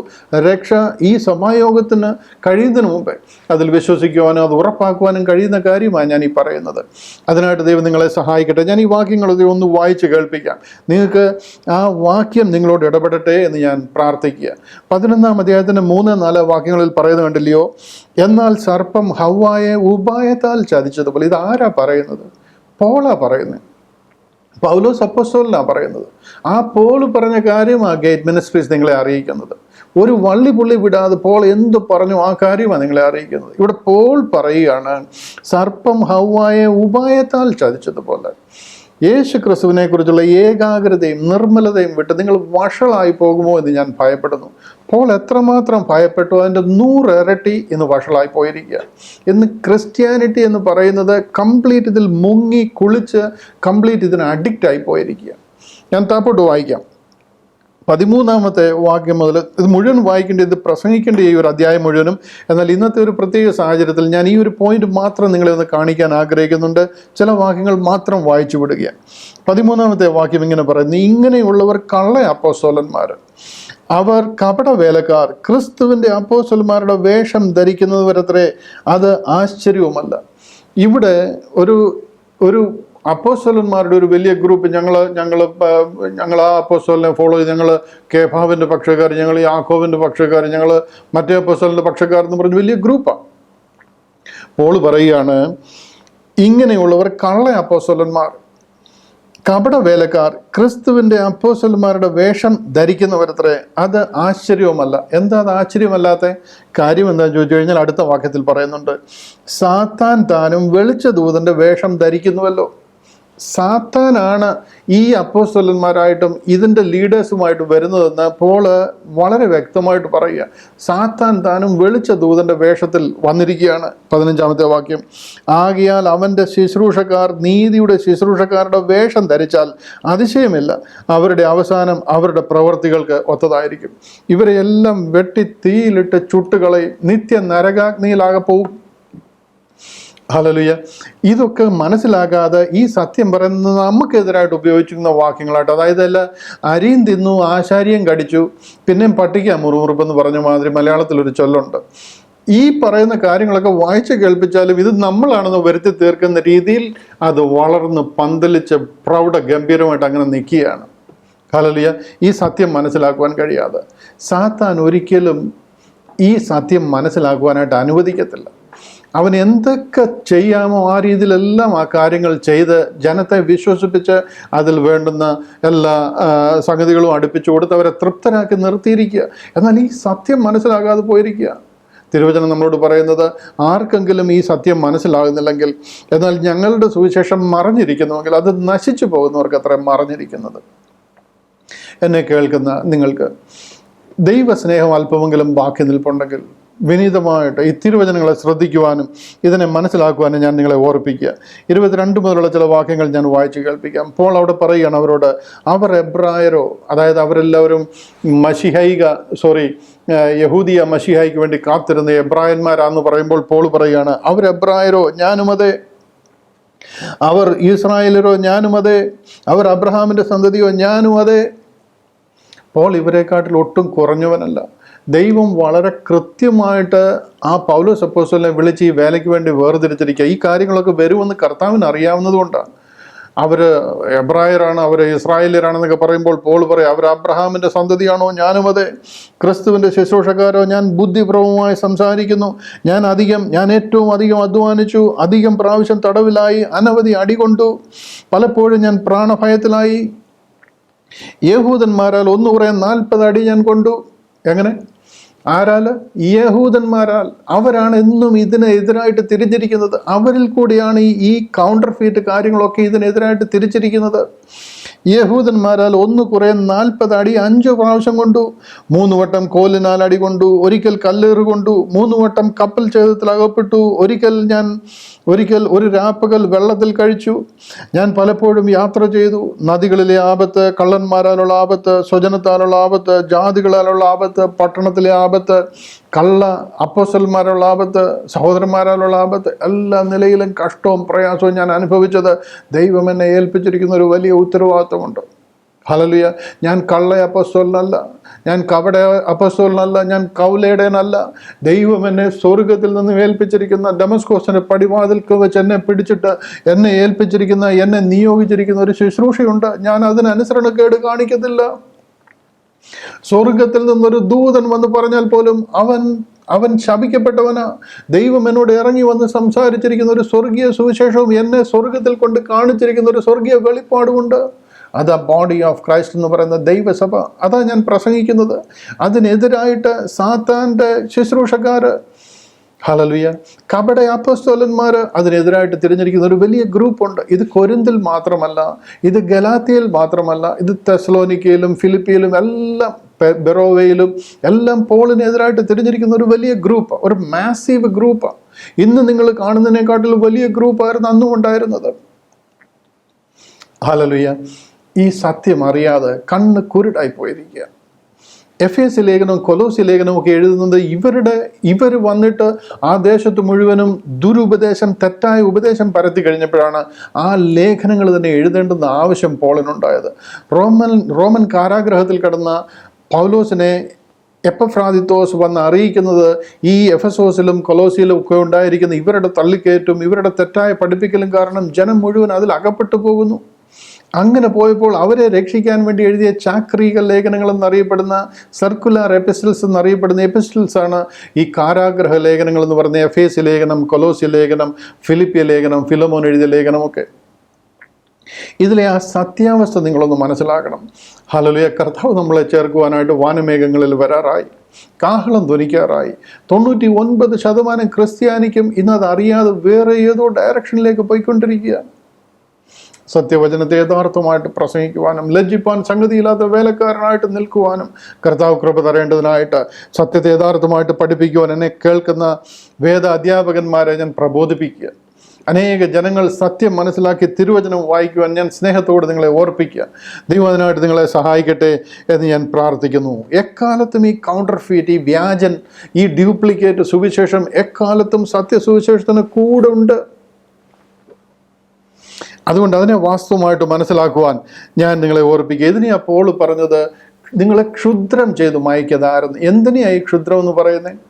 രക്ഷ ഈ സഭായോഗത്തിന് കഴിയുന്നതിന് മുമ്പേ അതിൽ വിശ്വസിക്കുവാനും അത് ഉറപ്പാക്കുവാനും കഴിയുന്ന കാര്യമാണ് ഞാൻ ഈ പറയുന്നത്. അതിനായിട്ട് ദൈവം നിങ്ങളെ സഹായിക്കട്ടെ. ഞാൻ ഈ വാക്യങ്ങൾ ഒന്ന് വായിച്ച് കേൾപ്പിക്കാം. നിങ്ങൾക്ക് ആ വാക്യം നിങ്ങളോട് ഇടപെടട്ടെ എന്ന് ഞാൻ പ്രാർത്ഥിക്കുക. 11-ാം അധ്യായത്തിൻ്റെ 3-4 വാക്യങ്ങളിൽ പറയുന്നത് കണ്ടില്ലയോ, എന്നാൽ സർപ്പം ഹവ്വായെ ഉപായത്താൽ ചതിച്ചതുപോലെ. ഇത് ആരാ പറയുന്നത്? പോളാ പറയുന്നത്, പൗലോസ് അപ്പോസ്തലനാണ് പറയുന്നത്. ആ പോൾ പറഞ്ഞ കാര്യമാണ് ഗേറ്റ് മിനിസ്ട്രീസ് നിങ്ങളെ അറിയിക്കുന്നത്. ഒരു വള്ളി പുള്ളി വിടാതെ പോൾ എന്ത് പറഞ്ഞു ആ കാര്യമാണ് നിങ്ങളെ അറിയിക്കുന്നത്. ഇവിടെ പോൾ പറയുകയാണ്, സർപ്പം ഹവ്വായെ ഉപായത്താൽ ചതിച്ചതുപോലെ യേശു ക്രിസ്തുവിനെ കുറിച്ചുള്ള ഏകാഗ്രതയും നിർമ്മലതയും വിട്ട് നിങ്ങൾ വഷളായി പോകുമോ എന്ന് ഞാൻ ഭയപ്പെടുന്നു. പോൾ എത്രമാത്രം ഭയപ്പെട്ടു, അതിൻ്റെ 100 ഇരട്ടി ഇന്ന് വഷളായി പോയിരിക്കുക. ഇന്ന് ക്രിസ്ത്യാനിറ്റി എന്ന് പറയുന്നത് കംപ്ലീറ്റ് ഇതിൽ മുങ്ങി കുളിച്ച് കംപ്ലീറ്റ് ഇതിന് അഡിക്റ്റായി പോയിരിക്കുക. ഞാൻ താപ്പോട്ട് വായിക്കാം. 13-ാമത്തെ വാക്യം മുതൽ ഇത് മുഴുവൻ വായിക്കേണ്ട, ഇത് പ്രസംഗിക്കേണ്ട ഈ ഒരു അധ്യായം മുഴുവനും. എന്നാൽ ഇന്നത്തെ ഒരു പ്രത്യേക സാഹചര്യത്തിൽ ഞാൻ ഈ ഒരു പോയിന്റ് മാത്രം നിങ്ങളെ ഒന്ന് കാണിക്കാൻ ആഗ്രഹിക്കുന്നുണ്ട്. ചില വാക്യങ്ങൾ മാത്രം വായിച്ചു വിടുകയാണ്. 13-ാമത്തെ വാക്യം ഇങ്ങനെ പറയുന്നു, ഇങ്ങനെയുള്ളവർ കള്ള അപ്പോസ്തലന്മാർ, അവർ കപട വേലക്കാർ, ക്രിസ്തുവിൻ്റെ അപ്പോസ്തലന്മാരുടെ വേഷം ധരിക്കുന്നത് വരത്രേ, അത് ആശ്ചര്യവുമല്ല. ഇവിടെ ഒരു അപ്പോസ്തലന്മാരുടെ ഒരു വലിയ ഗ്രൂപ്പ്, ഞങ്ങൾ ആ അപ്പോസ്തലനെ ഫോളോ ചെയ്ത്, ഞങ്ങൾ കേഫാവിൻ്റെ പക്ഷക്കാർ, ഞങ്ങൾ യാക്കോബിൻ്റെ പക്ഷക്കാർ, ഞങ്ങൾ മറ്റേ അപ്പോസ്തലൻ്റെ പക്ഷക്കാർ എന്ന് പറഞ്ഞ് വലിയ ഗ്രൂപ്പാണ്. പോൾ പറയുകയാണ്, ഇങ്ങനെയുള്ളവർ കള്ള അപ്പോസ്തലന്മാർ, കപട വേലക്കാർ, ക്രിസ്തുവിൻ്റെ അപ്പോസ്തലന്മാരുടെ വേഷം ധരിക്കുന്നവരത്രേ. അത് ആശ്ചര്യവുമല്ല. എന്താ അത് ആശ്ചര്യമല്ലാത്ത കാര്യം എന്താണെന്ന് ചോദിച്ചു കഴിഞ്ഞാൽ അടുത്ത വാക്യത്തിൽ പറയുന്നുണ്ട്, സാത്താൻ താനും വെളിച്ച ദൂതൻ്റെ വേഷം ധരിക്കുന്നുവല്ലോ. സാത്താനാണ് ഈ അപ്പോസ്തലന്മാരായിട്ടും ഇതിൻ്റെ ലീഡേഴ്സുമായിട്ടും വരുന്നതെന്ന് പോള് വളരെ വ്യക്തമായിട്ട് പറയുക. സാത്താൻ താനും വെളിച്ച ദൂതൻ്റെ വേഷത്തിൽ വന്നിരിക്കുകയാണ്. 15-ാമത്തെ വാക്യം, ആകയാൽ അവൻ്റെ ശുശ്രൂഷക്കാർ നീതിയുടെ ശുശ്രൂഷക്കാരുടെ വേഷം ധരിച്ചാൽ അതിശയമില്ല, അവരുടെ അവസാനം അവരുടെ പ്രവർത്തികൾക്ക് ഒത്തതായിരിക്കും. ഇവരെയെല്ലാം വെട്ടി തീയിലിട്ട് ചുട്ടുകളയും, നിത്യ നരകാഗ്നിയിലാകെ പോവും. ഹല്ലേലൂയ. ഇതൊക്കെ മനസ്സിലാക്കാതെ ഈ സത്യം പറയുന്നത് നമുക്കെതിരായിട്ട് ഉപയോഗിച്ചിരുന്ന വാക്യങ്ങളായിട്ട്, അതായത് അരിയും തിന്നു ആശാരിയും കടിച്ചു പിന്നെയും പട്ടിക്ക മുറുമുറുപ്പെന്ന് പറഞ്ഞ മാതിരി മലയാളത്തിലൊരു ചൊല്ലുണ്ട്. ഈ പറയുന്ന കാര്യങ്ങളൊക്കെ വായിച്ച് കേൾപ്പിച്ചാലും ഇത് നമ്മളാണെന്ന് വരുത്തി തീർക്കുന്ന രീതിയിൽ അത് വളർന്ന് പന്തലിച്ച് ഗംഭീരമായിട്ട് അങ്ങനെ നിൽക്കുകയാണ്. ഹല്ലേലൂയ. ഈ സത്യം മനസ്സിലാക്കുവാൻ കഴിയാതെ സാത്താൻ ഒരിക്കലും ഈ സത്യം മനസ്സിലാക്കുവാനായിട്ട് അനുവദിക്കത്തില്ല. അവൻ എന്തൊക്കെ ചെയ്യാമോ ആ രീതിയിലെല്ലാം ആ കാര്യങ്ങൾ ചെയ്ത് ജനത്തെ വിശ്വസിപ്പിച്ച് അതിൽ വേണ്ടുന്ന എല്ലാ സംഗതികളും അടുപ്പിച്ചു കൊടുത്ത് അവരെ തൃപ്തരാക്കി നിർത്തിയിരിക്കുക. എന്നാൽ ഈ സത്യം മനസ്സിലാകാതെ പോയിരിക്കുക. തിരുവചനം നമ്മളോട് പറയുന്നത്, ആർക്കെങ്കിലും ഈ സത്യം മനസ്സിലാകുന്നില്ലെങ്കിൽ, എന്നാൽ ഞങ്ങളുടെ സുവിശേഷം മറഞ്ഞിരിക്കുന്നുവെങ്കിൽ അത് നശിച്ചു പോകുന്നവർക്ക് അത്ര മറഞ്ഞിരിക്കുന്നത്. എന്നെ കേൾക്കുന്ന നിങ്ങൾക്ക് ദൈവസ്നേഹം അല്പമെങ്കിലും ബാക്കി നിൽപ്പുണ്ടെങ്കിൽ വിനീതമായിട്ട് ഈ തിരുവചനങ്ങളെ ശ്രദ്ധിക്കുവാനും ഇതിനെ മനസ്സിലാക്കുവാനും ഞാൻ നിങ്ങളെ ഓർപ്പിക്കുക. 22 മുതലുള്ള ചില വാക്യങ്ങൾ ഞാൻ വായിച്ച് കേൾപ്പിക്കാം. അപ്പോൾ അവിടെ പറയുകയാണ് അവരോട്, അവർ എബ്രായരോ, അതായത് അവരെല്ലാവരും യഹൂദിയ മഷിഹായിക്ക് വേണ്ടി കാത്തിരുന്ന എബ്രായന്മാരാന്ന് പറയുമ്പോൾ പോൾ പറയുകയാണ്, അവർ എബ്രായരോ ഞാനും അതെ, അവർ ഇസ്രായേലരോ ഞാനും അതെ, അവർ അബ്രഹാമിൻ്റെ സന്തതിയോ ഞാനും അതെ. പോൾ ഇവരെക്കാട്ടിൽ ഒട്ടും കുറഞ്ഞവനല്ല. ദൈവം വളരെ കൃത്യമായിട്ട് ആ പൗലോസ് അപ്പോസ്തലനെ വിളിച്ച് ഈ വേലയ്ക്ക് വേണ്ടി വേർതിരിച്ചിരിക്കുക. ഈ കാര്യങ്ങളൊക്കെ വരുമെന്ന് കർത്താവിന് അറിയാവുന്നത് കൊണ്ടാണ്. അവർ എബ്രായരാണ്, അവർ ഇസ്രായേലരാണെന്നൊക്കെ പറയുമ്പോൾ പോൾ പറയും, അവർ അബ്രഹാമിൻ്റെ സന്തതിയാണോ ഞാനും അതെ, ക്രിസ്തുവിൻ്റെ ശുശ്രൂഷക്കാരോ ഞാൻ ബുദ്ധിപൂർവമായി സംസാരിക്കുന്നു, ഞാൻ ഏറ്റവും അധികം അധ്വാനിച്ചു, അധികം പ്രാവശ്യം തടവിലായി, അനവധി അടികൊണ്ടു, പലപ്പോഴും ഞാൻ പ്രാണഭയത്തിലായി, യഹൂദന്മാരാൽ 140 അടി ഞാൻ കൊണ്ടു. എങ്ങനെ? ആരാൽ? യഹൂദന്മാരാൽ. അവരാണ് എന്നും ഇതിനെതിരായിട്ട് തിരിഞ്ഞിരിക്കുന്നത്. അവരിൽ കൂടിയാണ് ഈ കൗണ്ടർ ഫീറ്റ് കാര്യങ്ങളൊക്കെ ഇതിനെതിരായിട്ട് തിരിച്ചിരിക്കുന്നത്. യഹൂദന്മാരാൽ 140 അടി 5 പ്രാവശ്യം കൊണ്ടു, 3 വട്ടം കോലിനാൽ അടി കൊണ്ടു, ഒരിക്കൽ കല്ലേറ് കൊണ്ടു, 3 വട്ടം കപ്പൽ ഛേദത്തിൽ അകപ്പെട്ടു, ഒരിക്കൽ ഒരു രാപ്പകൽ വെള്ളത്തിൽ കഴിച്ചു. ഞാൻ പലപ്പോഴും യാത്ര ചെയ്തു, നദികളിലെ ആപത്ത്, കള്ളന്മാരാലുള്ള ആപത്ത്, സ്വജനത്താലുള്ള ആപത്ത്, ജാതികളാലുള്ള ആപത്ത്, പട്ടണത്തിലെ ആപത്ത്, കള്ള അപ്പോസ്തലന്മാരുള്ള ആപത്ത്, സഹോദരന്മാരാലുള്ള ആപത്ത്, എല്ലാ നിലയിലും കഷ്ടവും പ്രയാസവും ഞാൻ അനുഭവിച്ചത്. ദൈവം എന്നെ ഏൽപ്പിച്ചിരിക്കുന്ന ഒരു വലിയ ഉത്തരവാദിത്വമുണ്ട്. ഹല്ലേലൂയ. ഞാൻ കള്ള അപ്പോസ്തലനല്ല, ഞാൻ കപട അപ്പോസ്തലനല്ല, ഞാൻ കൗലേടനല്ല. ദൈവം എന്നെ സ്വർഗത്തിൽ നിന്ന് ഏൽപ്പിച്ചിരിക്കുന്ന ഡമസ്കോസിന്റെ പടിവാതിൽക്ക് വെച്ച് എന്നെ പിടിച്ചിട്ട് എന്നെ ഏൽപ്പിച്ചിരിക്കുന്ന, എന്നെ നിയോഗിച്ചിരിക്കുന്ന ഒരു ശുശ്രൂഷയുണ്ട്. ഞാൻ അതിന് അനുസരണക്കേട് കാണിക്കത്തില്ല. സ്വർഗത്തിൽ നിന്നൊരു ദൂതൻ വന്ന് പറഞ്ഞാൽ പോലും അവൻ ശപിക്കപ്പെട്ടവനാ. ദൈവം എന്നോട് ഇറങ്ങി വന്ന് സംസാരിച്ചിരിക്കുന്ന ഒരു സ്വർഗീയ സുവിശേഷവും എന്നെ സ്വർഗത്തിൽ കൊണ്ട് കാണിച്ചിരിക്കുന്ന ഒരു സ്വർഗീയ വെളിപ്പാടുമുണ്ട്. അതാ ബോഡി ഓഫ് ക്രൈസ്റ്റ് എന്ന് പറയുന്ന ദൈവസഭ. അതാ ഞാൻ പ്രസംഗിക്കുന്നത്. അതിനെതിരായിട്ട് സാത്താൻ്റെ ശുശ്രൂഷക്കാർ, ഹല്ലേലൂയ, കപട അപ്പോസ്തലന്മാർ, അതിനെതിരായിട്ട് തിരഞ്ഞെടുക്കുന്ന ഒരു വലിയ ഗ്രൂപ്പുണ്ട്. ഇത് കൊരിന്തിൽ മാത്രമല്ല, ഇത് ഗലാത്യയിൽ മാത്രമല്ല, ഇത് തെസ്സലോനിക്കയിലും ഫിലിപ്പിയിലും എല്ലാം, ബെറോവയിലും എല്ലാം പോളിനെതിരായിട്ട് തിരഞ്ഞെടുക്കുന്ന ഒരു വലിയ ഗ്രൂപ്പ്, ഒരു മാസീവ് ഗ്രൂപ്പ്. ഇന്ന് നിങ്ങൾ കാണുന്നതിനെക്കാട്ടിലും വലിയ ഗ്രൂപ്പായിരുന്നു അന്നും ഉണ്ടായിരുന്നത്. ഹല്ലേലൂയ. ഈ സത്യം അറിയാതെ കണ്ണ് കുരുടായി പോയിരിക്കുക. എഫേസ്യ ലേഖനവും കൊലോസ്യ ലേഖനവും ഒക്കെ എഴുതുന്നത് ഇവർ വന്നിട്ട് ആ ദേശത്ത് മുഴുവനും ദുരുപദേശം, തെറ്റായ ഉപദേശം പരത്തി കഴിഞ്ഞപ്പോഴാണ് ആ ലേഖനങ്ങൾ തന്നെ എഴുതേണ്ടുന്ന ആവശ്യം പോളിനുണ്ടായത്. റോമൻ കാരാഗ്രഹത്തിൽ കിടന്ന പൗലോസിനെ എപ്പഫ്രാദിത്തോസ് വന്ന് അറിയിക്കുന്നത് ഈ എഫെസോസിലും കൊലോസിയിലും ഒക്കെ ഉണ്ടായിരിക്കുന്ന ഇവരുടെ തള്ളിക്കയറ്റും ഇവരുടെ തെറ്റായ പഠിപ്പിക്കലും കാരണം ജനം മുഴുവൻ അതിൽ അകപ്പെട്ടു പോകുന്നു. അങ്ങനെ പോയപ്പോൾ അവരെ രക്ഷിക്കാൻ വേണ്ടി എഴുതിയ ചാക്രിക ലേഖനങ്ങൾ എന്നറിയപ്പെടുന്ന സർക്കുലർ എപ്പിസ്റ്റൽസ് എന്നറിയപ്പെടുന്ന എപ്പിസ്റ്റൽസ് ആണ് ഈ കാരാഗ്രഹ ലേഖനങ്ങൾ എന്ന് പറഞ്ഞ എഫേസ്യ ലേഖനം, കൊലോസ്യ ലേഖനം, ഫിലിപ്പിയ ലേഖനം, ഫിലമോൻ എഴുതിയ ലേഖനമൊക്കെ. ഇതിലെ ആ സത്യാവസ്ഥ നിങ്ങളൊന്ന് മനസ്സിലാക്കണം. ഹല്ലേലൂയ. കർത്താവ് നമ്മളെ ചേർക്കുവാനായിട്ട് വാനമേഘങ്ങളിൽ വരാറായി, കാഹളം ധ്വനിക്കാറായി. 99% ക്രിസ്ത്യാനിക്കും ഇന്നത് അറിയാതെ വേറെ ഏതോ ഡയറക്ഷനിലേക്ക് പോയിക്കൊണ്ടിരിക്കുക. സത്യവചനത്തെ യഥാർത്ഥമായിട്ട് പ്രസംഗിക്കുവാനും ലജ്ജിപ്പാൻ സംഗതിയില്ലാത്ത വേലക്കാരനായിട്ട് നിൽക്കുവാനും കർത്താവ് കൃപ തരേണ്ടതിനായിട്ട് സത്യത്തെ യഥാർത്ഥമായിട്ട് പഠിപ്പിക്കുവാൻ എന്നെ കേൾക്കുന്ന വേദ അധ്യാപകന്മാരെ ഞാൻ പ്രബോധിപ്പിക്കുക. അനേക ജനങ്ങൾ സത്യം മനസ്സിലാക്കി തിരുവചനം വായിക്കുവാൻ ഞാൻ സ്നേഹത്തോട് നിങ്ങളെ ഓർപ്പിക്കുക. ദൈവം അതിനായിട്ട് നിങ്ങളെ സഹായിക്കട്ടെ എന്ന് ഞാൻ പ്രാർത്ഥിക്കുന്നു. എക്കാലത്തും ഈ കൗണ്ടർഫീറ്റ്, ഈ വ്യാജൻ, ഈ ഡ്യൂപ്ലിക്കേറ്റ് സുവിശേഷം എക്കാലത്തും സത്യസുവിശേഷത്തിന് കൂടെ ഉണ്ട്. അതുകൊണ്ട് അതിനെ വാസ്തവമായിട്ട് മനസ്സിലാക്കുവാൻ ഞാൻ നിങ്ങളെ ഓർപ്പിക്കുക. ഇതിനെയാ പോൾ പറഞ്ഞത്, നിങ്ങളെ ക്ഷുദ്രം ചെയ്തു മയക്കതായിരുന്നു. എന്തിനെയായി ക്ഷുദ്രം എന്ന് പറയുന്നത്?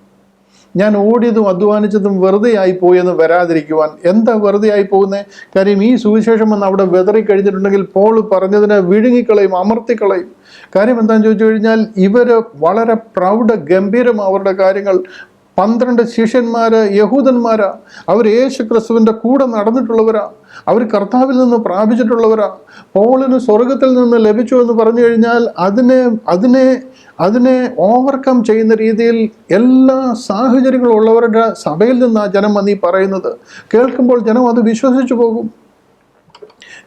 ഞാൻ ഓടിയതും അധ്വാനിച്ചതും വെറുതെ ആയിപ്പോയി എന്ന് വരാതിരിക്കുവാൻ. എന്താ വെറുതെ ആയി പോകുന്നത്? കാര്യം ഈ സുവിശേഷം എന്ന് അവിടെ വെതറി കഴിഞ്ഞിട്ടുണ്ടെങ്കിൽ പോൾ പറഞ്ഞതിനെ വിഴുങ്ങിക്കളയും, അമർത്തിക്കളയും. കാര്യം എന്താണെന്ന് ചോദിച്ചു കഴിഞ്ഞാൽ ഇവർ വളരെ ഗംഭീരം അവരുടെ കാര്യങ്ങൾ. 12 ശിഷ്യന്മാര് യഹൂദന്മാരാ, അവർ യേശു ക്രിസ്തുവിൻ്റെ കൂടെ നടന്നിട്ടുള്ളവരാ, അവർ കർത്താവിൽ നിന്ന് പ്രാപിച്ചിട്ടുള്ളവരാ. പോളിന് സ്വർഗത്തിൽ നിന്ന് ലഭിച്ചു എന്ന് പറഞ്ഞു കഴിഞ്ഞാൽ അതിനെ ഓവർകം ചെയ്യുന്ന രീതിയിൽ എല്ലാ സാഹചര്യങ്ങളും ഉള്ളവരുടെ സഭയിൽ നിന്നാണ് ജനം വന്ന് ഈ പറയുന്നത്. കേൾക്കുമ്പോൾ ജനം അത് വിശ്വസിച്ചു പോകും.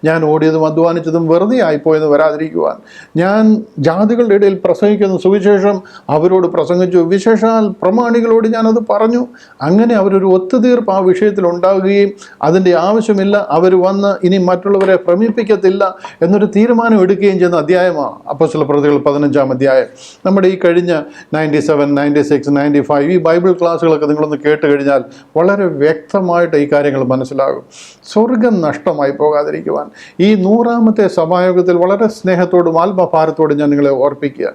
ഞാൻ ഓടിയതും അധ്വാനിച്ചതും വെറുതെ ആയിപ്പോയെന്ന് വരാതിരിക്കുവാൻ ഞാൻ ജാതികളുടെ ഇടയിൽ പ്രസംഗിക്കുന്ന സുവിശേഷം അവരോട് പ്രസംഗിച്ചു. വിശേഷാൽ പ്രമാണികളോട് ഞാനത് പറഞ്ഞു. അങ്ങനെ അവരൊരു ഒത്തുതീർപ്പ് ആ വിഷയത്തിൽ ഉണ്ടാവുകയും അതിൻ്റെ ആവശ്യമില്ല, അവർ വന്ന് ഇനി മറ്റുള്ളവരെ ഭ്രമിപ്പിക്കത്തില്ല എന്നൊരു തീരുമാനം എടുക്കുകയും ചെയ്യുന്ന അധ്യായമാണ് അപ്പോസ്തലപ്രവൃത്തികൾ 15-ാം അധ്യായം. നമ്മുടെ ഈ കഴിഞ്ഞ 97, 96, 95 ഈ ബൈബിൾ ക്ലാസ്സുകളൊക്കെ നിങ്ങളൊന്ന് കേട്ട് കഴിഞ്ഞാൽ വളരെ വ്യക്തമായിട്ട് ഈ കാര്യങ്ങൾ മനസ്സിലാകും. സ്വർഗം നഷ്ടമായി പോകാതിരിക്കുവാൻ ഈ 100ാമത്തെ സഭായോഗത്തിൽ വളരെ സ്നേഹത്തോടും ആത്മഭാരത്തോടും ഞാൻ നിങ്ങളെ ഓർപ്പിക്കുക.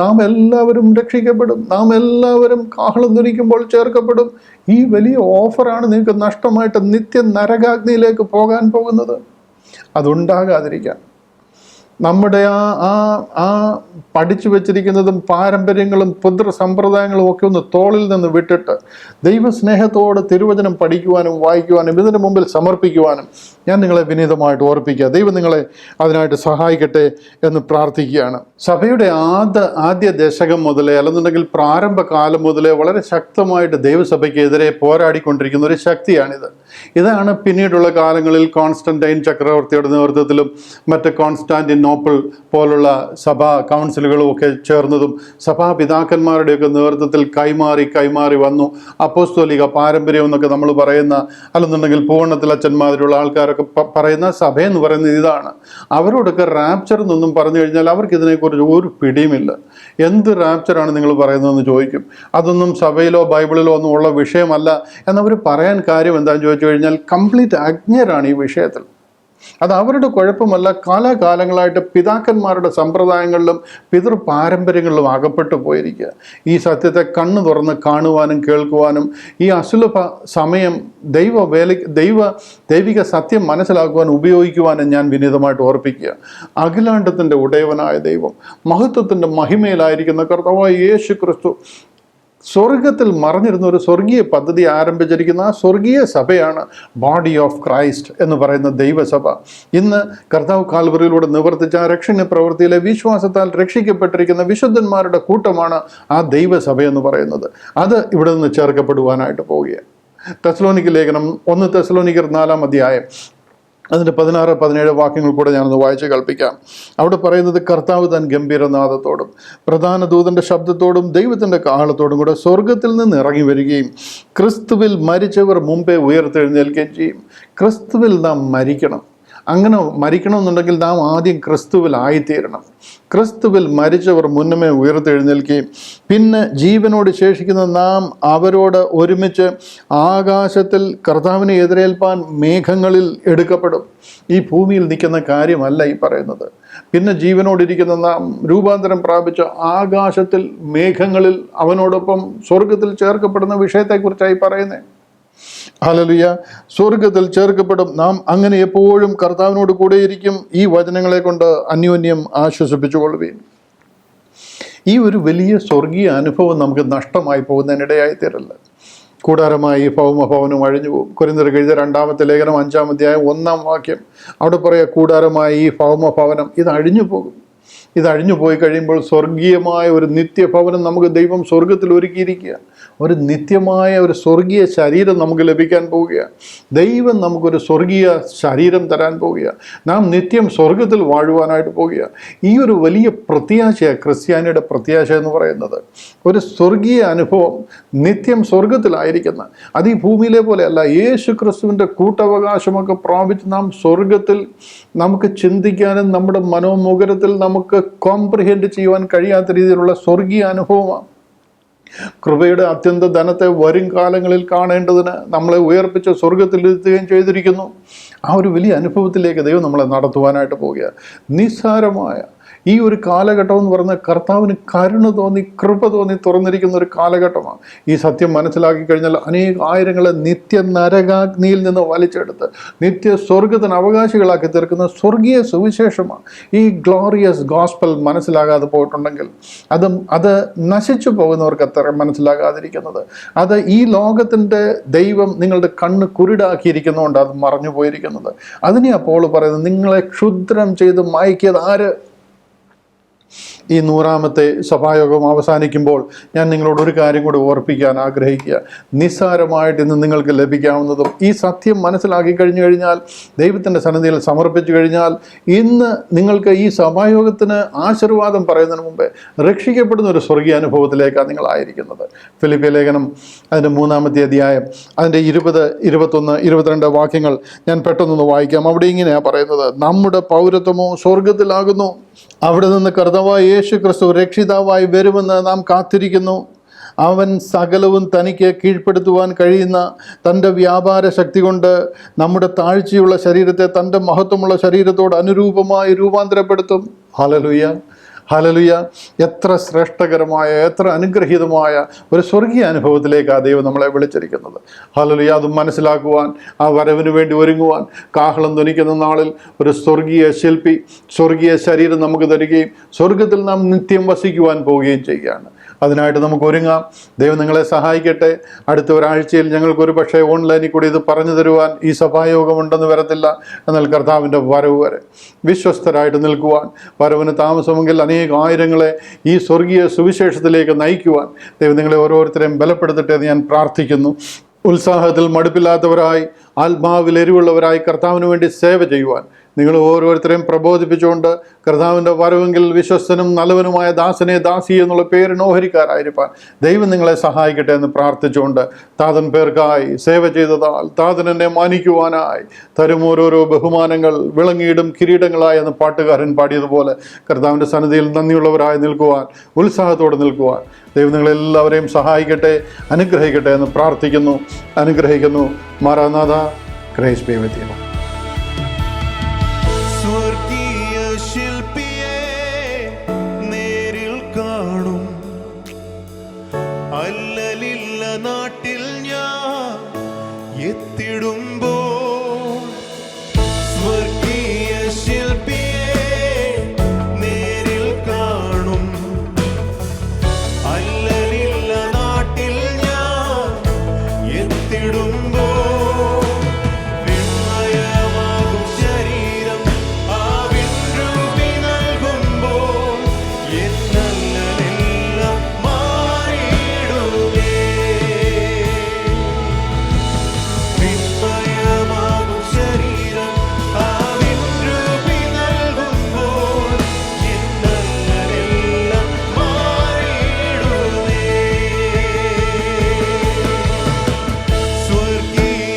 നാം എല്ലാവരും രക്ഷിക്കപ്പെടും, നാം എല്ലാവരും കാഹളം ധ്വനിക്കുമ്പോൾ ചേർക്കപ്പെടും. ഈ വലിയ ഓഫറാണ് നിങ്ങൾക്ക് നഷ്ടമായിട്ട് നിത്യ നരകാഗ്നിയിലേക്ക് പോകാൻ പോകുന്നത്. അതുണ്ടാകാതിരിക്കാൻ നമ്മുടെ ആ പഠിച്ചു വെച്ചിരിക്കുന്നതും പാരമ്പര്യങ്ങളും പുത്ര സമ്പ്രദായങ്ങളും ഒക്കെ ഒന്ന് തോളിൽ നിന്ന് വിട്ടിട്ട് ദൈവസ്നേഹത്തോട് തിരുവചനം പഠിക്കുവാനും വായിക്കുവാനും ഇതിനു മുമ്പിൽ സമർപ്പിക്കുവാനും ഞാൻ നിങ്ങളെ വിനീതമായിട്ട് ഓർപ്പിക്കുക. ദൈവം നിങ്ങളെ അതിനായിട്ട് സഹായിക്കട്ടെ എന്ന് പ്രാർത്ഥിക്കുകയാണ്. സഭയുടെ ആദ്യ ദശകം മുതലേ അല്ലെന്നുണ്ടെങ്കിൽ പ്രാരംഭകാലം മുതലേ വളരെ ശക്തമായിട്ട് ദൈവസഭയ്ക്കെതിരെ പോരാടിക്കൊണ്ടിരിക്കുന്ന ഒരു ശക്തിയാണിത്. ഇതാണ് പിന്നീടുള്ള കാലങ്ങളിൽ കോൺസ്റ്റന്റൈൻ ചക്രവർത്തിയുടെ നേതൃത്വത്തിലും മറ്റ് കോൺസ്റ്റാന്റിനോപ്പിൾ പോലുള്ള സഭാ കൗൺസിലുകളും ഒക്കെ ചേർന്നതും സഭാപിതാക്കന്മാരുടെയൊക്കെ നേതൃത്വത്തിൽ കൈമാറി വന്നു. അപ്പോസ്തോലിക പാരമ്പര്യം എന്നൊക്കെ നമ്മൾ പറയുന്ന, അല്ലെന്നുണ്ടെങ്കിൽ പൂർണ്ണത്തിൽ അച്ഛന്മാരുള്ള ആൾക്കാരൊക്കെ പറയുന്ന സഭയെന്ന് പറയുന്നത് ഇതാണ്. അവരോടൊക്കെ റാപ്ചർ എന്നൊന്നും പറഞ്ഞു കഴിഞ്ഞാൽ അവർക്ക് ഇതിനെക്കുറിച്ച് ഒരു പിടിയുമില്ല. എന്ത് റാപ്ചറാണ് നിങ്ങൾ പറയുന്നതെന്ന് ചോദിക്കും. അതൊന്നും സഭയിലോ ബൈബിളിലോ ഒന്നും ഉള്ള വിഷയമല്ല എന്നവർ പറയാൻ കാര്യം എന്താണെന്ന് ചോദിച്ചു കഴിഞ്ഞാൽ കംപ്ലീറ്റ് അജ്ഞരാണ് ഈ വിഷയത്തിൽ. അത് അവരുടെ കുഴപ്പമല്ല. കാലാകാലങ്ങളായിട്ട് പിതാക്കന്മാരുടെ സമ്പ്രദായങ്ങളിലും പിതൃ പാരമ്പര്യങ്ങളിലും അകപ്പെട്ടു പോയിരിക്കുക. ഈ സത്യത്തെ കണ്ണു തുറന്ന് കാണുവാനും കേൾക്കുവാനും ഈ അസുലഭ സമയം ദൈവിക സത്യം മനസ്സിലാക്കുവാൻ ഉപയോഗിക്കുവാനും ഞാൻ വിനീതമായിട്ട് ഓർപ്പിക്കുക. അഖിലാണ്ടത്തിൻ്റെ ഉടയവനായ ദൈവം, മഹത്വത്തിൻ്റെ മഹിമയിലായിരിക്കുന്ന കർത്താവായ യേശു ക്രിസ്തു സ്വർഗത്തിൽ മറഞ്ഞിരുന്ന ഒരു സ്വർഗീയ പദ്ധതി ആരംഭിച്ചിരിക്കുന്ന ആ സ്വർഗീയ സഭയാണ് ബോഡി ഓഫ് ക്രൈസ്റ്റ് എന്ന് പറയുന്ന ദൈവസഭ. ഇന്ന് കർത്താവ് കാൽവറിയിലൂടെ നിവർത്തിച്ച ആ രക്ഷണ പ്രവൃത്തിയിലെ വിശ്വാസത്താൽ രക്ഷിക്കപ്പെട്ടിരിക്കുന്ന വിശുദ്ധന്മാരുടെ കൂട്ടമാണ് ആ ദൈവസഭ എന്ന് പറയുന്നത്. അത് ഇവിടെ നിന്ന് ചേർക്കപ്പെടുവാനായിട്ട് പോവുകയാണ്. തെസ്സലോനിക്ക ലേഖനം 1 തെസ്സലോനിക്കർ 4-ാം അധ്യായം അതിൻ്റെ 16-17 വാക്യങ്ങൾ കൂടെ ഞാനൊന്ന് വായിച്ച് കൽപ്പിക്കാം. അവിടെ പറയുന്നത്, കർത്താവ് താൻ ഗംഭീരനാദത്തോടും പ്രധാന ദൂതൻ്റെ ശബ്ദത്തോടും ദൈവത്തിൻ്റെ കാഹളത്തോടും കൂടെ സ്വർഗത്തിൽ നിന്ന് ഇറങ്ങി വരികയും ക്രിസ്തുവിൽ മരിച്ചവർ മുമ്പേ ഉയർത്തെഴുന്നേൽക്കുകയും ചെയ്യും. ക്രിസ്തുവിൽ നാം മരിക്കണം. അങ്ങനെ മരിക്കണമെന്നുണ്ടെങ്കിൽ നാം ആദ്യം ക്രിസ്തുവിലായിത്തീരണം. ക്രിസ്തുവിൽ മരിച്ചവർ മുന്നമേ ഉയർത്തെഴുന്നേൽക്കുകയും പിന്നെ ജീവനോട് ശേഷിക്കുന്ന നാം അവരോട് ഒരുമിച്ച് ആകാശത്തിൽ കർത്താവിനെ എതിരേൽപ്പാൻ മേഘങ്ങളിൽ എടുക്കപ്പെടും. ഈ ഭൂമിയിൽ നിൽക്കുന്ന കാര്യമല്ല ഈ പറയുന്നത്. പിന്നെ ജീവനോടിരിക്കുന്ന നാം രൂപാന്തരം പ്രാപിച്ച ആകാശത്തിൽ മേഘങ്ങളിൽ അവനോടൊപ്പം സ്വർഗത്തിൽ ചേർക്കപ്പെടുന്ന വിഷയത്തെക്കുറിച്ചായി പറയുന്നത്. ഹല്ലേലൂയ. സ്വർഗത്തിൽ ചേർക്കപ്പെടും. നാം അങ്ങനെ എപ്പോഴും കർത്താവിനോട് കൂടെയിരിക്കും. ഈ വചനങ്ങളെ കൊണ്ട് അന്യോന്യം ആശ്വസിപ്പിച്ചുകൊള്ളുകയും. ഈ ഒരു വലിയ സ്വർഗീയ അനുഭവം നമുക്ക് നഷ്ടമായി പോകുന്നതിനിടയായി തീരല്ല. കൂടാരമായി ഭൗമഭവനം അഴിഞ്ഞു പോകും. കൊരിന്ത്യർക്ക് എഴുതിയ 2-ാമത്തെ ലേഖനം 5-ാം അധ്യായം 1-ാം വാക്യം അവിടെ പറയുക, കൂടാരമായി ഈ ഭൗമഭവനം ഇത് അഴിഞ്ഞു പോകും. ഇത് അഴിഞ്ഞു പോയി കഴിയുമ്പോൾ സ്വർഗീയമായ ഒരു നിത്യഭവനം നമുക്ക് ദൈവം സ്വർഗത്തിൽ ഒരുക്കിയിരിക്കുക. ഒരു നിത്യമായ ഒരു സ്വർഗീയ ശരീരം നമുക്ക് ലഭിക്കാൻ പോവുകയാണ്. ദൈവം നമുക്കൊരു സ്വർഗീയ ശരീരം തരാൻ പോവുകയാണ്. നാം നിത്യം സ്വർഗത്തിൽ വാഴുവാനായിട്ട് പോവുകയാണ്. ഈ ഒരു വലിയ പ്രത്യാശയാണ് ക്രിസ്ത്യാനിയുടെ പ്രത്യാശ എന്ന് പറയുന്നത്. ഒരു സ്വർഗീയ അനുഭവം, നിത്യം സ്വർഗത്തിലായിരിക്കുന്ന, അത് ഈ ഭൂമിയിലെ പോലെയല്ല. യേശു ക്രിസ്തുവിൻ്റെ കൂട്ടവകാശമൊക്കെ പ്രാപിച്ച് നാം സ്വർഗത്തിൽ നമുക്ക് ചിന്തിക്കാനും നമ്മുടെ മനോമുഖരത്തിൽ നമുക്ക് കോംപ്രിഹെൻഡ് ചെയ്യുവാൻ കഴിയാത്ത രീതിയിലുള്ള സ്വർഗീയ അനുഭവമാണ്. കൃപയുടെ അത്യന്ത ധനത്തെ വരും കാലങ്ങളിൽ കാണേണ്ടതിന് നമ്മളെ ഉയർപ്പിച്ച് സ്വർഗത്തിലെത്തുകയും ചെയ്തിരിക്കുന്നു. ആ ഒരു വലിയ അനുഭവത്തിലേക്ക് ദൈവം നമ്മളെ നടത്തുവാനായിട്ട് പോവുകയാണ്. നിസ്സാരമായ ഈ ഒരു കാലഘട്ടം എന്ന് പറഞ്ഞാൽ കർത്താവിന് കരുണ തോന്നി, കൃപ തോന്നി തുറന്നിരിക്കുന്ന ഒരു കാലഘട്ടമാണ്. ഈ സത്യം മനസ്സിലാക്കി കഴിഞ്ഞാൽ ആയിരങ്ങളെ നിത്യ നരകാഗ്നിയിൽ നിന്ന് വലിച്ചെടുത്ത് നിത്യ സ്വർഗത്തിന് അവകാശികളാക്കി തീർക്കുന്ന സ്വർഗീയ സുവിശേഷമാണ്. ഈ ഗ്ലോറിയസ് ഗോസ്പൽ മനസ്സിലാകാതെ പോയിട്ടുണ്ടെങ്കിൽ അത് നശിച്ചു പോകുന്നവർക്ക് അത്ര മനസ്സിലാകാതിരിക്കുന്നത്. അത് ഈ ലോകത്തിൻ്റെ ദൈവം നിങ്ങളുടെ കണ്ണ് കുരുടാക്കിയിരിക്കുന്നതുകൊണ്ട് അത് മറഞ്ഞു പോയിരിക്കുന്നത്. അതിനെ അപ്പോൾ പറയുന്നത്, നിങ്ങളെ ക്ഷുദ്രം ചെയ്ത് മയക്കിയത് ആര്? ഈ 100-ാമത്തെ സഭായോഗം അവസാനിക്കുമ്പോൾ ഞാൻ നിങ്ങളോട് ഒരു കാര്യം കൂടി ഓർപ്പിക്കാൻ ആഗ്രഹിക്കുക. നിസ്സാരമായിട്ട് ഇന്ന് നിങ്ങൾക്ക് ലഭിക്കാവുന്നതും ഈ സത്യം മനസ്സിലാക്കി കഴിഞ്ഞു കഴിഞ്ഞാൽ, ദൈവത്തിൻ്റെ സന്നിധിയിൽ സമർപ്പിച്ചു കഴിഞ്ഞാൽ, ഇന്ന് നിങ്ങൾക്ക് ഈ സഭായോഗത്തിന് ആശീർവാദം പറയുന്നതിന് മുമ്പേ രക്ഷിക്കപ്പെടുന്ന ഒരു സ്വർഗീയ അനുഭവത്തിലേക്കാണ് നിങ്ങളായിരിക്കുന്നത്. ഫിലിപ്പിയ ലേഖനം അതിൻ്റെ 3-ാമത്തെ അധ്യായം അതിൻ്റെ 20, 21, 22 വാക്യങ്ങൾ ഞാൻ പെട്ടെന്നൊന്ന് വായിക്കാം. അവിടെ ഇങ്ങനെയാണ് പറയുന്നത്, നമ്മുടെ പൗരത്വമോ സ്വർഗത്തിലാകുന്നു, അവിടെ നിന്ന് കർത്താവായ യേശു ക്രിസ്തു രക്ഷിതാവായി വരുമെന്ന് നാം കാത്തിരിക്കുന്നു. അവൻ സകലവും തനിക്ക് കീഴ്പ്പെടുത്തുവാൻ കഴിയുന്ന തൻ്റെ വ്യാപാര ശക്തി കൊണ്ട് നമ്മുടെ താഴ്ചയുള്ള ശരീരത്തെ തൻ്റെ മഹത്വമുള്ള ശരീരത്തോട് അനുരൂപമായി രൂപാന്തരപ്പെടുത്തും. Hallelujah, hallelujah. എത്ര ശ്രേഷ്ഠകരമായ, എത്ര അനുഗ്രഹീതമായ ഒരു സ്വർഗീയ അനുഭവത്തിലേക്കാണ് ദൈവം നമ്മളെ വിളിച്ചിരിക്കുന്നത്. ഹല്ലേലൂയ. അതും മനസ്സിലാക്കുവാൻ, ആ വരവിന് വേണ്ടി ഒരുങ്ങുവാൻ, കാഹളം ധ്വനിക്കുന്ന നാളിൽ ഒരു സ്വർഗീയ ശില്പി, സ്വർഗീയ ശരീരം നമുക്ക് തരികയും സ്വർഗത്തിൽ നാം നിത്യം വസിക്കുവാൻ പോവുകയും ചെയ്യുകയാണ്. അതിനായിട്ട് നമുക്ക് ഒരുങ്ങാം. ദൈവം നിങ്ങളെ സഹായിക്കട്ടെ. അടുത്ത ഒരാഴ്ചയിൽ ഞങ്ങൾക്കൊരു പക്ഷേ ഓൺലൈനിൽ കൂടി ഇത് പറഞ്ഞു തരുവാൻ ഈ സഭായോഗമുണ്ടെന്ന് വരത്തില്ല. എന്നാൽ കർത്താവിൻ്റെ വരവ് വരെ വിശ്വസ്തരായിട്ട് നിൽക്കുവാൻ, വരവിന് താമസമെങ്കിൽ ആയിരങ്ങളെ ഈ സ്വർഗീയ സുവിശേഷത്തിലേക്ക് നയിക്കുവാൻ ദൈവം നിങ്ങളെ ഓരോരുത്തരെയും ബലപ്പെടുത്തട്ടെ എന്ന് ഞാൻ പ്രാർത്ഥിക്കുന്നു. ഉത്സാഹത്തിൽ മടുപ്പില്ലാത്തവരായി, ആത്മാവിൽ എരിവുള്ളവരായി കർത്താവിന് വേണ്ടി സേവ ചെയ്യുവാൻ നിങ്ങൾ ഓരോരുത്തരെയും പ്രബോധിപ്പിച്ചുകൊണ്ട് കർത്താവിൻ്റെ വരവെങ്കിൽ വിശ്വസ്തനും നല്ലവനുമായ ദാസനെ, ദാസി എന്നുള്ള പേരിന് ഓഹരിക്കാരായിരിക്കാൻ ദൈവം നിങ്ങളെ സഹായിക്കട്ടെ എന്ന് പ്രാർത്ഥിച്ചുകൊണ്ട്, താതൻ പേർക്കായി സേവ ചെയ്തതാൽ താതൻ എന്നെ മാനിക്കുവാനായി തരും ഓരോരോ ബഹുമാനങ്ങൾ വിളങ്ങിയിടും കിരീടങ്ങളായി എന്ന് പാട്ടുകാരൻ പാടിയതുപോലെ കർത്താവിൻ്റെ സന്നിധിയിൽ നന്ദിയുള്ളവരായി നിൽക്കുവാൻ, ഉത്സാഹത്തോടെ നിൽക്കുവാൻ ദൈവം നിങ്ങളെല്ലാവരെയും സഹായിക്കട്ടെ, അനുഗ്രഹിക്കട്ടെ എന്ന് പ്രാർത്ഥിക്കുന്നു, അനുഗ്രഹിക്കുന്നു. Maranatha, Christ B with U. സ്വർഗീയ ശില്പിയെ നേരിൽ കാണും, അല്ലലില്ല നാട്ടിൽ ഞാൻ എത്തിടുമ്പോൾ. സ്വർഗീയ ശില്പിയെ നേരിൽ കാണും, അല്ലലില്ല നാട്ടിൽ ഞാൻ എത്തിടുമ്പോൾ. സ്വർഗീയ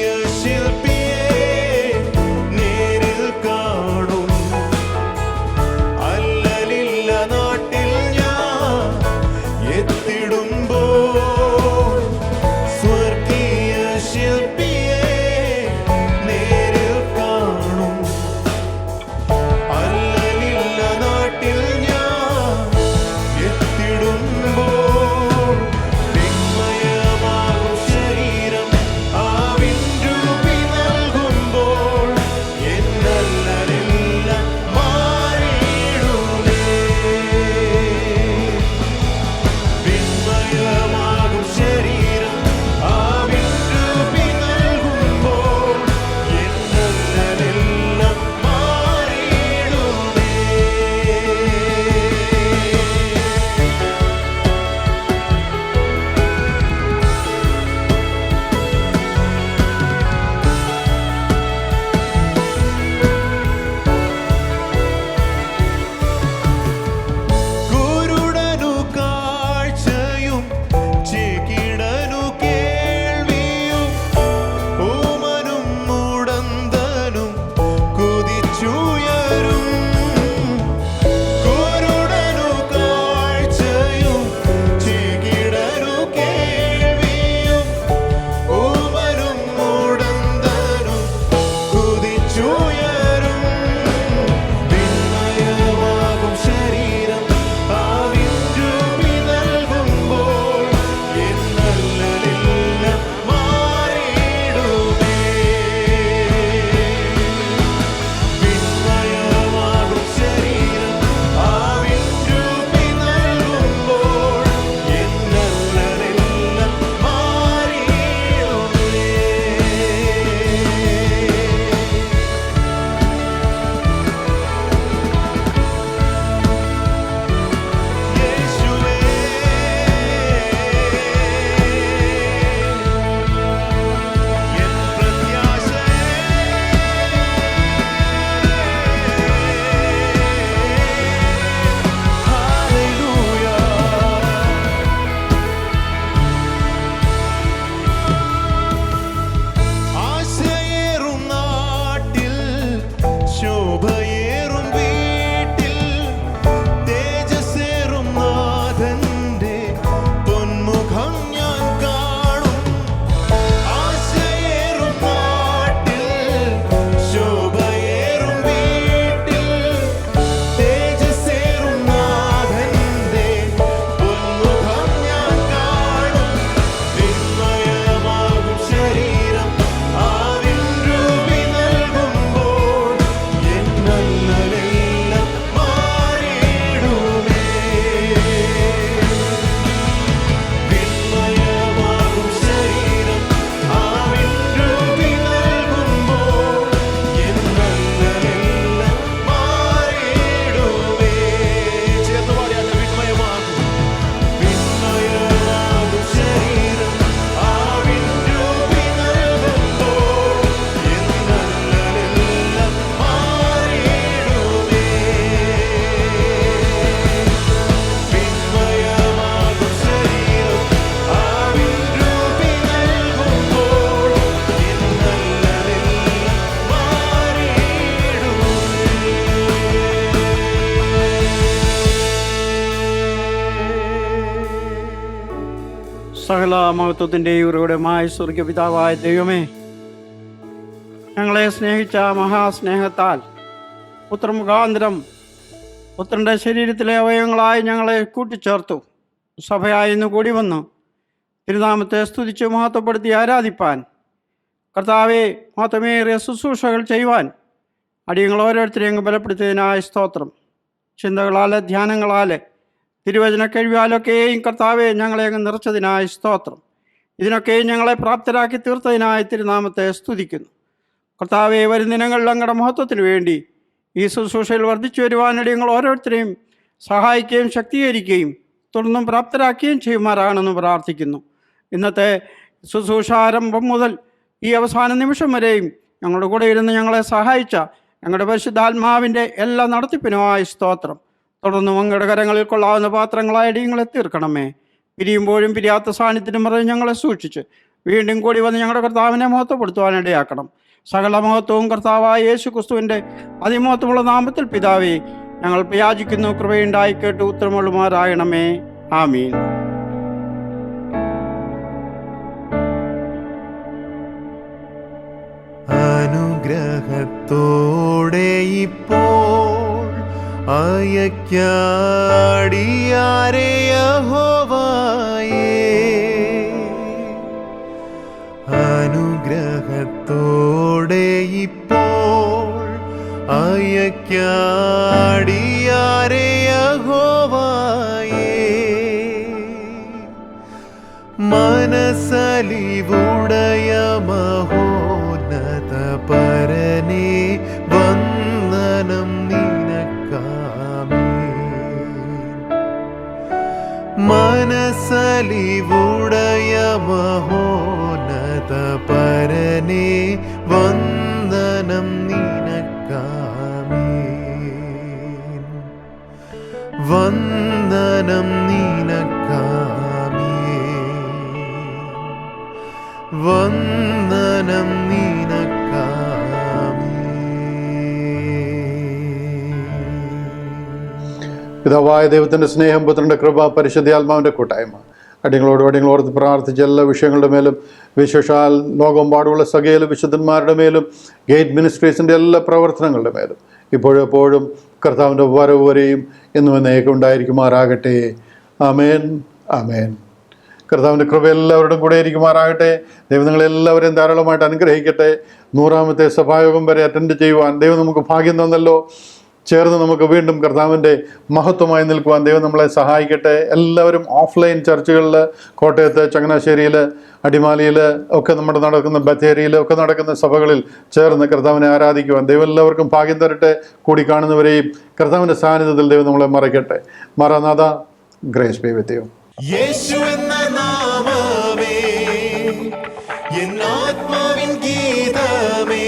സകല മഹത്വത്തിൻ്റെയും ഉറവിടമായ സ്വർഗപിതാവായ ദൈവമേ, ഞങ്ങളെ സ്നേഹിച്ച മഹാസ്നേഹത്താൽ പുത്രമുഖാന്തരം പുത്രൻ്റെ ശരീരത്തിലെ അവയവങ്ങളായി ഞങ്ങളെ കൂട്ടിച്ചേർത്തു. സഭയായി ഇന്ന് കൂടി വന്നു തിരുനാമത്തെ സ്തുതിച്ച് മഹത്വപ്പെടുത്തി ആരാധിപ്പാൻ, കർത്താവെ മഹത്വമേറിയ ശുശ്രൂഷകൾ ചെയ്യുവാൻ അടിയങ്ങൾ ഓരോരുത്തരെയും അങ്ങ് ബലപ്പെടുത്തിയതിനായ സ്തോത്രം. ചിന്തകളാൽ, ധ്യാനങ്ങളാൽ, തിരുവചന കഴിവാലൊക്കെയും കർത്താവെ ഞങ്ങളെ അങ്ങ് നിറച്ചതിനായ സ്തോത്രം. ഇതിനൊക്കെയും ഞങ്ങളെ പ്രാപ്തരാക്കി തീർത്തതിനായി തിരുനാമത്തെ സ്തുതിക്കുന്നു. കർത്താവെ, വരും ദിനങ്ങളിൽ അങ്ങയുടെ മഹത്വത്തിന് വേണ്ടി ഈ ശുശ്രൂഷയിൽ വർദ്ധിച്ചു വരുവാനിടെ ഞങ്ങൾ ഓരോരുത്തരെയും സഹായിക്കുകയും ശക്തീകരിക്കുകയും തുടർന്നും പ്രാപ്തരാക്കുകയും ചെയ്യുമാറാണെന്ന് പ്രാർത്ഥിക്കുന്നു. ഇന്നത്തെ ശുശ്രൂഷാരംഭം മുതൽ ഈ അവസാന നിമിഷം വരെയും ഞങ്ങളുടെ കൂടെ ഇരുന്ന് ഞങ്ങളെ സഹായിച്ച ഞങ്ങളുടെ പരിശുദ്ധാത്മാവിൻ്റെ എല്ലാ നടത്തിപ്പിനുമായി സ്തോത്രം. തുടർന്നും അങ്ങയുടെ കരങ്ങളിൽ കൊള്ളാവുന്ന പാത്രങ്ങളായി ഞങ്ങളെ തീർക്കണമേ. പിരിയുമ്പോഴും പിരിയാത്ത സാന്നിധ്യത്തിനും പറഞ്ഞ് ഞങ്ങളെ സൂക്ഷിച്ച് വീണ്ടും കൂടി വന്ന് ഞങ്ങളുടെ കർത്താവിനെ മഹത്വപ്പെടുത്തുവാനിടയാക്കണം. സകല മഹത്വവും കർത്താവായ യേശു ക്രിസ്തുവിൻ്റെ അതിമഹത്വമുള്ള നാമത്തിൽ പിതാവേ ഞങ്ങൾ യാചിക്കുന്നു. കൃപയുണ്ടായി കേട്ട് ഉത്തരമുള്ളുമാറാകണമേ. ആമീൻ. അനുഗ്രഹത്തോടെ ഇപ്പോൾ അയക്കാടിയാരെ യഹോവയേ, അനുഗ്രഹത്തോടെ ഇപ്പോൾ അയക്കാടിയാരെ യഹോവയേ, മനസ്സലിവുടയ മഹോന്നത പരനേ വന്ദനം നിനക്കാമേൻ. മനസ്സലിവുടയ മഹോന്നത പരനേ വന്ദനം നിനക്കാമേൻ. വന്ദനം നിനക്കാമേൻ. വന്ദനം പിതാവായ ദൈവത്തിൻ്റെ സ്നേഹം, പുത്രൻ്റെ കൃപ, പരിശുദ്ധാത്മാവിൻ്റെ കൂട്ടായ്മ അടിയങ്ങളോട് അടിയങ്ങളോർത്ത് പ്രാർത്ഥിച്ച എല്ലാ വിഷയങ്ങളുടെ മേലും, വിശേഷാൽ ലോകമെമ്പാടുമുള്ള സകല വിശുദ്ധന്മാരുടെ മേലും, ഗേറ്റ് മിനിസ്ട്രീസിൻ്റെ എല്ലാ പ്രവർത്തനങ്ങളുടെ മേലും ഇപ്പോഴും എപ്പോഴും കർത്താവിൻ്റെ വരവ് വരെയും എന്നും എന്നേക്കും ഉണ്ടായിരിക്കുമാറാകട്ടെ. ആമേൻ, ആമേൻ. കർത്താവിൻ്റെ കൃപ എല്ലാവരുടെയും കൂടെ ഇരിക്കുമാറാകട്ടെ. ദൈവം നിങ്ങളെല്ലാവരെയും ധാരാളമായിട്ട് അനുഗ്രഹിക്കട്ടെ. 100ാമത്തെ സഭായോഗം വരെ അറ്റൻഡ് ചെയ്യുവാൻ ദൈവം നമുക്ക് ഭാഗ്യം തന്നല്ലോ. ചേർന്ന് നമുക്ക് വീണ്ടും കർത്താവിൻ്റെ മഹത്വമായി നിൽക്കുവാൻ ദൈവം നമ്മളെ സഹായിക്കട്ടെ. എല്ലാവരും ഓഫ്ലൈൻ ചർച്ചുകളിൽ, കോട്ടയത്ത്, ചങ്ങനാശ്ശേരിയിൽ, അടിമാലിയിൽ ഒക്കെ നമ്മുടെ നടക്കുന്ന, ബത്തേരിയിൽ ഒക്കെ നടക്കുന്ന സഭകളിൽ ചേർന്ന് കർത്താവിനെ ആരാധിക്കുവാൻ ദൈവം എല്ലാവർക്കും ഭാഗ്യം തരട്ടെ. കൂടി കാണുന്നവരെയും കർത്താവിൻ്റെ സാന്നിധ്യത്തിൽ ദൈവം നമ്മളെ മറയ്ക്കട്ടെ. മാറാനാഥ, ഗ്രേസ് ബി വിത്ത് യു. യേശു എന്ന നാമമേ എന്നാത്മാവിൻ ഗീതമേ,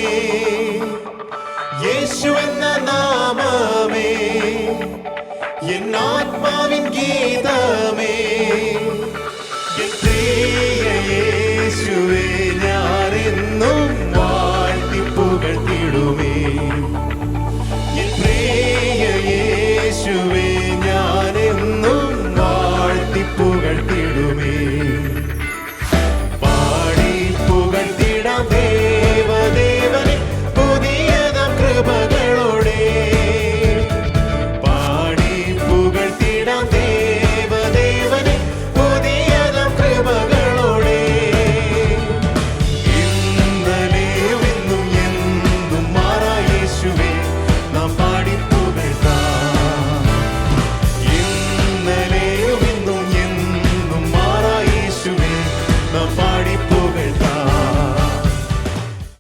യേശു എന്ന നാമമേ എന്നാത്മാവിൻ ഗീതമേ.